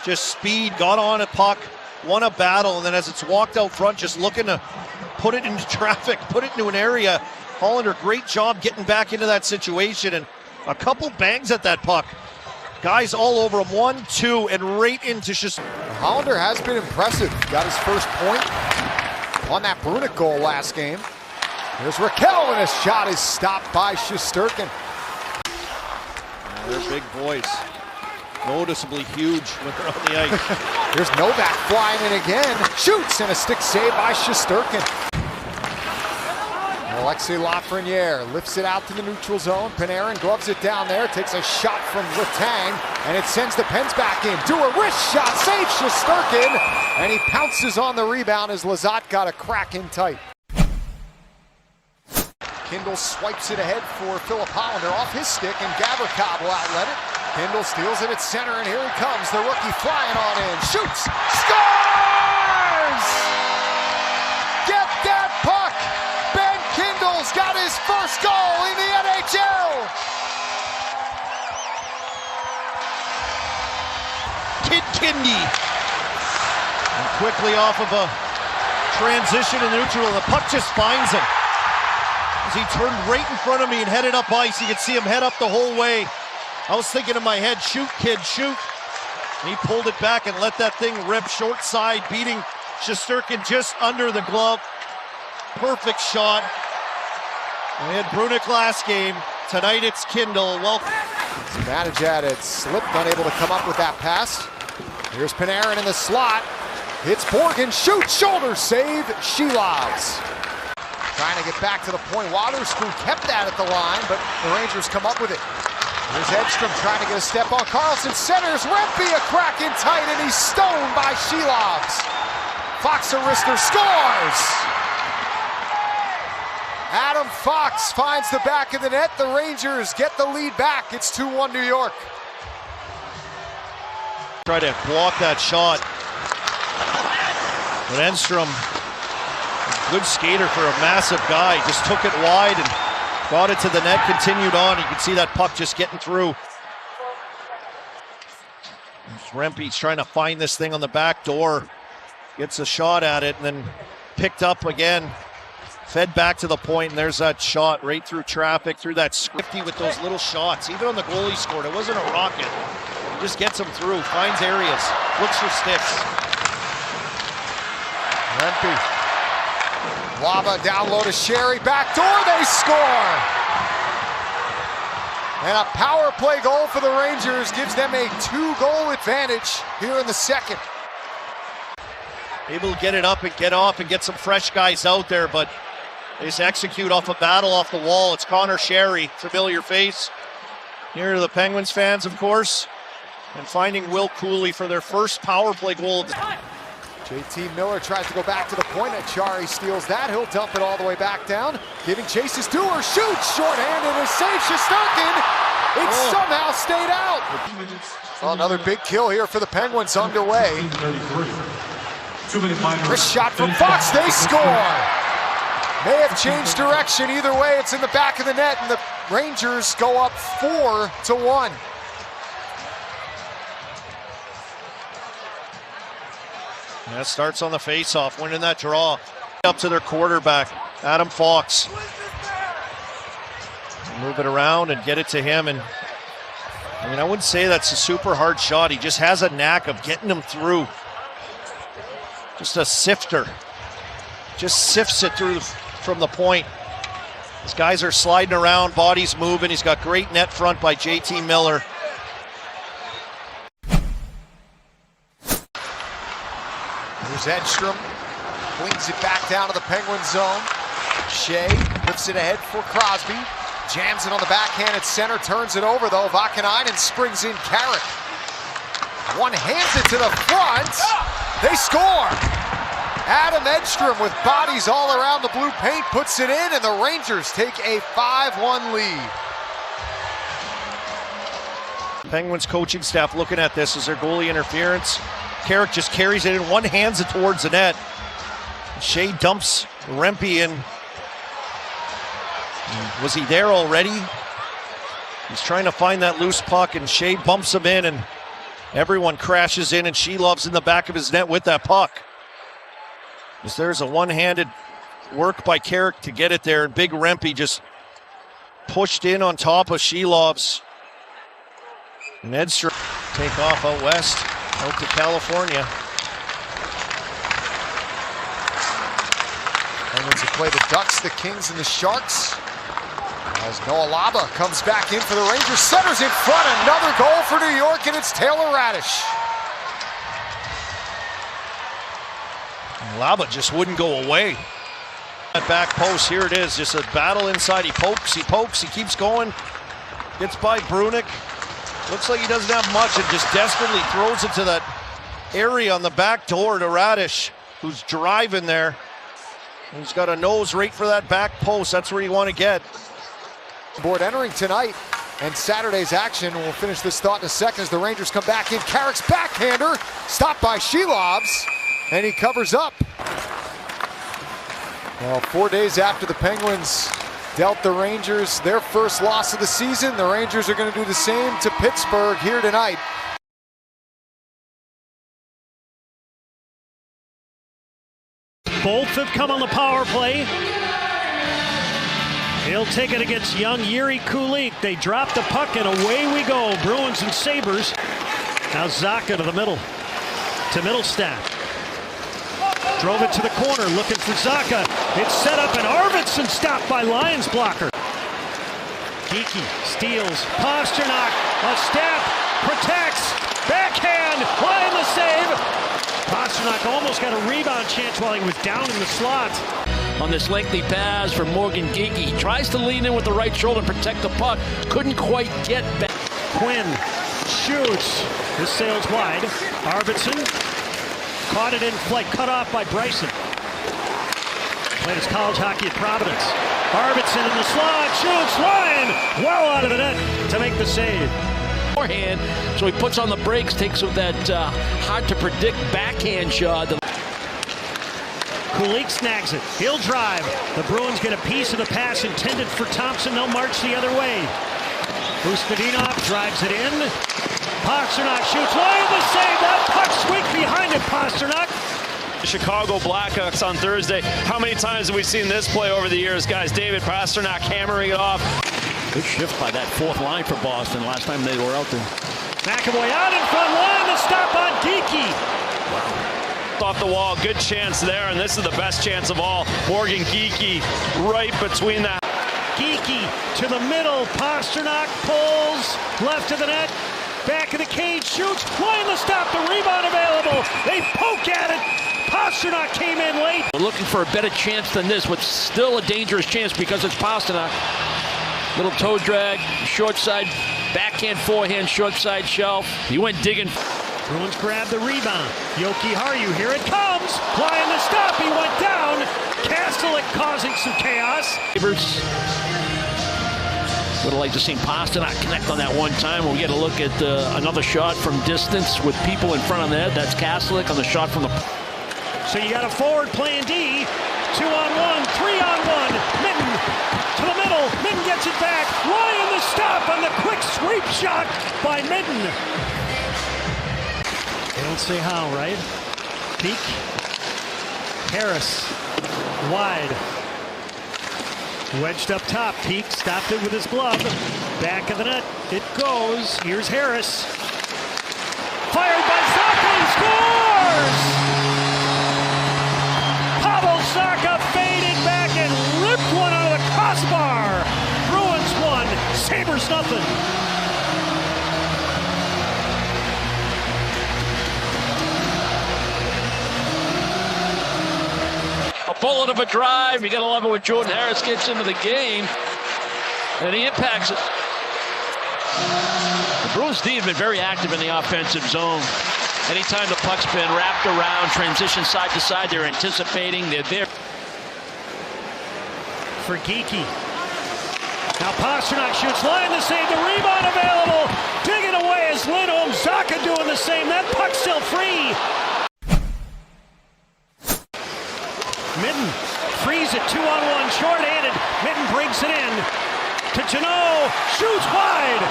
Just speed, got on a puck, won a battle, and then as it's walked out front, just looking to put it into traffic, put it into an area. Hollander, great job getting back into that situation, and a couple bangs at that puck. Guys all over him, 1, 2, and right into Shesterkin. Hollander has been impressive. Got his first point on that Brunick goal last game. Here's Raquel, and his shot is stopped by Shesterkin. They're big boys. Noticeably huge when they're on the ice. Here's Novak flying in again. Shoots, and a stick save by Shesterkin. Alexis Lafreniere lifts it out to the neutral zone. Panarin gloves it down there, takes a shot from Letang, and it sends the Pens back in. Do a wrist shot, saves Shesterkin, and he pounces on the rebound as Lizotte got a crack in tight. Kindle swipes it ahead for Philip Hollander off his stick, and Gavrikov will outlet it. Kindle steals it at center, and here he comes, the rookie flying on in. Shoots, scores! Get that puck! Ben Kindle's got his first goal in the NHL! Kid Kindy. And quickly off of a transition in neutral, and the puck just finds him. As he turned right in front of me and headed up ice, you could see him head up the whole way. I was thinking in my head, shoot, kid, shoot. And he pulled it back and let that thing rip short side, beating Shesterkin just under the glove. Perfect shot. We had Brunick last game. Tonight it's Kindle. Well, Zibanejad had slipped, unable to come up with that pass. Here's Panarin in the slot. Hits Borgen, shoots, shoulder save, Shelovs. Trying to get back to the point. Waterspoon kept that at the line, but the Rangers come up with it. Here's Edstrom trying to get a step on Carlson. Centers Rempe, a crack in tight, and he's stoned by Shelovs. Fox Arister scores! Adam Fox finds the back of the net. The Rangers get the lead back. It's 2-1 New York. Try to block that shot. But Edstrom, good skater for a massive guy, just took it wide and got it to the net, continued on. You can see that puck just getting through. Rempe's trying to find this thing on the back door. Gets a shot at it and then picked up again. Fed back to the point, and there's that shot right through traffic, through that scripty with those little shots. Even on the goal he scored, it wasn't a rocket. He just gets them through, finds areas, looks for sticks. Rempe. Lava down low to Sherry. Back door, they score! And a power play goal for the Rangers gives them a 2-goal advantage here in the second. Able to get it up and get off and get some fresh guys out there, but they just execute off a battle off the wall. It's Connor Sherry, familiar face here to the Penguins fans, of course, and finding Will Cooley for their first power play goal. JT Miller tries to go back to the point, and Chari steals that. He'll dump it all the way back down. Giving chases to her, shoots, shorthanded, and saves Shesterkin. It somehow stayed out. Well, another big kill here for the Penguins underway. This shot from Fox, they score. May have changed direction. Either way, it's in the back of the net, and the Rangers go up 4-1. That starts on the face-off, winning that draw. Up to their quarterback, Adam Fox. Move it around and get it to him. And I mean, I wouldn't say that's a super hard shot. He just has a knack of getting them through. Just a sifter. Just sifts it through from the point. These guys are sliding around, bodies moving. He's got great net front by JT Miller. Here's Edstrom, flings it back down to the Penguin zone. Shea lifts it ahead for Crosby. Jams it on the backhand at center, turns it over though. Vakanainen springs in Carrick. One hands it to the front. They score. Adam Edstrom with bodies all around the blue paint puts it in, and the Rangers take a 5-1 lead. Penguins coaching staff looking at this as their goalie interference. Carrick just carries it in, one hands it towards the net. Shea dumps Rempe in. Was he there already? He's trying to find that loose puck, and Shea bumps him in, and everyone crashes in, and Shelov's in the back of his net with that puck. As there's a one-handed work by Carrick to get it there, and big Rempe just pushed in on top of Shelov's. And Edstrom take off out west, out to California. Penguins will play the Ducks, the Kings, and the Sharks. As Noah Laba comes back in for the Rangers, centers in front, another goal for New York, and it's Taylor Radish. Laba just wouldn't go away. That back post, here it is, just a battle inside. He pokes, he keeps going. Gets by Brunick. Looks like he doesn't have much and just desperately throws it to that area on the back door to Radish, who's driving there. He's got a nose right for that back post. That's where you want to get. Board entering tonight, and Saturday's action. We'll finish this thought in a second as the Rangers come back in. Carrick's backhander, stopped by Shelovs, and he covers up. Well, 4 days after the Penguins dealt the Rangers their first loss of the season, the Rangers are going to do the same to Pittsburgh here tonight. Both have come on the power play. He'll take it against young Yuri Kulik. They drop the puck and away we go. Bruins and Sabres. Now Zacha to the middle. To Middlestat. Drove it to the corner, looking for Zacha. It's set up, and Arvidsson stopped by Lions blocker. Geeky steals. Pasternak, a step, protects, backhand, line the save. Pasternak almost got a rebound chance while he was down in the slot. On this lengthy pass for Morgan Geekie. He tries to lean in with the right shoulder and protect the puck. Couldn't quite get back. Quinn shoots. This sails wide. Arvidsson caught it in flight. Cut off by Bryson. Played his college hockey at Providence. Arvidsson in the slot. Shoots. Line. Well out of the net to make the save. Forehand. So he puts on the brakes. Takes with that hard-to-predict backhand shot. Kulich snags it. He'll drive. The Bruins get a piece of the pass intended for Thompson. They'll march the other way. Ustedinov drives it in. Pasternak shoots. Line the save. That puck sweep behind it. Pasternak. Chicago Blackhawks on Thursday. How many times have we seen this play over the years, guys? David Pasternak hammering it off. Good shift by that fourth line for Boston last time they were out there. McAvoy out in front. Line the stop on Geekie. Off the wall, good chance there, and this is the best chance of all. Morgan Geekie right between that. Geekie to the middle. Pasternak pulls left of the net. Back of the cage, shoots. Line the stop. The rebound available. They poke at it. Pasternak came in late. We're looking for a better chance than this, but still a dangerous chance because it's Pasternak. Little toe drag, short side, backhand, forehand, short side shelf. He went digging. Bruins grab the rebound. Yoki Haru, here it comes. Flying the stop, he went down. Kastelik causing some chaos. Would have liked to see Pasternak connect on that one time. We'll get a look at another shot from distance with people in front of the net. That's Kastelik on the shot from the... So you got a forward playing D. 2-on-1, 3-on-1. Mitten to the middle. Mitten gets it back. Ryan the stop on the quick sweep shot by Mitten. They don't say how, right? Peak. Harris. Wide. Wedged up top. Peak stopped it with his glove. Back of the net. It goes. Here's Harris. Fired by Zacha. He scores! Pavel Zacha faded back and ripped one out of the crossbar. Bruins 1, Sabres nothing. A bullet of a drive. You got to love it when Jordan Harris gets into the game. And he impacts it. The Bruins D have been very active in the offensive zone. Anytime the puck's been wrapped around, transition side to side, they're anticipating. They're there. For Geekie. Now Pasternak shoots, line the save, the rebound available. Digging away is Lindholm. Zacha doing the same. That puck's still free. Mitten frees it 2-on-1, short-handed. Mitten brings it in to Janot. Shoots wide.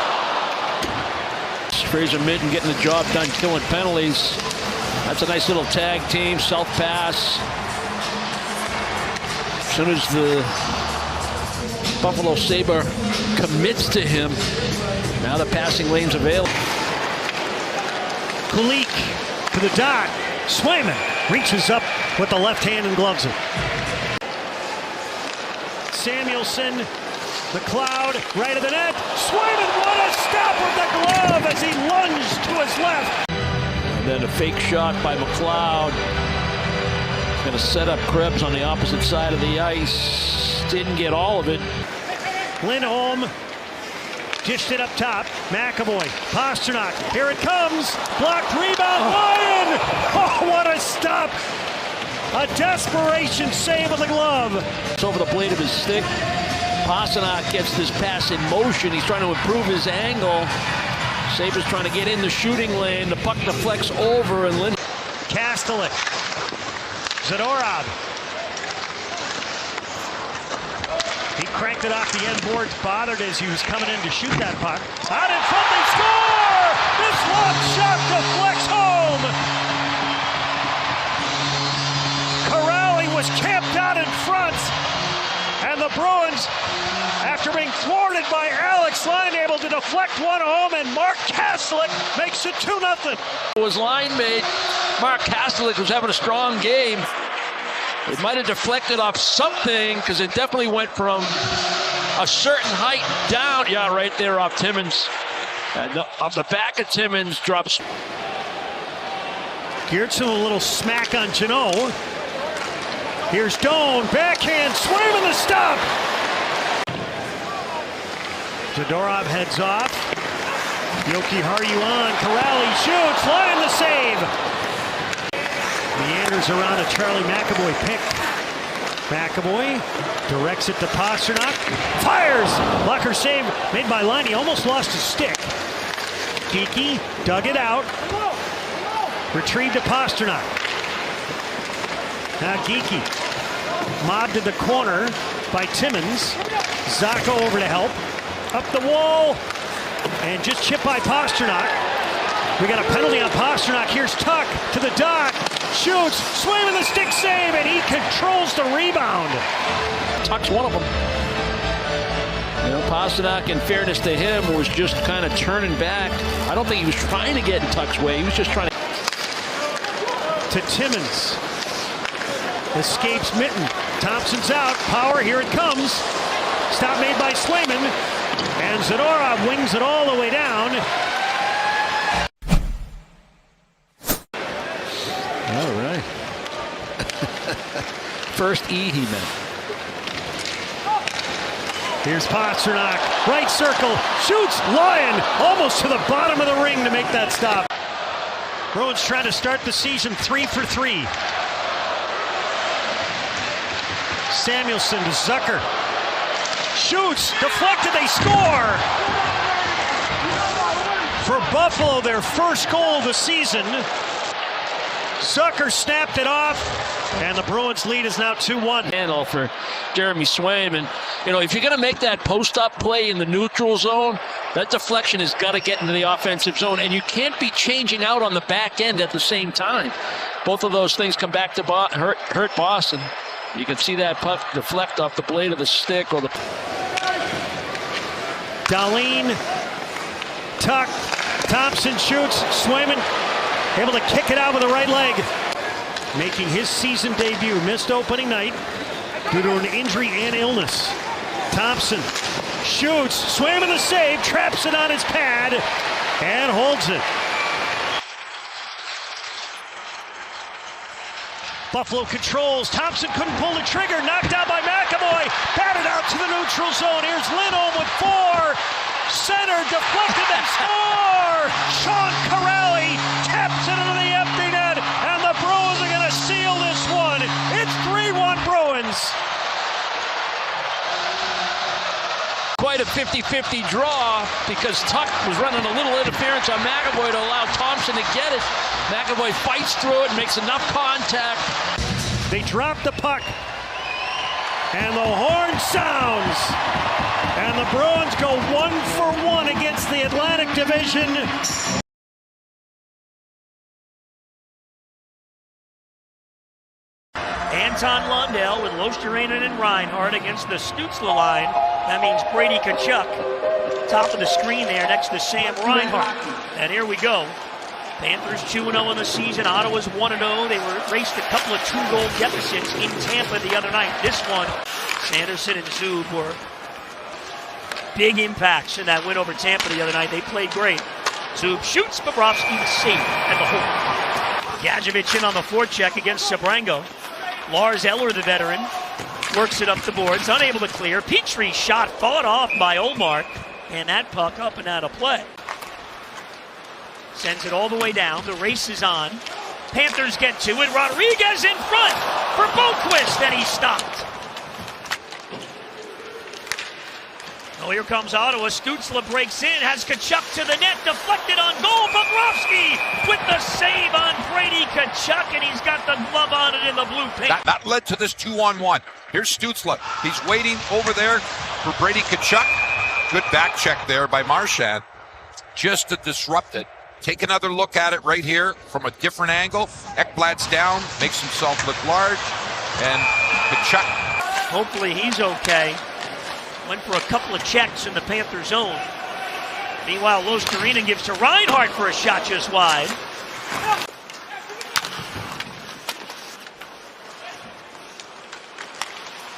Fraser Mitten getting the job done, killing penalties. That's a nice little tag team, self-pass. As soon as the Buffalo Sabre commits to him, now the passing lane's available. Kulich to the dot. Swayman reaches up with the left hand and gloves it. Samuelson, McLeod, right of the net. Swayman, what a stop with the glove as he lunged to his left. And then a fake shot by McLeod. Going to set up Krebs on the opposite side of the ice. Didn't get all of it. Lindholm dished it up top. McAvoy, Pasternak, here it comes. Blocked rebound, Ryan! Oh, what a stop! A desperation save with the glove. It's over the blade of his stick. Pasternak gets this pass in motion. He's trying to improve his angle. Sabres trying to get in the shooting lane. The puck deflects over and Lindholm. Kastelik. Zadorov. He cranked it off the end boards, bothered as he was coming in to shoot that puck. Out in front, they score! This long shot deflects home! Corrali was camped out in front, and the Bruins, after being thwarted by Alex Line, able to deflect one home, and Mark Kastelik makes it 2-0. His line mate, Mark Kastelik, was having a strong game. It might have deflected off something because it definitely went from a certain height down. Yeah, right there off Timmins. And off the back of Timmins drops. Geertsen a little smack on Janot. Here's Doan, backhand, Swayman the stop. Zadorov heads off. Yoki Harju on, Corrali shoots, line the save. Meanders around a Charlie McAvoy pick. McAvoy directs it to Pasternak. Fires! Blocker save made by Laine. He almost lost his stick. Geekie dug it out. Retrieved to Pasternak. Now Geekie mobbed to the corner by Timmins. Zacco over to help. Up the wall. And just chipped by Pasternak. We got a penalty on Pasternak. Here's Tuck to the dot. Shoots. Swayman the stick save. And he controls the rebound. Tuck's one of them. You know, Pasternak, in fairness to him, was just kind of turning back. I don't think he was trying to get in Tuck's way. He was just trying to Timmins. Escapes Mitten. Thompson's out. Power, here it comes. Stop made by Swayman. And Zadorov wings it all the way down. All right. First E he meant. Here's Pasternak. Right circle. Shoots. Lyon almost to the bottom of the ring to make that stop. Bruins trying to start the season 3 for 3. Samuelson to Zucker. Shoots. Deflected. They score. For Buffalo, their first goal of the season. Zucker snapped it off, and the Bruins lead is now 2-1. Handle for Jeremy Swayman. You know, if you're going to make that post-up play in the neutral zone, that deflection has got to get into the offensive zone, and you can't be changing out on the back end at the same time. Both of those things come back to hurt Boston. You can see that puck deflect off the blade of the stick or the... Dahlin, Tuck, Thompson shoots, Swayman able to kick it out with the right leg. Making his season debut, missed opening night due to an injury and illness. Thompson shoots, Swayman the save, traps it on his pad, and holds it. Buffalo controls. Thompson couldn't pull the trigger. Knocked out by McAvoy. Batted out to the neutral zone. Here's Lindholm with 4. Center deflected and score! Sean Corrali taps it into the empty net, and the Bruins are going to seal this one. It's 3-1 Bruins. Quite a 50-50 draw because Tuck was running a little interference on McAvoy to allow Thompson to get it. McAvoy fights through it, makes enough contact. They drop the puck, and the horn sounds. And the Bruins go 1 for 1 against the Atlantic Division. Anton Lundell with Losterinen and Reinhart against the Stutzla line. That means Brady Tkachuk. Top of the screen there next to Sam Reinhart. And here we go. Panthers 2-0 in the season. Ottawa's 1-0. They raced a couple of 2-goal deficits in Tampa the other night. This one, Sanderson and Zub were big impacts in that win over Tampa the other night. They played great. Zub shoots, Bobrovsky safe at the hole. Gadjevich in on the forecheck against Sabrango. Lars Eller, the veteran, works it up the boards, unable to clear. Petrie shot fought off by Olmark, and that puck up and out of play. Sends it all the way down. The race is on. Panthers get to it. Rodriguez in front for Boquist, and he stopped. Oh, here comes Ottawa. Stutzla breaks in, has Tkachuk to the net, deflected on goal. Bobrovsky with the save on Brady Tkachuk, and he's got the glove on it in the blue paint. That led to this 2-on-1. Here's Stutzla. He's waiting over there for Brady Tkachuk. Good back check there by Marchand, just to disrupt it. Take another look at it right here from a different angle. Ekblad's down, makes himself look large, and Tkachuk. Hopefully he's okay. Went for a couple of checks in the Panther zone. Meanwhile, Losterinen gives to Reinhart for a shot just wide.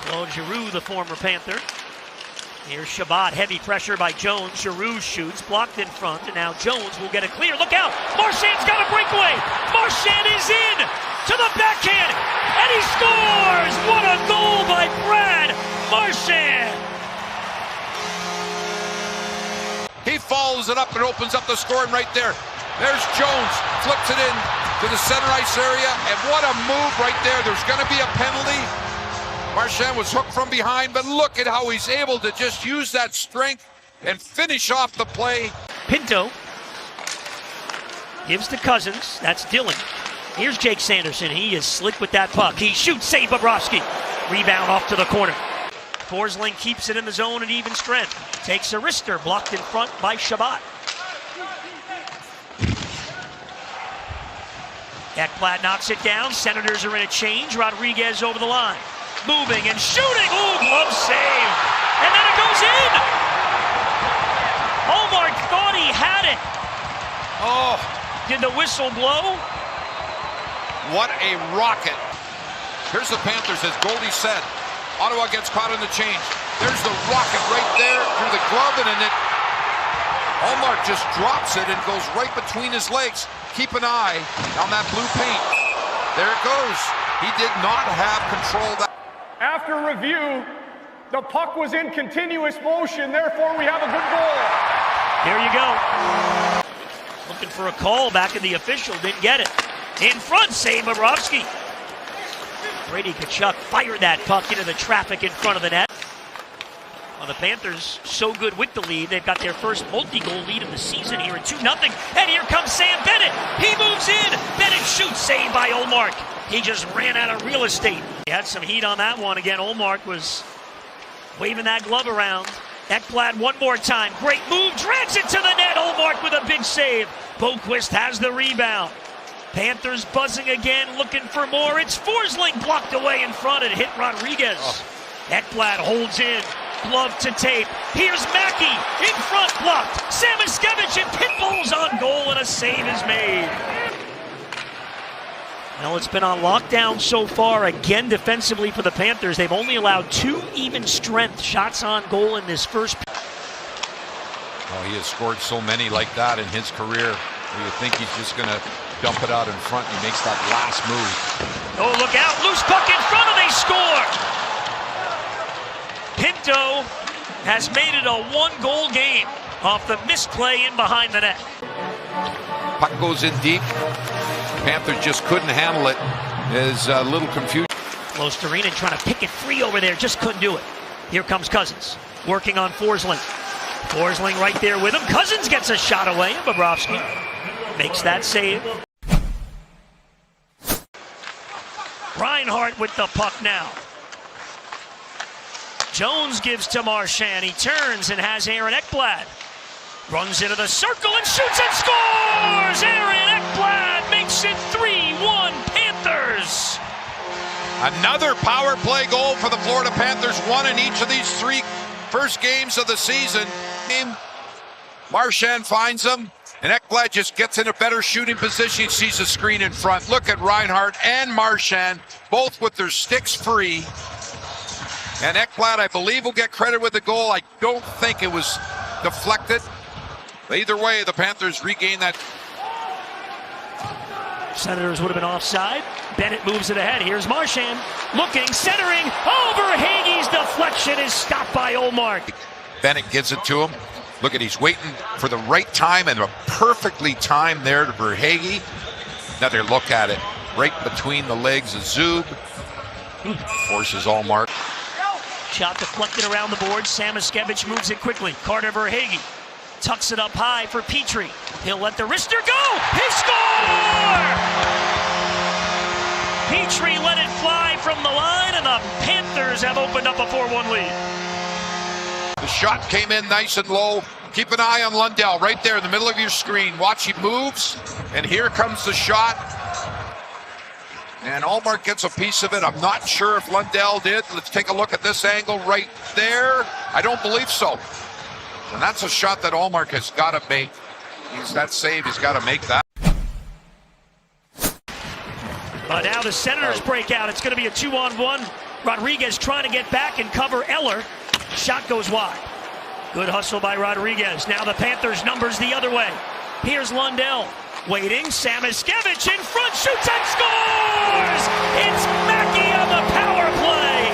Claude Giroux, the former Panther. Here's Shabbat, heavy pressure by Jones. Giroux shoots, blocked in front, and now Jones will get it clear. Look out! Marchand's got a breakaway! Marchand is in! To the backhand! And he scores! What a goal by Brad Marchand! He follows it up and opens up the scoring right there. There's Jones, flips it in to the center ice area, and what a move right there. There's going to be a penalty. Marchand was hooked from behind, but look at how he's able to just use that strength and finish off the play. Pinto gives to Cousins. That's Dylan. Here's Jake Sanderson. He is slick with that puck. He shoots, save Bobrovsky. Rebound off to the corner. Forsling keeps it in the zone at even strength. Takes a wrister, blocked in front by Shabbat. Ekblad knocks it down. Senators are in a change. Rodriguez over the line. Moving and shooting. Ooh, glove save. And then it goes in. Hallmark thought he had it. Oh. Did the whistle blow? What a rocket. Here's the Panthers, as Goldie said. Ottawa gets caught in the change. There's the rocket right there through the glove, and then Hallmark just drops it and goes right between his legs. Keep an eye on that blue paint. There it goes. He did not have control of that. After review, the puck was in continuous motion, therefore we have a good goal. There you go. Looking for a call back in the official, didn't get it. In front, save Bobrovsky. Brady Tkachuk fired that puck into the traffic in front of the net. Well, the Panthers so good with the lead, they've got their first multi-goal lead of the season here at 2-0. And here comes Sam Bennett. He moves in. Bennett shoots, saved by Ullmark. He just ran out of real estate. He had some heat on that one. Again, Ullmark was waving that glove around. Ekblad one more time. Great move. Drags it to the net. Ullmark with a big save. Boquist has the rebound. Panthers buzzing again, looking for more. It's Forsling blocked away in front and hit Rodriguez. Ekblad holds in. Glove to tape. Here's Mackey. In front, blocked. Samoskevich and Pitbull's on goal, and a save is made. Well, it's been on lockdown so far, again defensively for the Panthers. They've only allowed 2 even strength shots on goal in this first. Oh, he has scored so many like that in his career. Where you think he's just going to dump it out in front. He makes that last move. Oh, look out. Loose puck in front and they score. Pinto has made it a 1-goal game off the misplay in behind the net. Puck goes in deep. Panthers just couldn't handle it. Is a little confused. Losterinen trying to pick it free over there, just couldn't do it. Here comes Cousins, working on Forsling. Forsling right there with him. Cousins gets a shot away, and Bobrovsky makes that save. Reinhart with the puck now. Jones gives to Marchand. He turns and has Aaron Ekblad. Runs into the circle and shoots and scores! Aaron Ekblad makes it 3-1 Panthers. Another power play goal for the Florida Panthers. One in each of these 3 first games of the season. Marchand finds him, and Ekblad just gets in a better shooting position. He sees the screen in front. Look at Reinhart and Marchand, both with their sticks free. And Ekblad, I believe, will get credit with the goal. I don't think it was deflected. Either way, the Panthers regain that. Senators would have been offside. Bennett moves it ahead. Here's Marchand looking, centering, over Hagee's deflection is stopped by Ullmark. Bennett gives it to him. Look at, he's waiting for the right time and a perfectly timed there for Hagee. Another look at it. Right between the legs of Zub. Forces Ullmark. Shot deflected around the board. Samoskevich moves it quickly. Carter Verhaeghe tucks it up high for Petrie. He'll let the wrister go. He score! Petrie let it fly from the line, and the Panthers have opened up a 4-1 lead. The shot came in nice and low. Keep an eye on Lundell right there in the middle of your screen. Watch, he moves, and here comes the shot. And Ullmark gets a piece of it. I'm not sure if Lundell did. Let's take a look at this angle right there. I don't believe so. And that's a shot that Ullmark has got to make. That save, he's got to make that. But now the Senators break out. It's going to be a 2-on-1. Rodriguez trying to get back and cover Eller. Shot goes wide. Good hustle by Rodriguez. Now the Panthers numbers the other way. Here's Lundell. Waiting. Samiskevich in front. Shoots and scores! It's Mackey on the power play.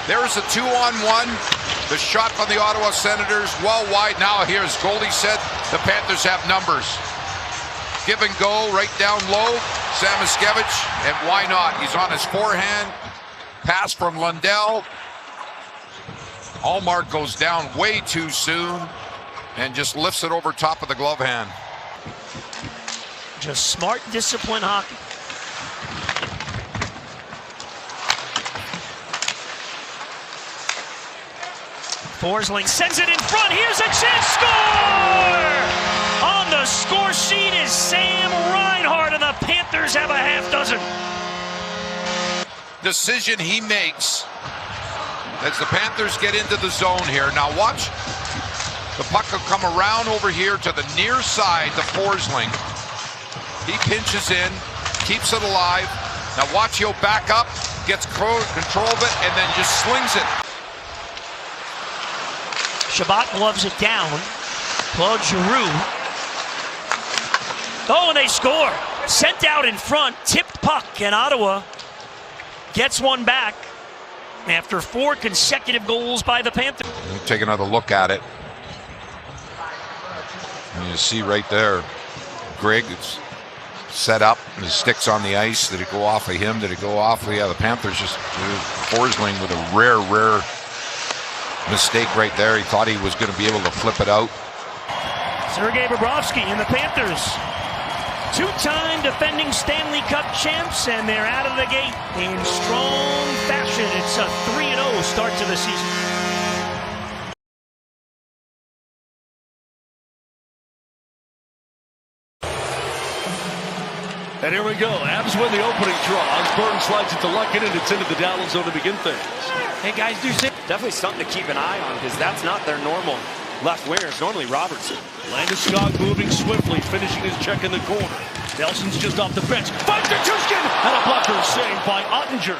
There's a 2-on-1. The shot from the Ottawa Senators, well wide. Now here's Goldie said the Panthers have numbers. Give and go right down low. Samiskevich, and why not? He's on his forehand. Pass from Lundell. Allmark goes down way too soon and just lifts it over top of the glove hand. Just smart, disciplined hockey. Forsling sends it in front. Here's a chance. Score! On the score sheet is Sam Reinhart, and the Panthers have a half dozen. Decision he makes as the Panthers get into the zone here. Now watch. The puck will come around over here to the near side to Forsling. He pinches in, keeps it alive. Now watch, he'll back up, gets control of it, and then just slings it. Shabbat gloves it down. Claude Giroux. Oh, and they score. Sent out in front, tipped puck, and Ottawa gets one back after 4 consecutive goals by the Panthers. Take another look at it. And you see right there, Greg, it's set up, and his stick's on the ice. Did it go off of him? Did it go off? Yeah, the Panthers just, Forsling with a rare mistake right there. He thought he was going to be able to flip it out. Sergei Bobrovsky and the Panthers, 2-time defending Stanley Cup champs, and they're out of the gate in strong fashion. It's a 3-0 start to the season. And here we go. Avs win the opening draw. Burton slides it to Lucken, and it's into the down zone to begin things. Hey guys, definitely something to keep an eye on, because that's not their normal left winger. It's normally Robertson. Landeskog moving swiftly, finishing his check in the corner. Nelson's just off the bench. Finds Nichushkin! And a blocker saved by Ottinger.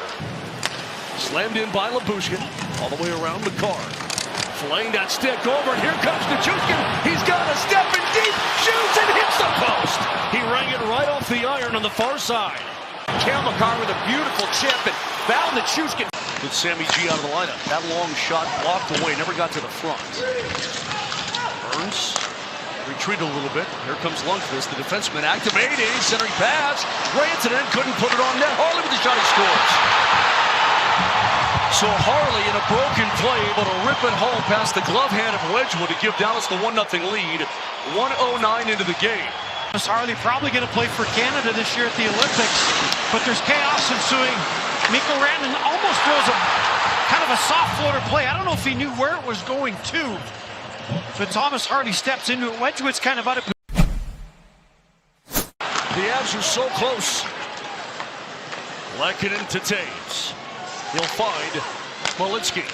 Slammed in by Labushkin. All the way around the car. Flaying that stick over, and here comes Nichushkin. He's got a step in deep, shoots and hits the post. He rang it right off the iron on the far side. Cale Makar with a beautiful chip and found Nichushkin. With Sammy G out of the lineup. That long shot blocked away, never got to the front. Burns retreat a little bit. Here comes Lundqvist, the defenseman activating, centering pass. Rantanen couldn't put it on net. Harley with the shot, he scores. So Harley in a broken play, able to rip it home past the glove hand of Wedgwood to give Dallas the 1-0 lead. 1:09 into the game. Harley probably going to play for Canada this year at the Olympics, but there's chaos ensuing. Mikko Rantanen almost throws a kind of a soft floater play. I don't know if he knew where it was going to, but Thomas Harley steps into it. Wedgwood's kind of out of. The Avs are so close. Lacking into Taves. He'll find Malinsky.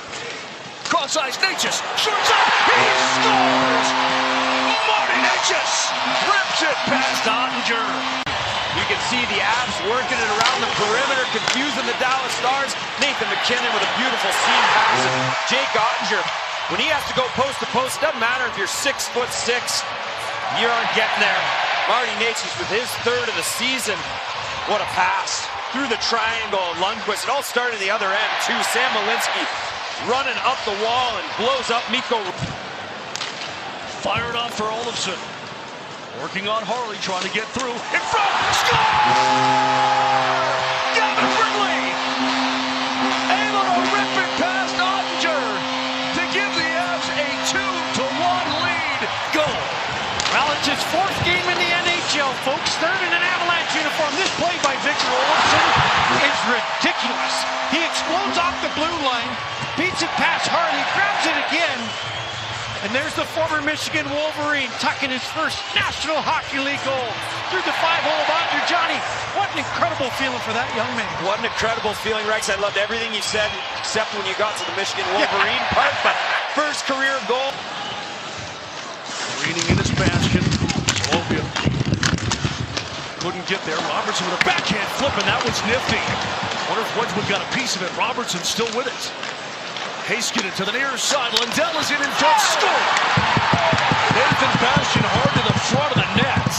Cross-ice, Natchez. Shorts up. He scores! Marty Natchez rips it past Ottinger. You can see the Avs working it around the perimeter, confusing the Dallas Stars. Nathan McKinnon with a beautiful seam pass. Jake Ottinger, when he has to go post to post, doesn't matter if you're 6'6", you aren't getting there. Marty Natchez with his 3rd of the season. What a pass. Through the triangle, Lundqvist. It all started the other end, too. Sam Malinsky running up the wall and blows up Mikko. Fired off for Olofsson. Working on Harley, trying to get through. In front! Score! Gavin Ridley! Able to rip it past Ottinger to give the Avs a 2-1 lead. Goal! Well, it's his 4th game in the NHL, folks. 3rd in an Avalanche uniform. This play by Victor Olofsson is ridiculous. He explodes off the blue line, beats it past Harley, grabs it again. And there's the former Michigan Wolverine tucking his first National Hockey League goal through the 5-hole of Ottinger. Johnny, what an incredible feeling for that young man. What an incredible feeling, Rex. I loved everything you said, except when you got to the Michigan Wolverine part. But first career goal. Reading in his basket. Slavia couldn't get there. Robertson with a backhand flip, and that was nifty. Wonder if Wedgwood got a piece of it. Robertson's still with it. Haskin to the near side. Lindell is in front. Score! Nathan Bastian hard to the front of the net.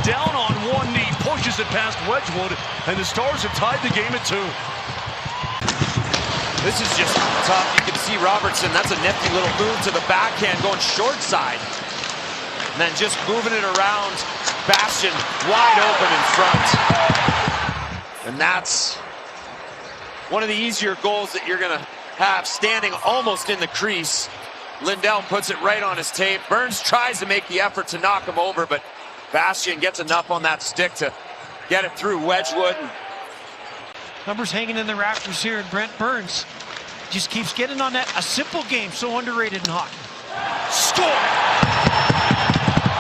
Down on one knee. Pushes it past Wedgwood. And the Stars have tied the game at 2. This is just tough. You can see Robertson. That's a nifty little move to the backhand going short side. And then just moving it around. Bastian wide open in front. And that's one of the easier goals that you're going to have, standing almost in the crease. Lindell puts it right on his tape. Burns tries to make the effort to knock him over, but Bastian gets enough on that stick to get it through Wedgwood. Numbers hanging in the rafters here, and Brent Burns just keeps getting on that. A simple game, so underrated in hockey. Score!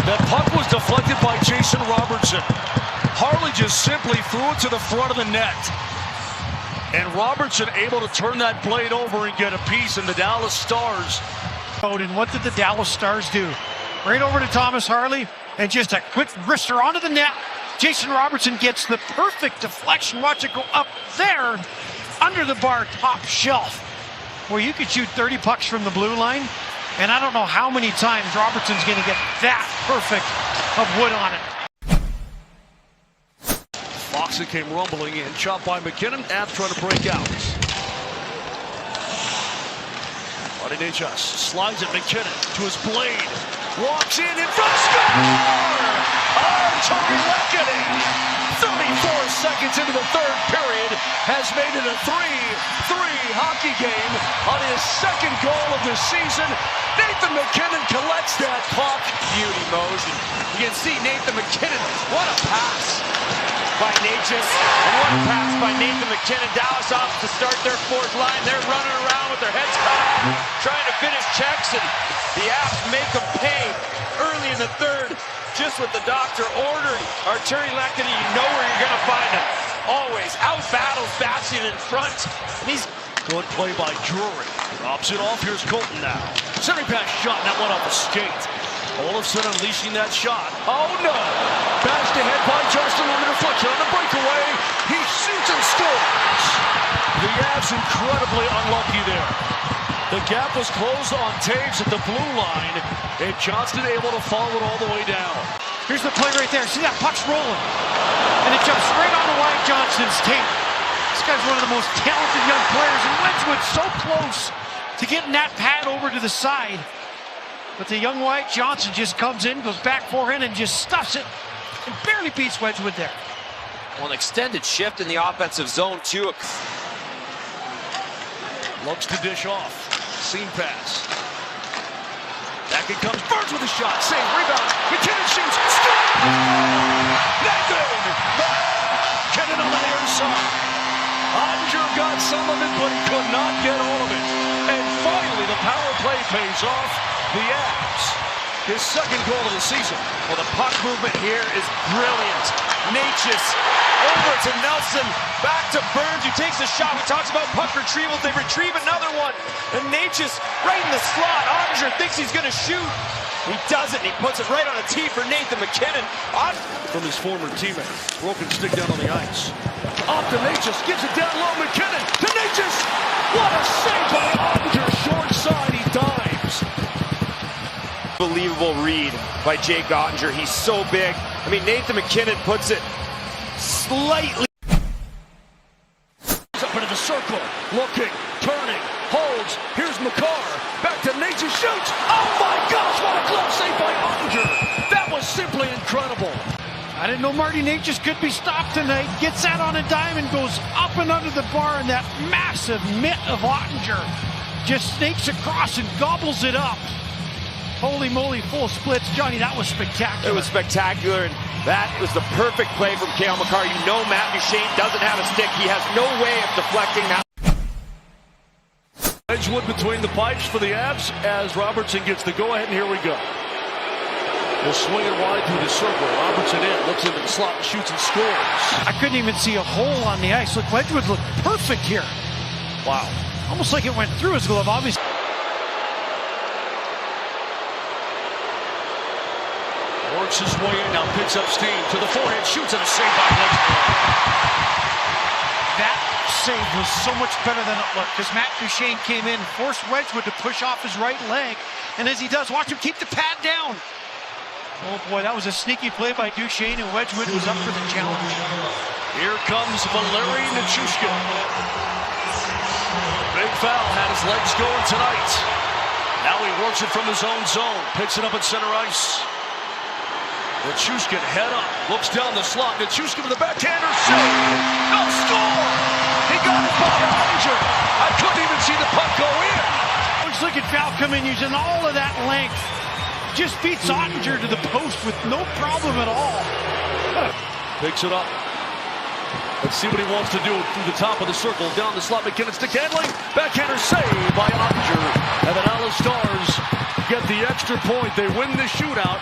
That puck was deflected by Jason Robertson. Harley just simply threw it to the front of the net. And Robertson able to turn that blade over and get a piece, and the Dallas Stars. And what did the Dallas Stars do? Right over to Thomas Harley, and just a quick wrister onto the net. Jason Robertson gets the perfect deflection. Watch it go up there, under the bar, top shelf, where you could shoot 30 pucks from the blue line. And I don't know how many times Robertson's going to get that perfect of wood on it. Foxen came rumbling in, chopped by McKinnon. App trying to break out. Partidos slides at McKinnon to his blade. Walks in front, score! Arturi Lehkonen, 34 seconds into the third period, has made it a 3-3 hockey game on his second goal of the season. Nathan McKinnon collects that puck. Beauty motion. You can see Nathan McKinnon. What a pass by Natchez, and what a pass by Nathan McKinnon. Dallas off to start their fourth line. They're running around with their heads cut off, trying to finish checks, and the Avs make them pay early in the third. Just what the doctor ordered. Arturi Lehkonen, you know where you're going to find him. Always out-battles Bastian in front. And he's good play by Drury. Drops it off. Here's Colton now. Centering pass shot, and that one off a skate. Olofsson unleashing that shot. Oh no! Bashed ahead by Justin with a deflection on the breakaway. He shoots and scores. The Avs incredibly unlucky there. The gap was closed on Taves at the blue line, and Johnston able to follow it all the way down. Here's the play right there. See that puck's rolling, and it jumps right onto Wyatt Johnston's tape. This guy's one of the most talented young players, and Wedgwood's so close to getting that pad over to the side. But the young Wyatt Johnston just comes in, goes back forehand, and just stuffs it, and barely beats Wedgwood there. Well, an extended shift in the offensive zone, too. Looks to dish off. Seam pass. Back it comes. Burns with a shot. Save. Rebound. McKinnon shoots. Score! Nathan McKinnon on the near side. Ottinger got some of it, but he could not get all of it. And finally, the power play pays off. The Avs, his second goal of the season. Well, the puck movement here is brilliant. Natchez over to Nelson, back to Burns, who takes a shot. We talked about puck retrievals. They retrieve another one. And Natchez right in the slot. Ottinger thinks he's going to shoot. He doesn't. He puts it right on a tee for Nathan McKinnon. From his former teammate. Broken stick down on the ice. Off to Natchez. Gives it down low. McKinnon to Natchez. What a save by Ottinger. Short side. He dives. Unbelievable read by Jake Ottinger. He's so big. I mean, Nathan McKinnon puts it slightly up into the circle, looking, turning, holds. Here's McCarr, back to Natchez, shoots. Oh my gosh, what a glove save by Ottinger. That was simply incredible. I didn't know Marty Natchez could be stopped tonight. Gets that on a dime and goes up and under the bar, and that massive mitt of Ottinger just snakes across and gobbles it up. Holy moly, full splits. Johnny, that was spectacular. It was spectacular, and that was the perfect play from Cale Makar. You know Matt Duchene doesn't have a stick. He has no way of deflecting that. Wedgwood between the pipes for the Avs as Robertson gets the go-ahead, and here we go. We'll swing it wide through the circle. Robertson in, looks into the slot, shoots and scores. I couldn't even see a hole on the ice. Look, Wedgwood looked perfect here. Wow. Almost like it went through his glove, obviously. Works his way in, now picks up steam to the forehand, shoots, and a save by Wedgwood. That save was so much better than it looked because Matt Duchene came in, forced Wedgwood to push off his right leg, and as he does, watch him keep the pad down. Oh boy, that was a sneaky play by Duchene, and Wedgwood was up for the challenge. Here comes Valeri Nichushkin. Big foul, had his legs going tonight. Now he works it from his own zone, picks it up at center ice. Nichushkin head up, looks down the slot. Nichushkin with the backhander, save! No score! He got it by Ottinger. I couldn't even see the puck go in. Looks like at foul coming using all of that length. Just beats Ottinger to the post with no problem at all. Picks it up. Let's see what he wants to do through the top of the circle. Down the slot, McKinnon stick handling. Backhander save by Ottinger. And the Dallas Stars get the extra point. They win the shootout.